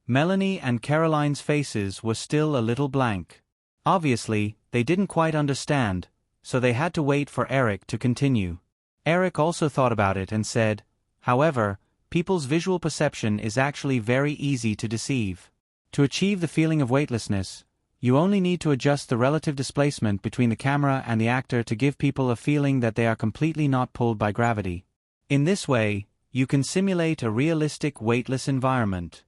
Melanie and Caroline's faces were still a little blank. Obviously, they didn't quite understand, so they had to wait for Eric to continue. Eric also thought about it and said, "However, people's visual perception is actually very easy to deceive. To achieve the feeling of weightlessness, you only need to adjust the relative displacement between the camera and the actor to give people a feeling that they are completely not pulled by gravity. In this way, you can simulate a realistic weightless environment."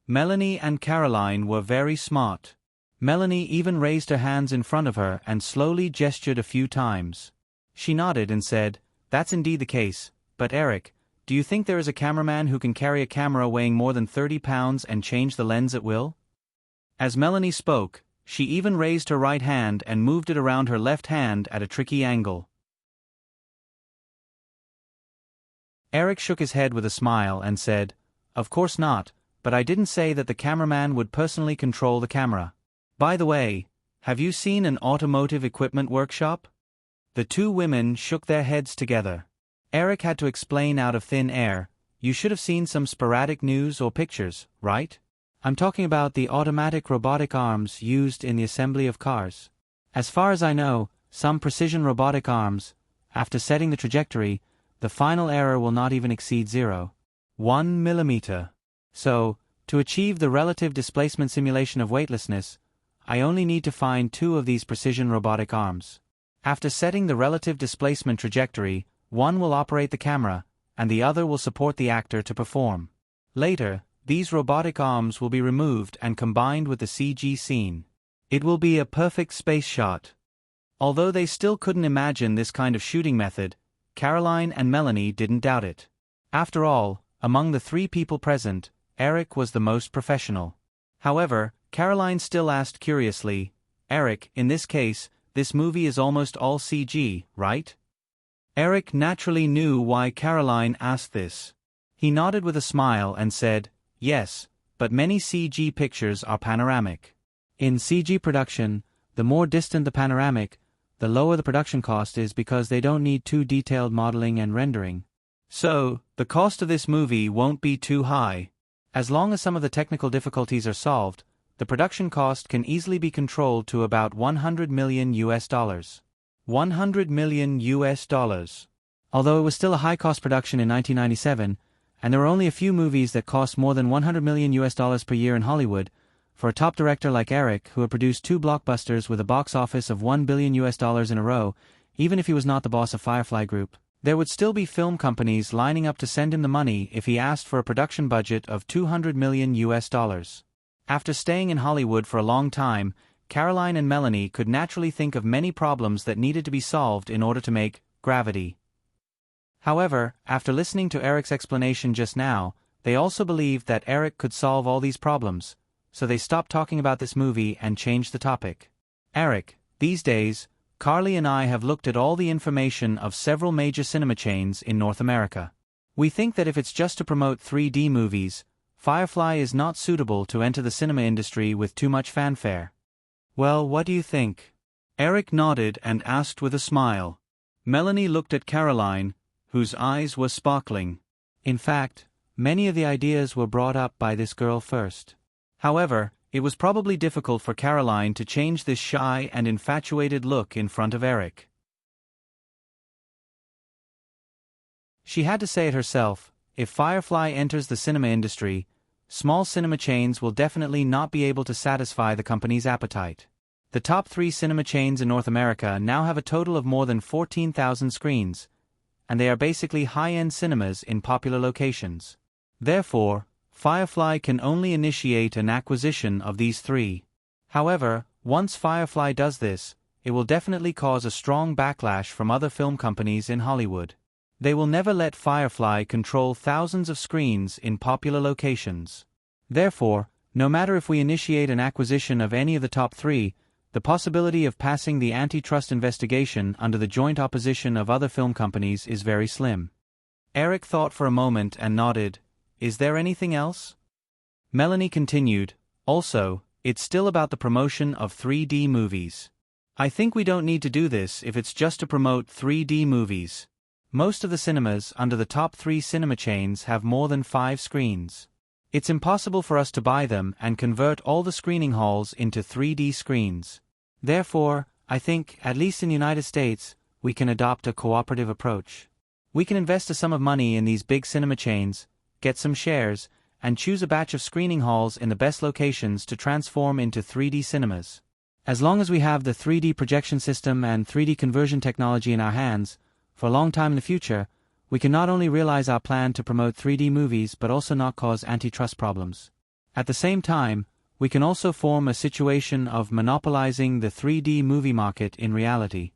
Melanie and Caroline were very smart. Melanie even raised her hands in front of her and slowly gestured a few times. She nodded and said, "That's indeed the case, but Eric, do you think there is a cameraman who can carry a camera weighing more than 30 pounds and change the lens at will?" As Melanie spoke, she even raised her right hand and moved it around her left hand at a tricky angle. Eric shook his head with a smile and said, "Of course not, but I didn't say that the cameraman would personally control the camera. By the way, have you seen an automotive equipment workshop? The two women shook their heads together. Eric had to explain out of thin air, you should have seen some sporadic news or pictures, right? I'm talking about the automatic robotic arms used in the assembly of cars. As far as I know, some precision robotic arms, after setting the trajectory, the final error will not even exceed 0.1 millimeter. So, to achieve the relative displacement simulation of weightlessness, I only need to find two of these precision robotic arms. After setting the relative displacement trajectory, one will operate the camera, and the other will support the actor to perform. Later, these robotic arms will be removed and combined with the CG scene. It will be a perfect space shot. Although they still couldn't imagine this kind of shooting method, Caroline and Melanie didn't doubt it. After all, among the three people present, Eric was the most professional. However, Caroline still asked curiously, Eric, in this case, this movie is almost all CG, right? Eric naturally knew why Caroline asked this. He nodded with a smile and said, yes, but many CG pictures are panoramic. In CG production, the more distant the panoramic, the lower the production cost is because they don't need too detailed modeling and rendering. So, the cost of this movie won't be too high. As long as some of the technical difficulties are solved, the production cost can easily be controlled to about $100 million. $100 million. Although it was still a high-cost production in 1997, and there were only a few movies that cost more than $100 million per year in Hollywood, for a top director like Eric, who had produced two blockbusters with a box office of $1 billion in a row, even if he was not the boss of Firefly Group, there would still be film companies lining up to send him the money if he asked for a production budget of $200 million. After staying in Hollywood for a long time, Caroline and Melanie could naturally think of many problems that needed to be solved in order to make Gravity. However, after listening to Eric's explanation just now, they also believed that Eric could solve all these problems, so they stopped talking about this movie and changed the topic. Eric, these days, Carly and I have looked at all the information of several major cinema chains in North America. We think that if it's just to promote 3D movies, Firefly is not suitable to enter the cinema industry with too much fanfare. Well, what do you think? Eric nodded and asked with a smile. Melanie looked at Caroline, whose eyes were sparkling. In fact, many of the ideas were brought up by this girl first. However, it was probably difficult for Caroline to change this shy and infatuated look in front of Eric. She had to say it herself, if Firefly enters the cinema industry, small cinema chains will definitely not be able to satisfy the company's appetite. The top 3 cinema chains in North America now have a total of more than 14,000 screens, and they are basically high-end cinemas in popular locations. Therefore, Firefly can only initiate an acquisition of these 3. However, once Firefly does this, it will definitely cause a strong backlash from other film companies in Hollywood. They will never let Firefly control thousands of screens in popular locations. Therefore, no matter if we initiate an acquisition of any of the top 3, the possibility of passing the antitrust investigation under the joint opposition of other film companies is very slim. Eric thought for a moment and nodded. Is there anything else? Melanie continued, also, it's still about the promotion of 3D movies. I think we don't need to do this if it's just to promote 3D movies. Most of the cinemas under the top 3 cinema chains have more than 5 screens. It's impossible for us to buy them and convert all the screening halls into 3D screens. Therefore, I think, at least in the United States, we can adopt a cooperative approach. We can invest a sum of money in these big cinema chains, get some shares, and choose a batch of screening halls in the best locations to transform into 3D cinemas. As long as we have the 3D projection system and 3D conversion technology in our hands, for a long time in the future, we can not only realize our plan to promote 3D movies but also not cause antitrust problems. At the same time, we can also form a situation of monopolizing the 3D movie market in reality.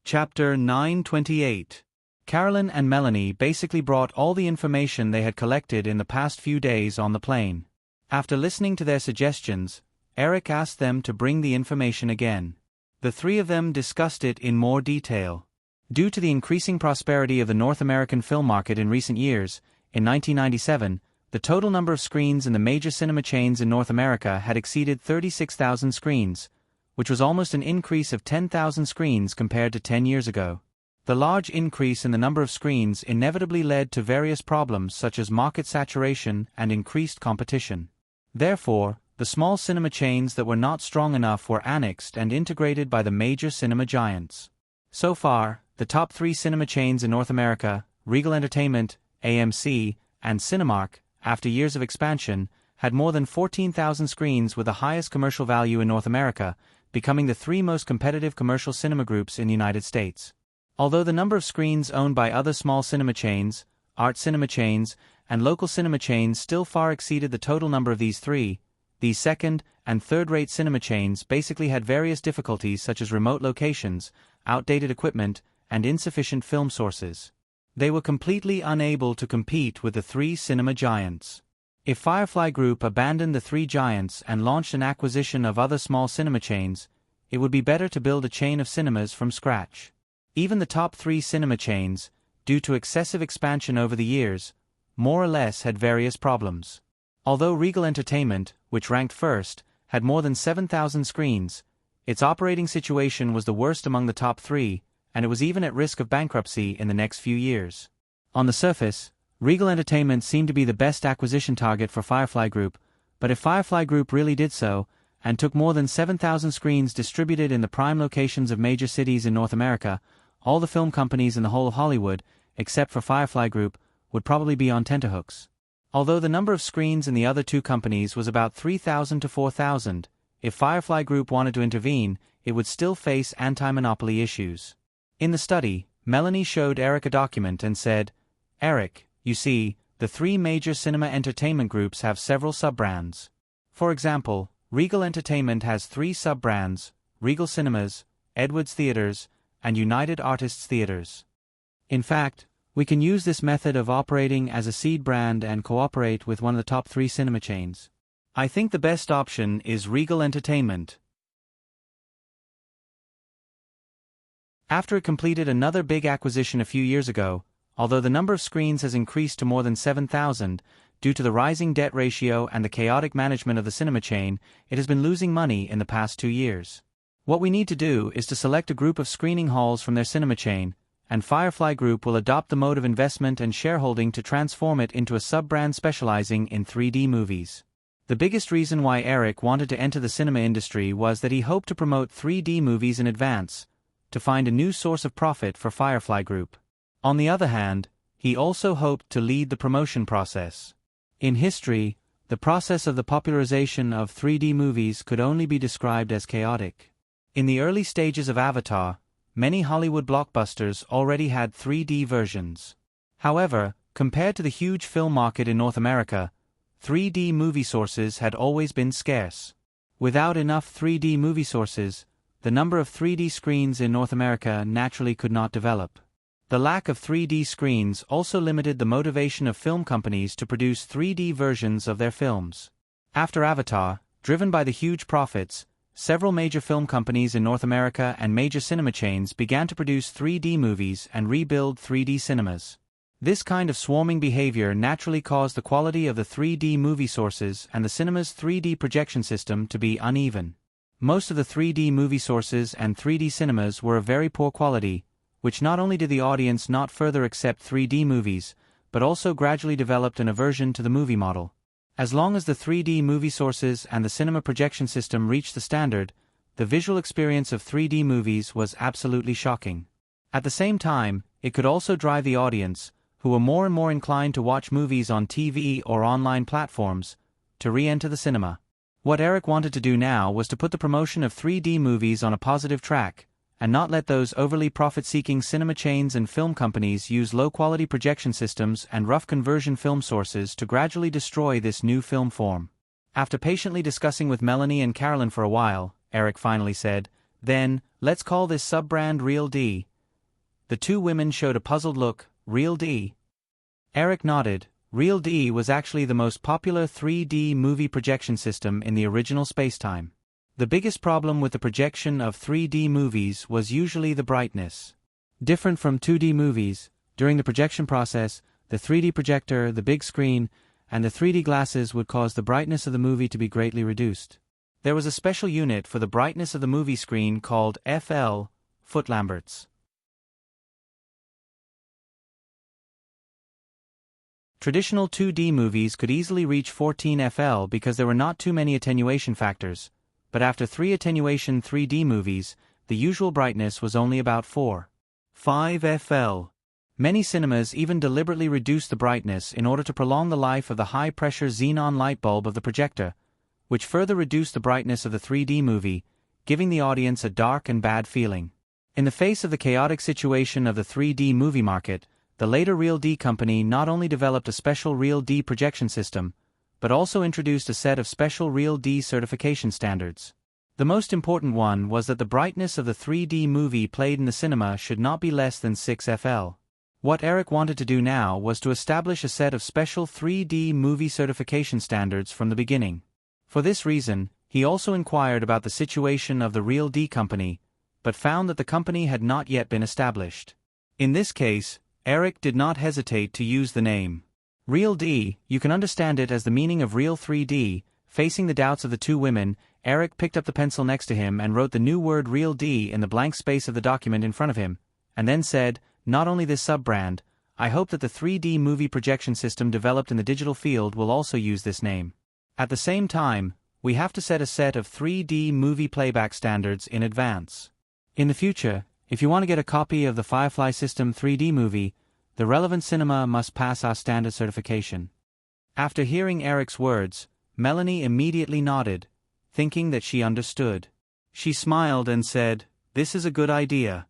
Chapter 928. Carolyn and Melanie basically brought all the information they had collected in the past few days on the plane. After listening to their suggestions, Eric asked them to bring the information again. The 3 of them discussed it in more detail. Due to the increasing prosperity of the North American film market in recent years, in 1997, the total number of screens in the major cinema chains in North America had exceeded 36,000 screens, which was almost an increase of 10,000 screens compared to 10 years ago. The large increase in the number of screens inevitably led to various problems such as market saturation and increased competition. Therefore, the small cinema chains that were not strong enough were annexed and integrated by the major cinema giants. So far, the top 3 cinema chains in North America, Regal Entertainment, AMC, and Cinemark, after years of expansion, had more than 14,000 screens with the highest commercial value in North America, becoming the 3 most competitive commercial cinema groups in the United States. Although the number of screens owned by other small cinema chains, art cinema chains, and local cinema chains still far exceeded the total number of these 3, these second- and third-rate cinema chains basically had various difficulties such as remote locations, outdated equipment, and insufficient film sources. They were completely unable to compete with the 3 cinema giants. If Firefly Group abandoned the 3 giants and launched an acquisition of other small cinema chains, it would be better to build a chain of cinemas from scratch. Even the top 3 cinema chains, due to excessive expansion over the years, more or less had various problems. Although Regal Entertainment, which ranked first, had more than 7,000 screens, its operating situation was the worst among the top 3, and it was even at risk of bankruptcy in the next few years. On the surface, Regal Entertainment seemed to be the best acquisition target for Firefly Group, but if Firefly Group really did so, and took more than 7,000 screens distributed in the prime locations of major cities in North America, all the film companies in the whole of Hollywood, except for Firefly Group, would probably be on tenterhooks. Although the number of screens in the other 2 companies was about 3,000 to 4,000, if Firefly Group wanted to intervene, it would still face anti-monopoly issues. In the study, Melanie showed Eric a document and said, "Eric, you see, the 3 major cinema entertainment groups have several sub-brands. For example, Regal Entertainment has 3 sub-brands, Regal Cinemas, Edwards Theaters, and United Artists Theaters. In fact, we can use this method of operating as a seed brand and cooperate with one of the top 3 cinema chains. I think the best option is Regal Entertainment." After it completed another big acquisition a few years ago, although the number of screens has increased to more than 7,000, due to the rising debt ratio and the chaotic management of the cinema chain, it has been losing money in the past 2 years. What we need to do is to select a group of screening halls from their cinema chain, and Firefly Group will adopt the mode of investment and shareholding to transform it into a sub-brand specializing in 3D movies. The biggest reason why Eric wanted to enter the cinema industry was that he hoped to promote 3D movies in advance, to find a new source of profit for Firefly Group. On the other hand, he also hoped to lead the promotion process. In history, the process of the popularization of 3D movies could only be described as chaotic. In the early stages of Avatar, many Hollywood blockbusters already had 3D versions. However, compared to the huge film market in North America, 3D movie sources had always been scarce. Without enough 3D movie sources, the number of 3D screens in North America naturally could not develop. The lack of 3D screens also limited the motivation of film companies to produce 3D versions of their films. After Avatar, driven by the huge profits, several major film companies in North America and major cinema chains began to produce 3D movies and rebuild 3D cinemas. This kind of swarming behavior naturally caused the quality of the 3D movie sources and the cinema's 3D projection system to be uneven. Most of the 3D movie sources and 3D cinemas were of very poor quality, which not only did the audience not further accept 3D movies, but also gradually developed an aversion to the movie model. As long as the 3D movie sources and the cinema projection system reached the standard, the visual experience of 3D movies was absolutely shocking. At the same time, it could also drive the audience, who were more and more inclined to watch movies on TV or online platforms, to re-enter the cinema. What Eric wanted to do now was to put the promotion of 3D movies on a positive track, and not let those overly profit-seeking cinema chains and film companies use low-quality projection systems and rough conversion film sources to gradually destroy this new film form. After patiently discussing with Melanie and Carolyn for a while, Eric finally said, "Then, let's call this sub-brand Real D." The 2 women showed a puzzled look. "Real D?" Eric nodded. Real D was actually the most popular 3D movie projection system in the original spacetime. The biggest problem with the projection of 3D movies was usually the brightness. Different from 2D movies, during the projection process, the 3D projector, the big screen, and the 3D glasses would cause the brightness of the movie to be greatly reduced. There was a special unit for the brightness of the movie screen called FL, foot-lamberts. Traditional 2D movies could easily reach 14 FL because there were not too many attenuation factors, but after 3 attenuation 3D movies, the usual brightness was only about 5 FL. Many cinemas even deliberately reduced the brightness in order to prolong the life of the high-pressure xenon light bulb of the projector, which further reduced the brightness of the 3D movie, giving the audience a dark and bad feeling. In the face of the chaotic situation of the 3D movie market, the later Real D company not only developed a special Real D projection system, but also introduced a set of special Real D certification standards. The most important one was that the brightness of the 3D movie played in the cinema should not be less than 6 FL. What Eric wanted to do now was to establish a set of special 3D movie certification standards from the beginning. For this reason, he also inquired about the situation of the Real D company, but found that the company had not yet been established. In this case, Eric did not hesitate to use the name Real D. You can understand it as the meaning of Real 3D. Facing the doubts of the two women, Eric picked up the pencil next to him and wrote the new word Real D in the blank space of the document in front of him, and then said, "Not only this sub-brand, I hope that the 3D movie projection system developed in the digital field will also use this name. At the same time, we have to set a set of 3D movie playback standards in advance. In the future, if you want to get a copy of the Firefly System 3D movie, the relevant cinema must pass our standard certification." After hearing Eric's words, Melanie immediately nodded, thinking that she understood. She smiled and said, "This is a good idea."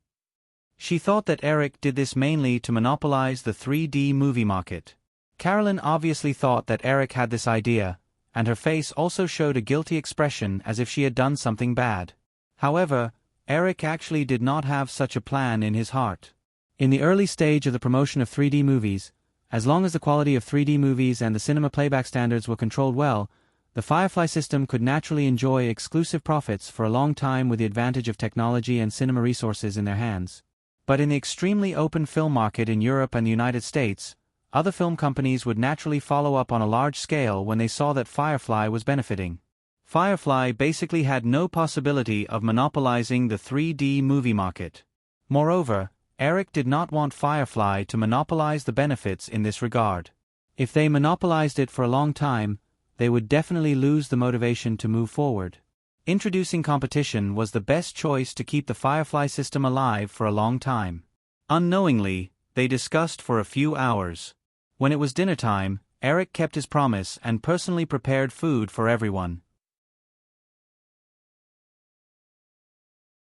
She thought that Eric did this mainly to monopolize the 3D movie market. Carolyn obviously thought that Eric had this idea, and her face also showed a guilty expression as if she had done something bad. However, Eric actually did not have such a plan in his heart. In the early stage of the promotion of 3D movies, as long as the quality of 3D movies and the cinema playback standards were controlled well, the Firefly system could naturally enjoy exclusive profits for a long time with the advantage of technology and cinema resources in their hands. But in the extremely open film market in Europe and the United States, other film companies would naturally follow up on a large scale when they saw that Firefly was benefiting. Firefly basically had no possibility of monopolizing the 3D movie market. Moreover, Eric did not want Firefly to monopolize the benefits in this regard. If they monopolized it for a long time, they would definitely lose the motivation to move forward. Introducing competition was the best choice to keep the Firefly system alive for a long time. Unknowingly, they discussed for a few hours. When it was dinner time, Eric kept his promise and personally prepared food for everyone.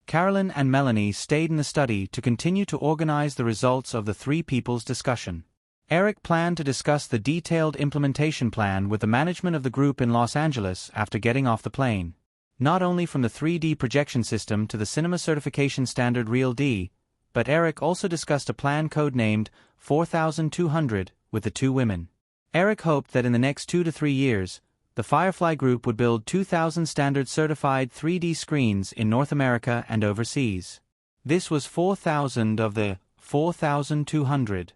Carolyn and Melanie stayed in the study to continue to organize the results of the three people's discussion. Eric planned to discuss the detailed implementation plan with the management of the group in Los Angeles after getting off the plane. Not only from the 3D projection system to the cinema certification standard Real D, but Eric also discussed a plan codenamed 4200 with the two women. Eric hoped that in the next 2 to 3 years, the Firefly Group would build 2,000 standard-certified 3D screens in North America and overseas. This was 4,000 of the 4,200.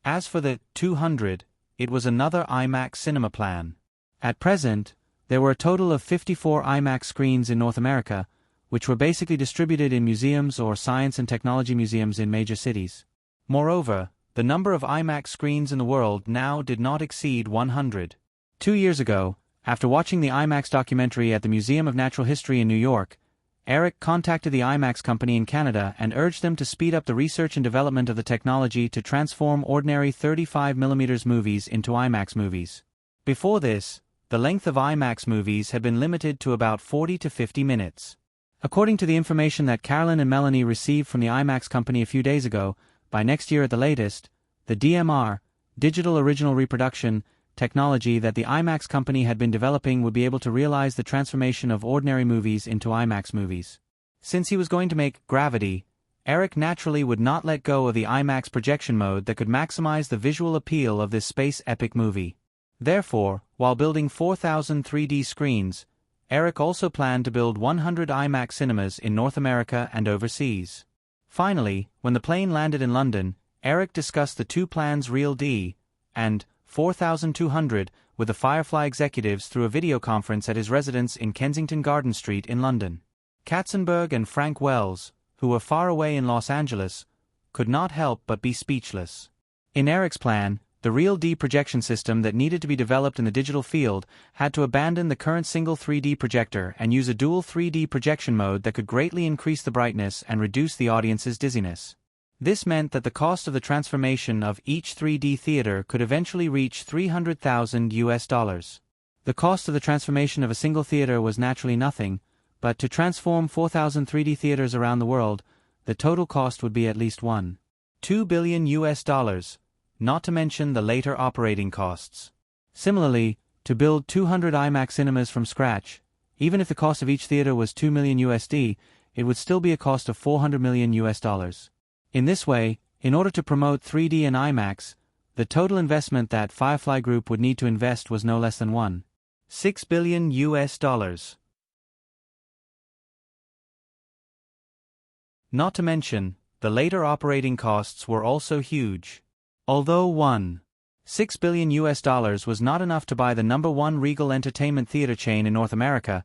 As for the 200, it was another IMAX cinema plan. At present, there were a total of 54 IMAX screens in North America, which were basically distributed in museums or science and technology museums in major cities. Moreover, the number of IMAX screens in the world now did not exceed 100. 2 years ago, after watching the IMAX documentary at the Museum of Natural History in New York, Eric contacted the IMAX company in Canada and urged them to speed up the research and development of the technology to transform ordinary 35mm movies into IMAX movies. Before this, the length of IMAX movies had been limited to about 40 to 50 minutes. According to the information that Carolyn and Melanie received from the IMAX company a few days ago, by next year at the latest, the DMR, Digital Original Reproduction, technology that the IMAX company had been developing would be able to realize the transformation of ordinary movies into IMAX movies. Since he was going to make Gravity, Eric naturally would not let go of the IMAX projection mode that could maximize the visual appeal of this space epic movie. Therefore, while building 4,000 3D screens, Eric also planned to build 100 IMAX cinemas in North America and overseas. Finally, when the plane landed in London, Eric discussed the two plans Real D and 4200 with the Firefly executives through a video conference at his residence in Kensington Garden Street in London. Katzenberg and Frank Wells, who were far away in Los Angeles, could not help but be speechless. In Eric's plan, the Real D projection system that needed to be developed in the digital field had to abandon the current single 3D projector and use a dual 3D projection mode that could greatly increase the brightness and reduce the audience's dizziness. This meant that the cost of the transformation of each 3D theater could eventually reach $300,000. The cost of the transformation of a single theater was naturally nothing, but to transform 4,000 3D theaters around the world, the total cost would be at least $1.2 billion, not to mention the later operating costs. Similarly, to build 200 IMAX cinemas from scratch, even if the cost of each theater was $2 million, it would still be a cost of $400 million. In this way, in order to promote 3D and IMAX, the total investment that Firefly Group would need to invest was no less than $1.6 billion. Not to mention, the later operating costs were also huge. Although $1.6 billion was not enough to buy the #1 Regal Entertainment theater chain in North America,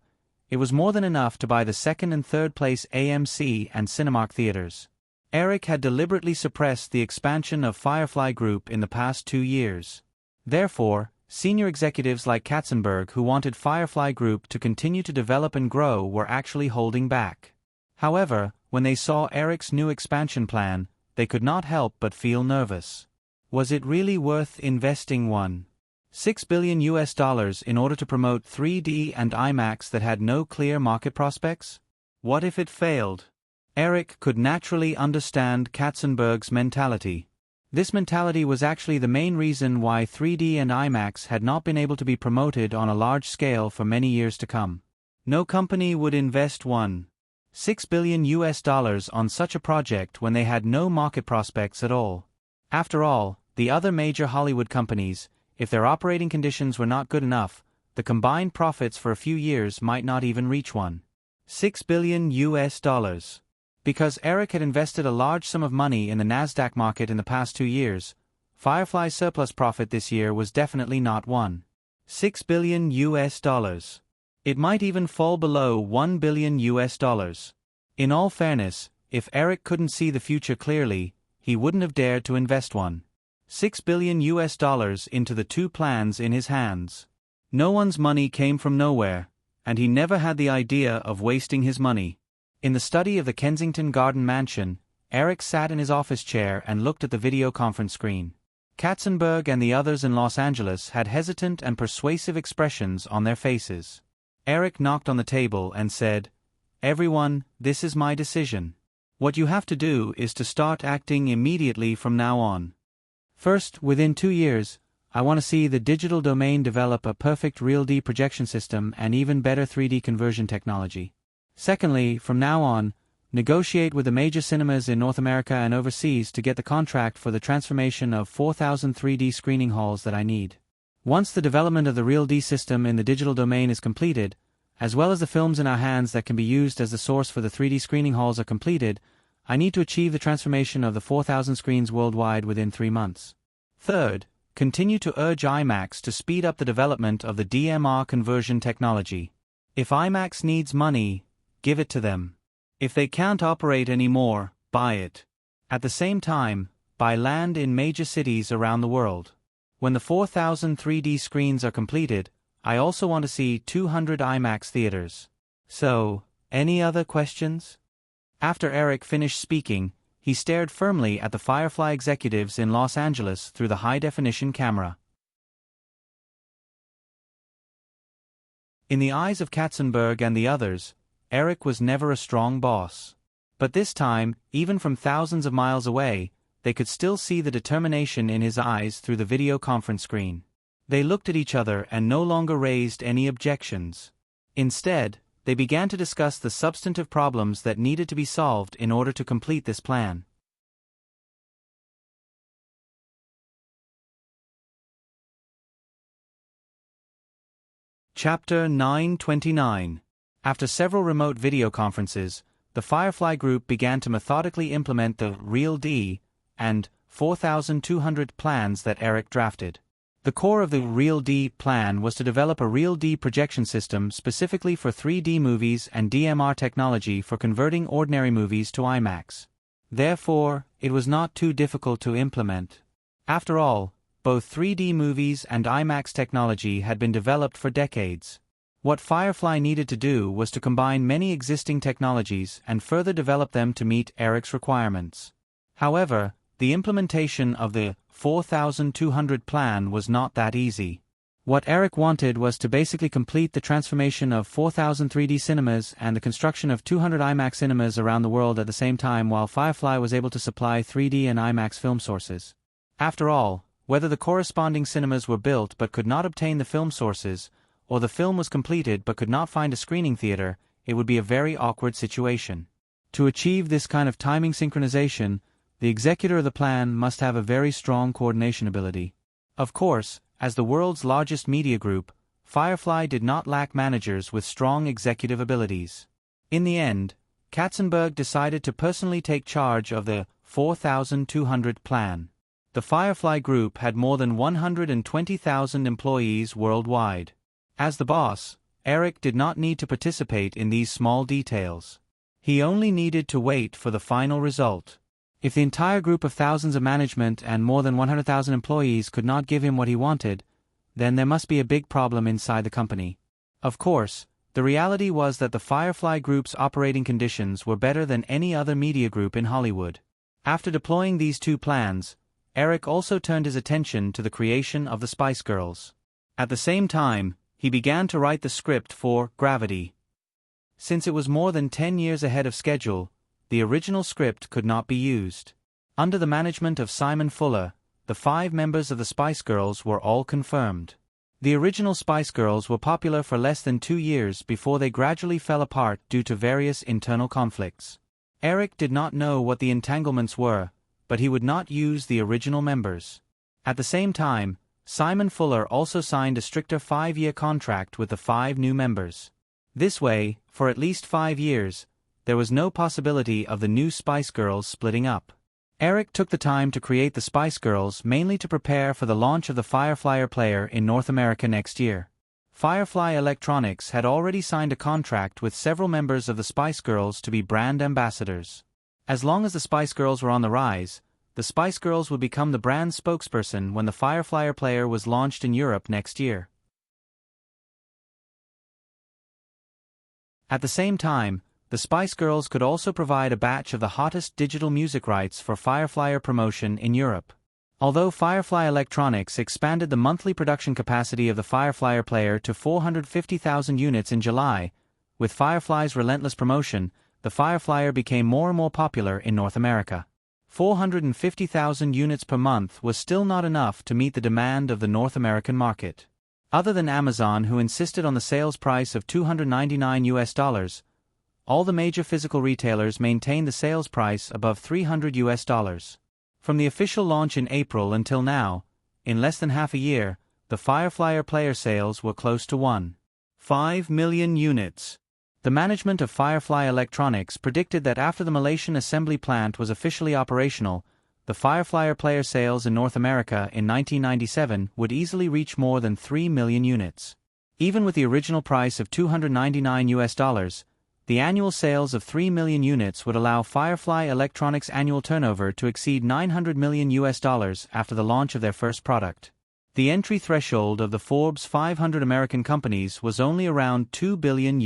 it was more than enough to buy the second and third place AMC and Cinemark theaters. Eric had deliberately suppressed the expansion of Firefly Group in the past 2 years. Therefore, senior executives like Katzenberg who wanted Firefly Group to continue to develop and grow were actually holding back. However, when they saw Eric's new expansion plan, they could not help but feel nervous. Was it really worth investing $1.6 billion in order to promote 3D and IMAX that had no clear market prospects? What if it failed? Eric could naturally understand Katzenberg's mentality. This mentality was actually the main reason why 3D and IMAX had not been able to be promoted on a large scale for many years to come. No company would invest $1.6 billion on such a project when they had no market prospects at all. After all, the other major Hollywood companies, if their operating conditions were not good enough, the combined profits for a few years might not even reach $1.6 billion. Because Eric had invested a large sum of money in the NASDAQ market in the past 2 years, Firefly's surplus profit this year was definitely not $1.6 billion. It might even fall below $1 billion. In all fairness, if Eric couldn't see the future clearly, he wouldn't have dared to invest $1.6 billion into the two plans in his hands. No one's money came from nowhere, and he never had the idea of wasting his money. In the study of the Kensington Garden Mansion, Eric sat in his office chair and looked at the video conference screen. Katzenberg and the others in Los Angeles had hesitant and persuasive expressions on their faces. Eric knocked on the table and said, "Everyone, this is my decision. What you have to do is to start acting immediately from now on. First, within 2 years, I want to see the digital domain develop a perfect Real D projection system and even better 3D conversion technology. Secondly, from now on, negotiate with the major cinemas in North America and overseas to get the contract for the transformation of 4,000 3D screening halls that I need. Once the development of the Real D system in the digital domain is completed, as well as the films in our hands that can be used as the source for the 3D screening halls are completed, I need to achieve the transformation of the 4,000 screens worldwide within 3 months. Third, continue to urge IMAX to speed up the development of the DMR conversion technology. If IMAX needs money, give it to them. If they can't operate anymore, buy it. At the same time, buy land in major cities around the world. When the 4,000 3D screens are completed, I also want to see 200 IMAX theaters. So, any other questions?" After Eric finished speaking, he stared firmly at the Firefly executives in Los Angeles through the high-definition camera. In the eyes of Katzenberg and the others, Eric was never a strong boss. But this time, even from thousands of miles away, they could still see the determination in his eyes through the video conference screen. They looked at each other and no longer raised any objections. Instead, they began to discuss the substantive problems that needed to be solved in order to complete this plan. Chapter 929. After several remote video conferences, the Firefly Group began to methodically implement the Real D and 4200 plans that Eric drafted. The core of the Real D plan was to develop a Real D projection system specifically for 3D movies and DMR technology for converting ordinary movies to IMAX. Therefore, it was not too difficult to implement. After all, both 3D movies and IMAX technology had been developed for decades. What Firefly needed to do was to combine many existing technologies and further develop them to meet Eric's requirements. However, the implementation of the 4200 plan was not that easy. What Eric wanted was to basically complete the transformation of 4,000 3D cinemas and the construction of 200 IMAX cinemas around the world at the same time, while Firefly was able to supply 3D and IMAX film sources. After all, whether the corresponding cinemas were built but could not obtain the film sources, or the film was completed but could not find a screening theater, it would be a very awkward situation. To achieve this kind of timing synchronization, the executor of the plan must have a very strong coordination ability. Of course, as the world's largest media group, Firefly did not lack managers with strong executive abilities. In the end, Katzenberg decided to personally take charge of the 4200 plan. The Firefly Group had more than 120,000 employees worldwide. As the boss, Eric did not need to participate in these small details. He only needed to wait for the final result. If the entire group of thousands of management and more than 100,000 employees could not give him what he wanted, then there must be a big problem inside the company. Of course, the reality was that the Firefly Group's operating conditions were better than any other media group in Hollywood. After deploying these two plans, Eric also turned his attention to the creation of the Spice Girls. At the same time, he began to write the script for Gravity. Since it was more than 10 years ahead of schedule, the original script could not be used. Under the management of Simon Fuller, the 5 members of the Spice Girls were all confirmed. The original Spice Girls were popular for less than 2 years before they gradually fell apart due to various internal conflicts. Eric did not know what the entanglements were, but he would not use the original members. At the same time, Simon Fuller also signed a stricter 5-year contract with the 5 new members. This way, for at least 5 years, there was no possibility of the new Spice Girls splitting up. Eric took the time to create the Spice Girls mainly to prepare for the launch of the Firefly player in North America next year. Firefly Electronics had already signed a contract with several members of the Spice Girls to be brand ambassadors. As long as the Spice Girls were on the rise, the Spice Girls would become the brand spokesperson when the Firefly player was launched in Europe next year. At the same time, the Spice Girls could also provide a batch of the hottest digital music rights for Firefly promotion in Europe. Although Firefly Electronics expanded the monthly production capacity of the Firefly player to 450,000 units in July, with Firefly's relentless promotion, the Firefly became more and more popular in North America. 450,000 units per month was still not enough to meet the demand of the North American market. Other than Amazon, who insisted on the sales price of $299, all the major physical retailers maintained the sales price above $300. From the official launch in April until now, in less than half a year, the Firefly player sales were close to 1.5 million units. The management of Firefly Electronics predicted that after the Malaysian assembly plant was officially operational, the Firefly player sales in North America in 1997 would easily reach more than 3 million units. Even with the original price of $299, the annual sales of 3 million units would allow Firefly Electronics' annual turnover to exceed $900 million after the launch of their first product. The entry threshold of the Forbes 500 American companies was only around $2 billion.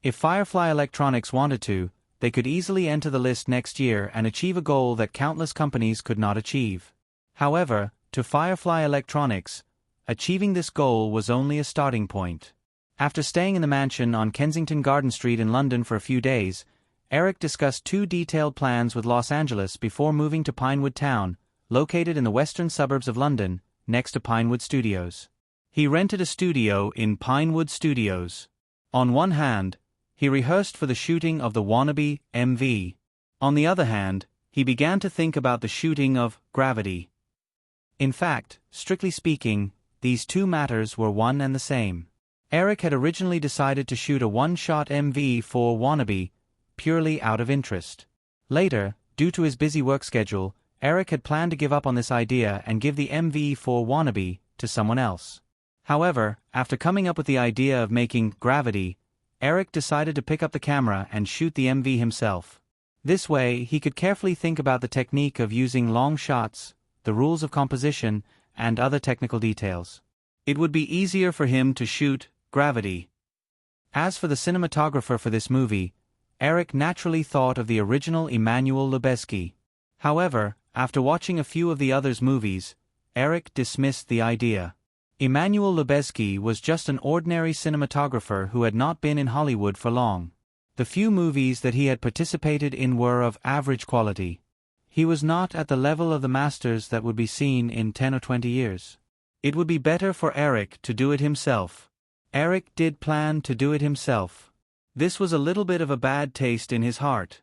If Firefly Electronics wanted to, they could easily enter the list next year and achieve a goal that countless companies could not achieve. However, to Firefly Electronics, achieving this goal was only a starting point. After staying in the mansion on Kensington Garden Street in London for a few days, Eric discussed 2 detailed plans with Los Angeles before moving to Pinewood Town, located in the western suburbs of London, next to Pinewood Studios. He rented a studio in Pinewood Studios. On one hand, he rehearsed for the shooting of the Wannabe MV. On the other hand, he began to think about the shooting of Gravity. In fact, strictly speaking, these 2 matters were one and the same. Eric had originally decided to shoot a one-shot MV for Wannabe, purely out of interest. Later, due to his busy work schedule, Eric had planned to give up on this idea and give the MV4 Wannabe to someone else. However, after coming up with the idea of making Gravity, Eric decided to pick up the camera and shoot the MV himself. This way, he could carefully think about the technique of using long shots, the rules of composition, and other technical details. It would be easier for him to shoot Gravity. As for the cinematographer for this movie, Eric naturally thought of the original Emmanuel Lubezki. However, after watching a few of the others' movies, Eric dismissed the idea. Emmanuel Lubezki was just an ordinary cinematographer who had not been in Hollywood for long. The few movies that he had participated in were of average quality. He was not at the level of the masters that would be seen in 10 or 20 years. It would be better for Eric to do it himself. Eric did plan to do it himself. This was a little bit of a bad taste in his heart.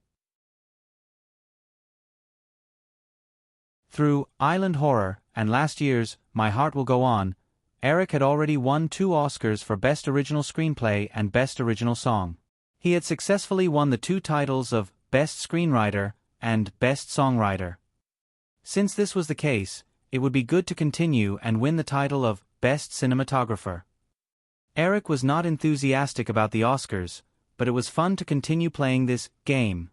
Through Island Horror and last year's My Heart Will Go On, Eric had already won 2 Oscars for Best Original Screenplay and Best Original Song. He had successfully won the 2 titles of Best Screenwriter and Best Songwriter. Since this was the case, it would be good to continue and win the title of Best Cinematographer. Eric was not enthusiastic about the Oscars, but it was fun to continue playing this game.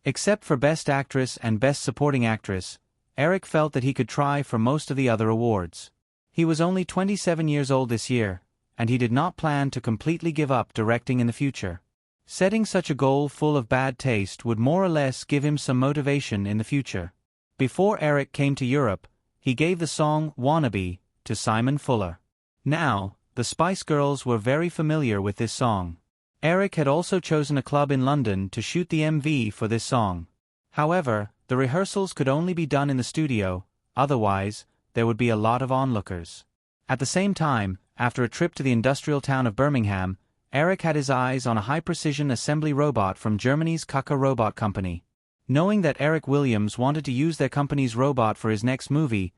Except for Best Actress and Best Supporting Actress, Eric felt that he could try for most of the other awards. He was only 27 years old this year, and he did not plan to completely give up directing in the future. Setting such a goal full of bad taste would more or less give him some motivation in the future. Before Eric came to Europe, he gave the song Wannabe to Simon Fuller. Now, the Spice Girls were very familiar with this song. Eric had also chosen a club in London to shoot the MV for this song. However, the rehearsals could only be done in the studio, otherwise, there would be a lot of onlookers. At the same time, after a trip to the industrial town of Birmingham, Eric had his eyes on a high-precision assembly robot from Germany's Kaka Robot Company. Knowing that Eric Williams wanted to use their company's robot for his next movie,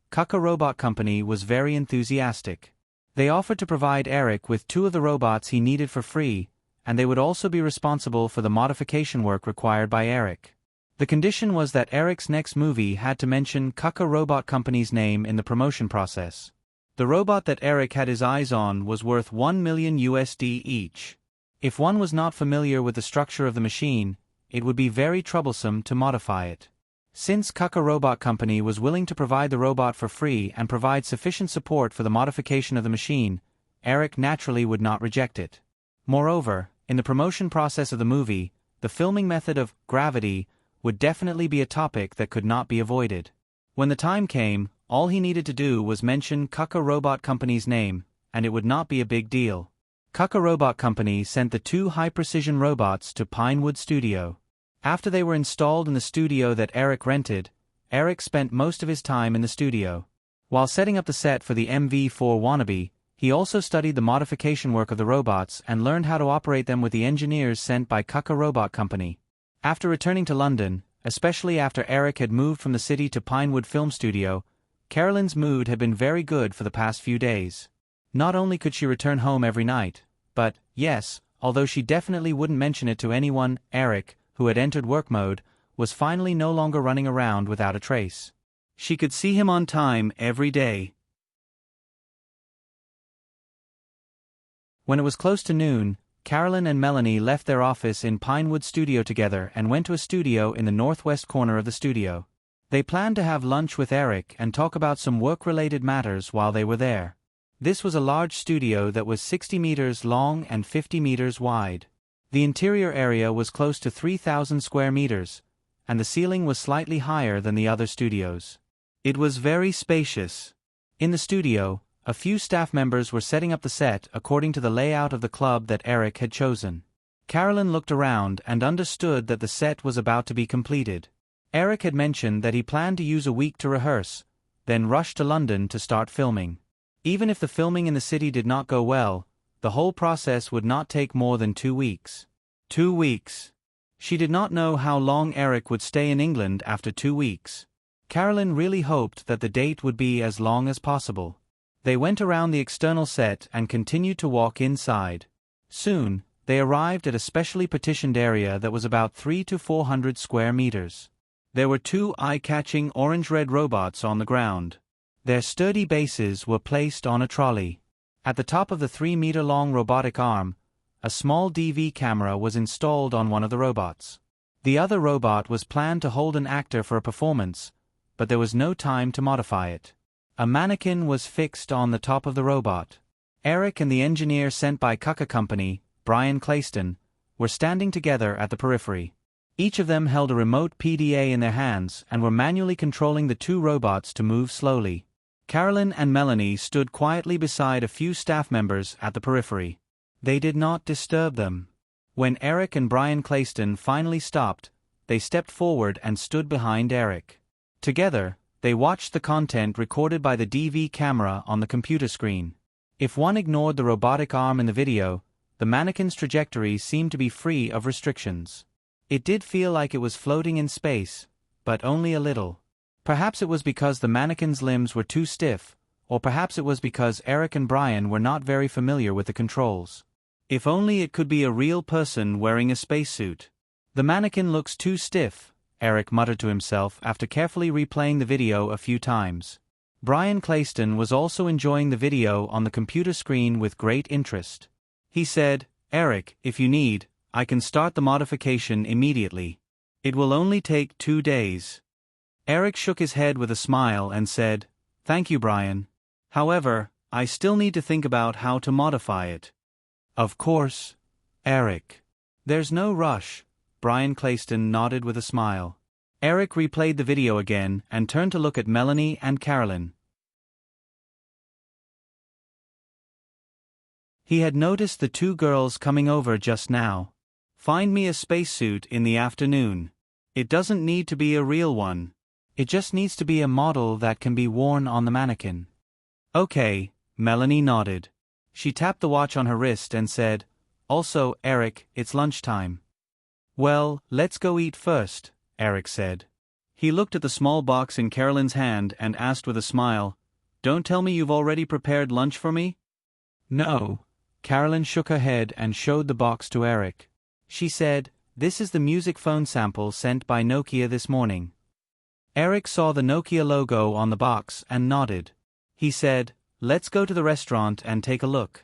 Kaka Robot Company was very enthusiastic. They offered to provide Eric with 2 of the robots he needed for free, and they would also be responsible for the modification work required by Eric. The condition was that Eric's next movie had to mention Kaka Robot Company's name in the promotion process. The robot that Eric had his eyes on was worth $1 million each. If one was not familiar with the structure of the machine, it would be very troublesome to modify it. Since Kaka Robot Company was willing to provide the robot for free and provide sufficient support for the modification of the machine, Eric naturally would not reject it. Moreover, in the promotion process of the movie, the filming method of Gravity would definitely be a topic that could not be avoided. When the time came, all he needed to do was mention Kaka Robot Company's name, and it would not be a big deal. Kaka Robot Company sent the 2 high-precision robots to Pinewood Studio. After they were installed in the studio that Eric rented, Eric spent most of his time in the studio. While setting up the set for the MV4 Wannabe, he also studied the modification work of the robots and learned how to operate them with the engineers sent by Kaka Robot Company. After returning to London, especially after Eric had moved from the city to Pinewood Film Studio, Carolyn's mood had been very good for the past few days. Not only could she return home every night, but, yes, although she definitely wouldn't mention it to anyone, Eric, who had entered work mode, was finally no longer running around without a trace. She could see him on time every day. When it was close to noon, Carolyn and Melanie left their office in Pinewood Studio together and went to a studio in the northwest corner of the studio. They planned to have lunch with Eric and talk about some work-related matters while they were there. This was a large studio that was 60 meters long and 50 meters wide. The interior area was close to 3,000 square meters, and the ceiling was slightly higher than the other studios. It was very spacious. In the studio, a few staff members were setting up the set according to the layout of the club that Eric had chosen. Carolyn looked around and understood that the set was about to be completed. Eric had mentioned that he planned to use a week to rehearse, then rush to London to start filming. Even if the filming in the city did not go well, the whole process would not take more than 2 weeks. 2 weeks. She did not know how long Eric would stay in England after 2 weeks. Carolyn really hoped that the date would be as long as possible. They went around the external set and continued to walk inside. Soon, They arrived at a specially partitioned area that was about 300 to 400 square meters. There were two eye-catching orange-red robots on the ground. Their sturdy bases were placed on a trolley. At the top of the 3-meter-long robotic arm, a small DV camera was installed on one of the robots. The other robot was planned to hold an actor for a performance, but there was no time to modify it. A mannequin was fixed on the top of the robot. Eric and the engineer sent by Cucca Company, Brian Clayston, were standing together at the periphery. Each of them held a remote PDA in their hands and were manually controlling the two robots to move slowly. Carolyn and Melanie stood quietly beside a few staff members at the periphery. They did not disturb them. When Eric and Brian Clayston finally stopped, they stepped forward and stood behind Eric. Together, they watched the content recorded by the DV camera on the computer screen. If one ignored the robotic arm in the video, the mannequin's trajectory seemed to be free of restrictions. It did feel like it was floating in space, but only a little. Perhaps it was because the mannequin's limbs were too stiff, or perhaps it was because Eric and Brian were not very familiar with the controls. If only it could be a real person wearing a spacesuit. The mannequin looks too stiff, Eric muttered to himself after carefully replaying the video a few times. Brian Clayston was also enjoying the video on the computer screen with great interest. He said, "Eric, if you need, I can start the modification immediately. It will only take 2 days." Eric shook his head with a smile and said, "Thank you, Brian. However, I still need to think about how to modify it." "Of course, Eric. There's no rush," Brian Clayston nodded with a smile. Eric replayed the video again and turned to look at Melanie and Carolyn. He had noticed the two girls coming over just now. "Find me a spacesuit in the afternoon. It doesn't need to be a real one. It just needs to be a model that can be worn on the mannequin." "Okay," Melanie nodded. She tapped the watch on her wrist and said, "Also, Eric, it's lunchtime." "Well, let's go eat first," Eric said. He looked at the small box in Carolyn's hand and asked with a smile, "Don't tell me you've already prepared lunch for me?" "No." Carolyn shook her head and showed the box to Eric. She said, "This is the music phone sample sent by Nokia this morning." Eric saw the Nokia logo on the box and nodded. He said, "Let's go to the restaurant and take a look."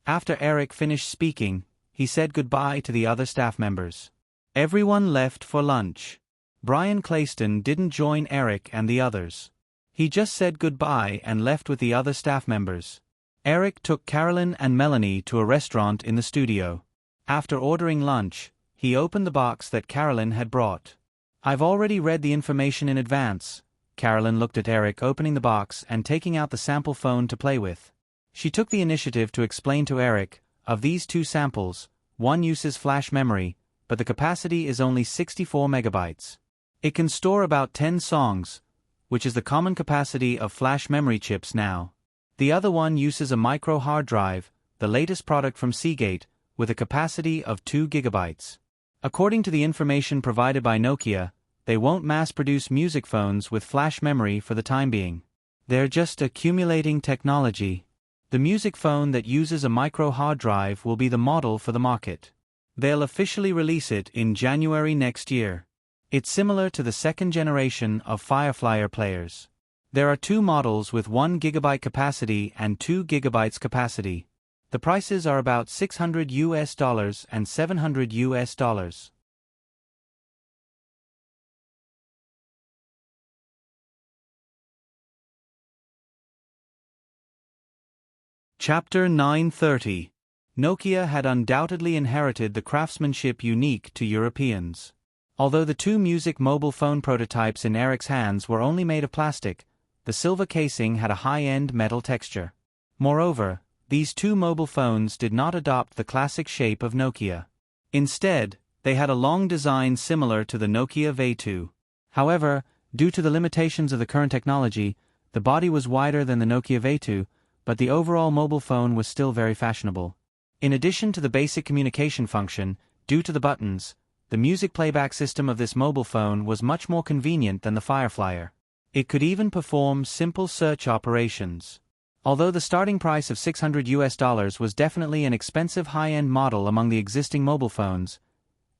After Eric finished speaking, he said goodbye to the other staff members. Everyone left for lunch. Brian Clayston didn't join Eric and the others. He just said goodbye and left with the other staff members. Eric took Carolyn and Melanie to a restaurant in the studio. After ordering lunch, he opened the box that Carolyn had brought. "I've already read the information in advance." Carolyn looked at Eric opening the box and taking out the sample phone to play with. She took the initiative to explain to Eric, of these two samples, one uses flash memory, but the capacity is only 64 megabytes. It can store about 10 songs, which is the common capacity of flash memory chips now. The other one uses a micro hard drive, the latest product from Seagate, with a capacity of 2 gigabytes. According to the information provided by Nokia, they won't mass-produce music phones with flash memory for the time being. They're just accumulating technology. The music phone that uses a micro hard drive will be the model for the market. They'll officially release it in January next year. It's similar to the second generation of Fireflyer players. There are two models with 1 gigabyte capacity and 2 gigabytes capacity. The prices are about $600 and $700. Chapter 930. Nokia had undoubtedly inherited the craftsmanship unique to Europeans. Although the two music mobile phone prototypes in Eric's hands were only made of plastic, the silver casing had a high-end metal texture. Moreover, these two mobile phones did not adopt the classic shape of Nokia. Instead, they had a long design similar to the Nokia V2. However, due to the limitations of the current technology, the body was wider than the Nokia V2, but the overall mobile phone was still very fashionable. In addition to the basic communication function, due to the buttons, the music playback system of this mobile phone was much more convenient than the Fireflyer. It could even perform simple search operations. Although the starting price of $600 was definitely an expensive high-end model among the existing mobile phones,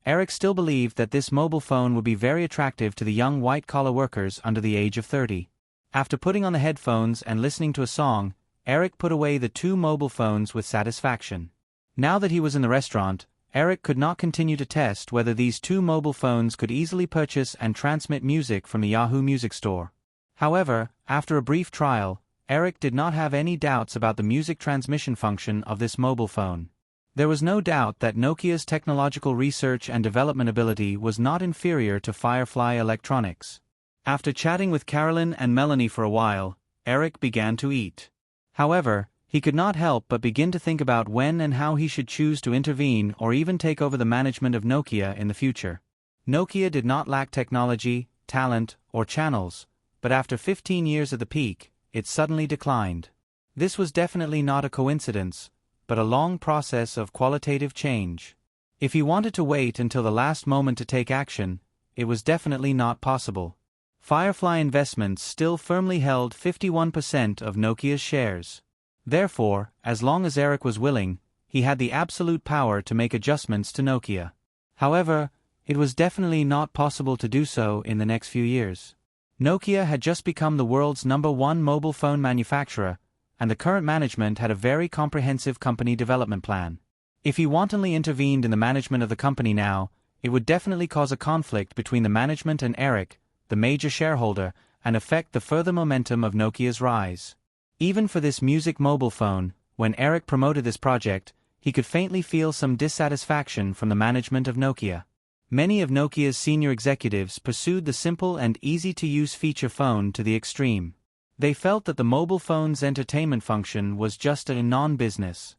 Eric still believed that this mobile phone would be very attractive to the young white-collar workers under the age of 30. After putting on the headphones and listening to a song, Eric put away the two mobile phones with satisfaction. Now that he was in the restaurant, Eric could not continue to test whether these two mobile phones could easily purchase and transmit music from the Yahoo Music Store. However, after a brief trial, Eric did not have any doubts about the music transmission function of this mobile phone. There was no doubt that Nokia's technological research and development ability was not inferior to Firefly Electronics. After chatting with Carolyn and Melanie for a while, Eric began to eat. However, he could not help but begin to think about when and how he should choose to intervene or even take over the management of Nokia in the future. Nokia did not lack technology, talent, or channels, but after 15 years at the peak, it suddenly declined. This was definitely not a coincidence, but a long process of qualitative change. If he wanted to wait until the last moment to take action, it was definitely not possible. Firefly Investments still firmly held 51% of Nokia's shares. Therefore, as long as Eric was willing, he had the absolute power to make adjustments to Nokia. However, it was definitely not possible to do so in the next few years. Nokia had just become the world's #1 mobile phone manufacturer, and the current management had a very comprehensive company development plan. If he wantonly intervened in the management of the company now, it would definitely cause a conflict between the management and Eric, the major shareholder, and affect the further momentum of Nokia's rise. Even for this music mobile phone, when Eric promoted this project, he could faintly feel some dissatisfaction from the management of Nokia. Many of Nokia's senior executives pursued the simple and easy-to-use feature phone to the extreme. They felt that the mobile phone's entertainment function was just a non-business.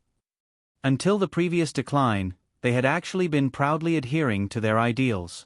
Until the previous decline, they had actually been proudly adhering to their ideals.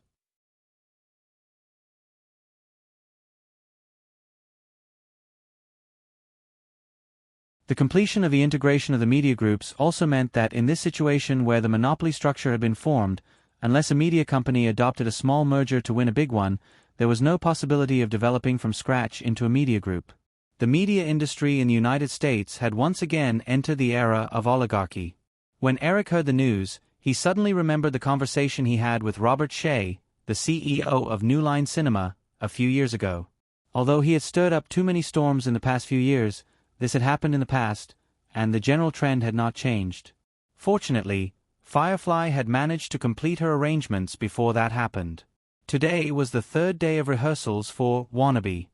The completion of the integration of the media groups also meant that in this situation where the monopoly structure had been formed, unless a media company adopted a small merger to win a big one, there was no possibility of developing from scratch into a media group. The media industry in the United States had once again entered the era of oligarchy. When Eric heard the news, he suddenly remembered the conversation he had with Robert Shea, the CEO of New Line Cinema, a few years ago. Although he had stirred up too many storms in the past few years, this had happened in the past, and the general trend had not changed. Fortunately, Firefly had managed to complete her arrangements before that happened. Today was the third day of rehearsals for Wannabe.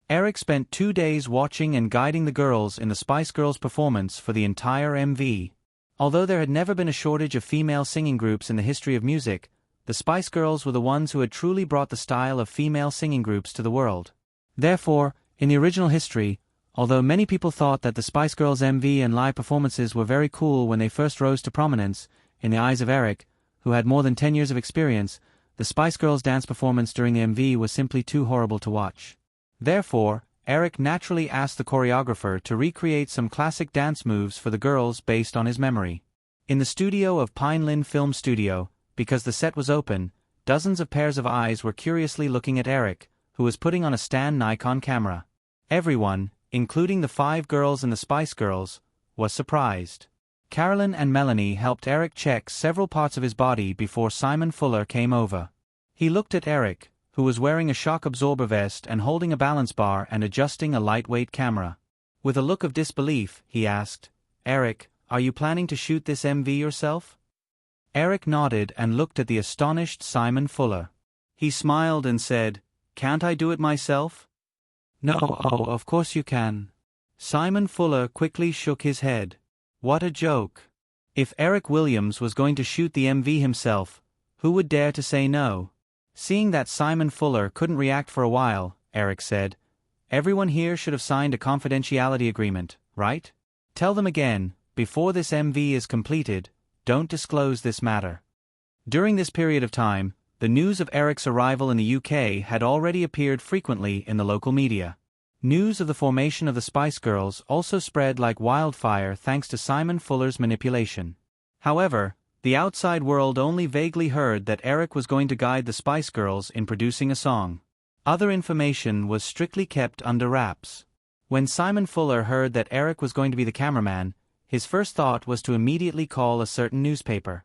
Eric spent 2 days watching and guiding the girls in the Spice Girls performance for the entire MV. Although there had never been a shortage of female singing groups in the history of music, the Spice Girls were the ones who had truly brought the style of female singing groups to the world. Therefore, in the original history, although many people thought that the Spice Girls MV and live performances were very cool when they first rose to prominence, in the eyes of Eric, who had more than 10 years of experience, the Spice Girls dance performance during the MV was simply too horrible to watch. Therefore, Eric naturally asked the choreographer to recreate some classic dance moves for the girls based on his memory. In the studio of Pineland Film Studio, because the set was open, dozens of pairs of eyes were curiously looking at Eric, who was putting on a Stan Nikon camera. Everyone, including the 5 girls and the Spice Girls, was surprised. Carolyn and Melanie helped Eric check several parts of his body before Simon Fuller came over. He looked at Eric, who was wearing a shock absorber vest and holding a balance bar and adjusting a lightweight camera. With a look of disbelief, he asked, "Eric, are you planning to shoot this MV yourself?" Eric nodded and looked at the astonished Simon Fuller. He smiled and said, "Can't I do it myself?" "No, oh, of course you can." Simon Fuller quickly shook his head. What a joke. If Eric Williams was going to shoot the MV himself, who would dare to say no? Seeing that Simon Fuller couldn't react for a while, Eric said, "Everyone here should have signed a confidentiality agreement, right? Tell them again, before this MV is completed, don't disclose this matter." During this period of time, the news of Eric's arrival in the UK had already appeared frequently in the local media. News of the formation of the Spice Girls also spread like wildfire thanks to Simon Fuller's manipulation. However, the outside world only vaguely heard that Eric was going to guide the Spice Girls in producing a song. Other information was strictly kept under wraps. When Simon Fuller heard that Eric was going to be the cameraman, his first thought was to immediately call a certain newspaper.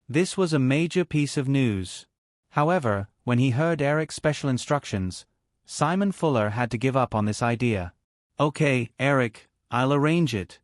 This was a major piece of news. However, when he heard Eric's special instructions, Simon Fuller had to give up on this idea. "Okay, Eric, I'll arrange it.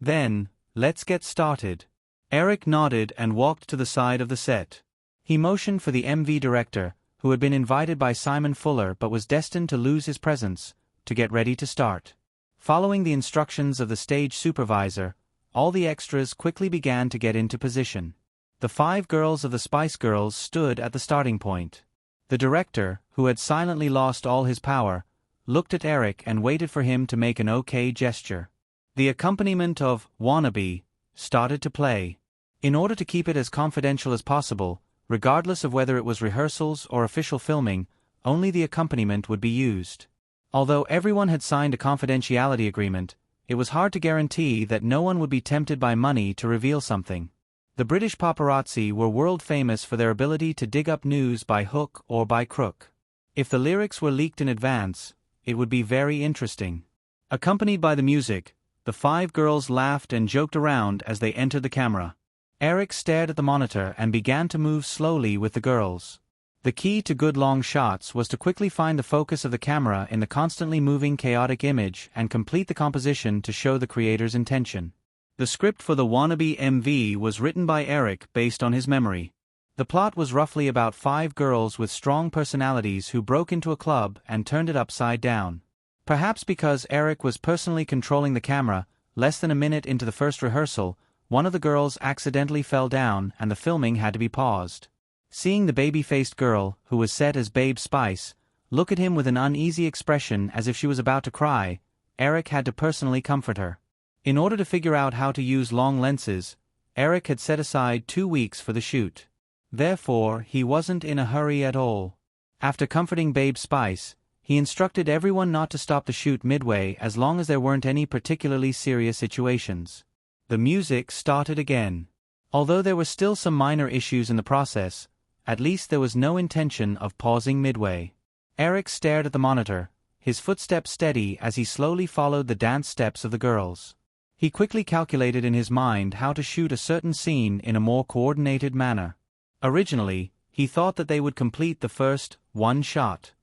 Then, let's get started." Eric nodded and walked to the side of the set. He motioned for the MV director, who had been invited by Simon Fuller but was destined to lose his presence, to get ready to start. Following the instructions of the stage supervisor, all the extras quickly began to get into position. The 5 girls of the Spice Girls stood at the starting point. The director, who had silently lost all his power, looked at Eric and waited for him to make an OK gesture. The accompaniment of "Wannabe" started to play. In order to keep it as confidential as possible, regardless of whether it was rehearsals or official filming, only the accompaniment would be used. Although everyone had signed a confidentiality agreement, it was hard to guarantee that no one would be tempted by money to reveal something. The British paparazzi were world famous for their ability to dig up news by hook or by crook. If the lyrics were leaked in advance, it would be very interesting. Accompanied by the music, the 5 girls laughed and joked around as they entered the camera. Eric stared at the monitor and began to move slowly with the girls. The key to good long shots was to quickly find the focus of the camera in the constantly moving chaotic image and complete the composition to show the creator's intention. The script for the Wannabe MV was written by Eric based on his memory. The plot was roughly about 5 girls with strong personalities who broke into a club and turned it upside down. Perhaps because Eric was personally controlling the camera, less than a minute into the first rehearsal, one of the girls accidentally fell down and the filming had to be paused. Seeing the baby-faced girl, who was set as Babe Spice, look at him with an uneasy expression as if she was about to cry, Eric had to personally comfort her. In order to figure out how to use long lenses, Eric had set aside 2 weeks for the shoot. Therefore, he wasn't in a hurry at all. After comforting Babe Spice, he instructed everyone not to stop the shoot midway as long as there weren't any particularly serious situations. The music started again. Although there were still some minor issues in the process, at least there was no intention of pausing midway. Eric stared at the monitor, his footsteps steady as he slowly followed the dance steps of the girls. He quickly calculated in his mind how to shoot a certain scene in a more coordinated manner. Originally, he thought that they would complete the first one shot.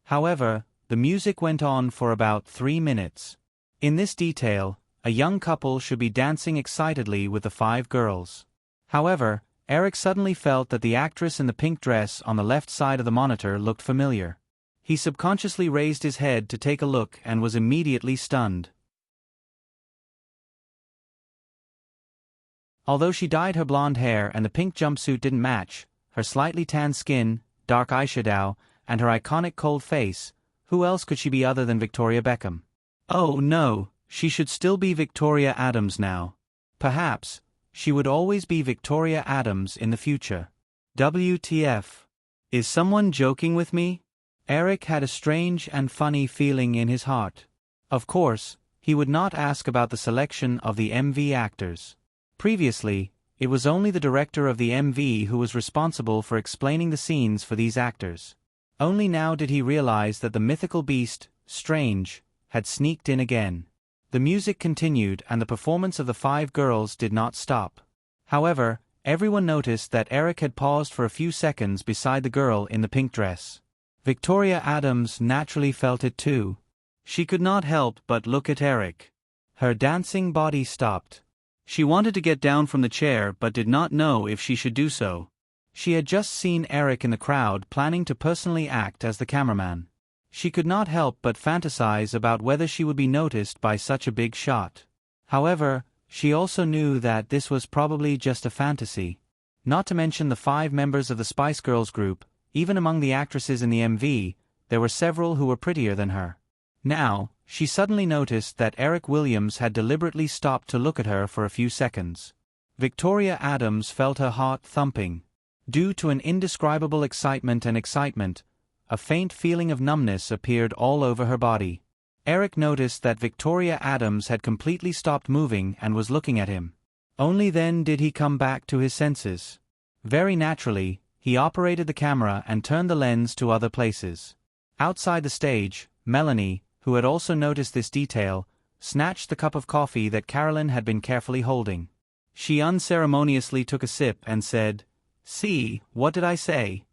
However, the music went on for about 3 minutes. In this detail, a young couple should be dancing excitedly with the 5 girls. However, Eric suddenly felt that the actress in the pink dress on the left side of the monitor looked familiar. He subconsciously raised his head to take a look and was immediately stunned. Although she dyed her blonde hair and the pink jumpsuit didn't match, her slightly tanned skin, dark eyeshadow, and her iconic cold face, who else could she be other than Victoria Beckham? Oh no, she should still be Victoria Adams now. Perhaps, she would always be Victoria Adams in the future. WTF? Is someone joking with me? Eric had a strange and funny feeling in his heart. Of course, he would not ask about the selection of the MV actors. Previously, it was only the director of the MV who was responsible for explaining the scenes for these actors. Only now did he realize that the mythical beast, Strange, had sneaked in again. The music continued and the performance of the 5 girls did not stop. However, everyone noticed that Eric had paused for a few seconds beside the girl in the pink dress. Victoria Adams naturally felt it too. She could not help but look at Eric. Her dancing body stopped. She wanted to get down from the chair but did not know if she should do so. She had just seen Eric in the crowd planning to personally act as the cameraman. She could not help but fantasize about whether she would be noticed by such a big shot. However, she also knew that this was probably just a fantasy. Not to mention the 5 members of the Spice Girls group, even among the actresses in the MV, there were several who were prettier than her. Now, she suddenly noticed that Eric Williams had deliberately stopped to look at her for a few seconds. Victoria Adams felt her heart thumping. Due to an indescribable excitement, a faint feeling of numbness appeared all over her body. Eric noticed that Victoria Adams had completely stopped moving and was looking at him. Only then did he come back to his senses. Very naturally, he operated the camera and turned the lens to other places. Outside the stage, Melanie, who had also noticed this detail, snatched the cup of coffee that Carolyn had been carefully holding. She unceremoniously took a sip and said, "See, what did I say?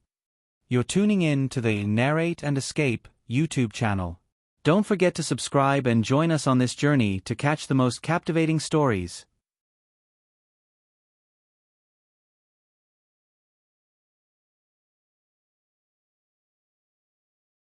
You're tuning in to the Narrate and Escape YouTube channel. Don't forget to subscribe and join us on this journey to catch the most captivating stories."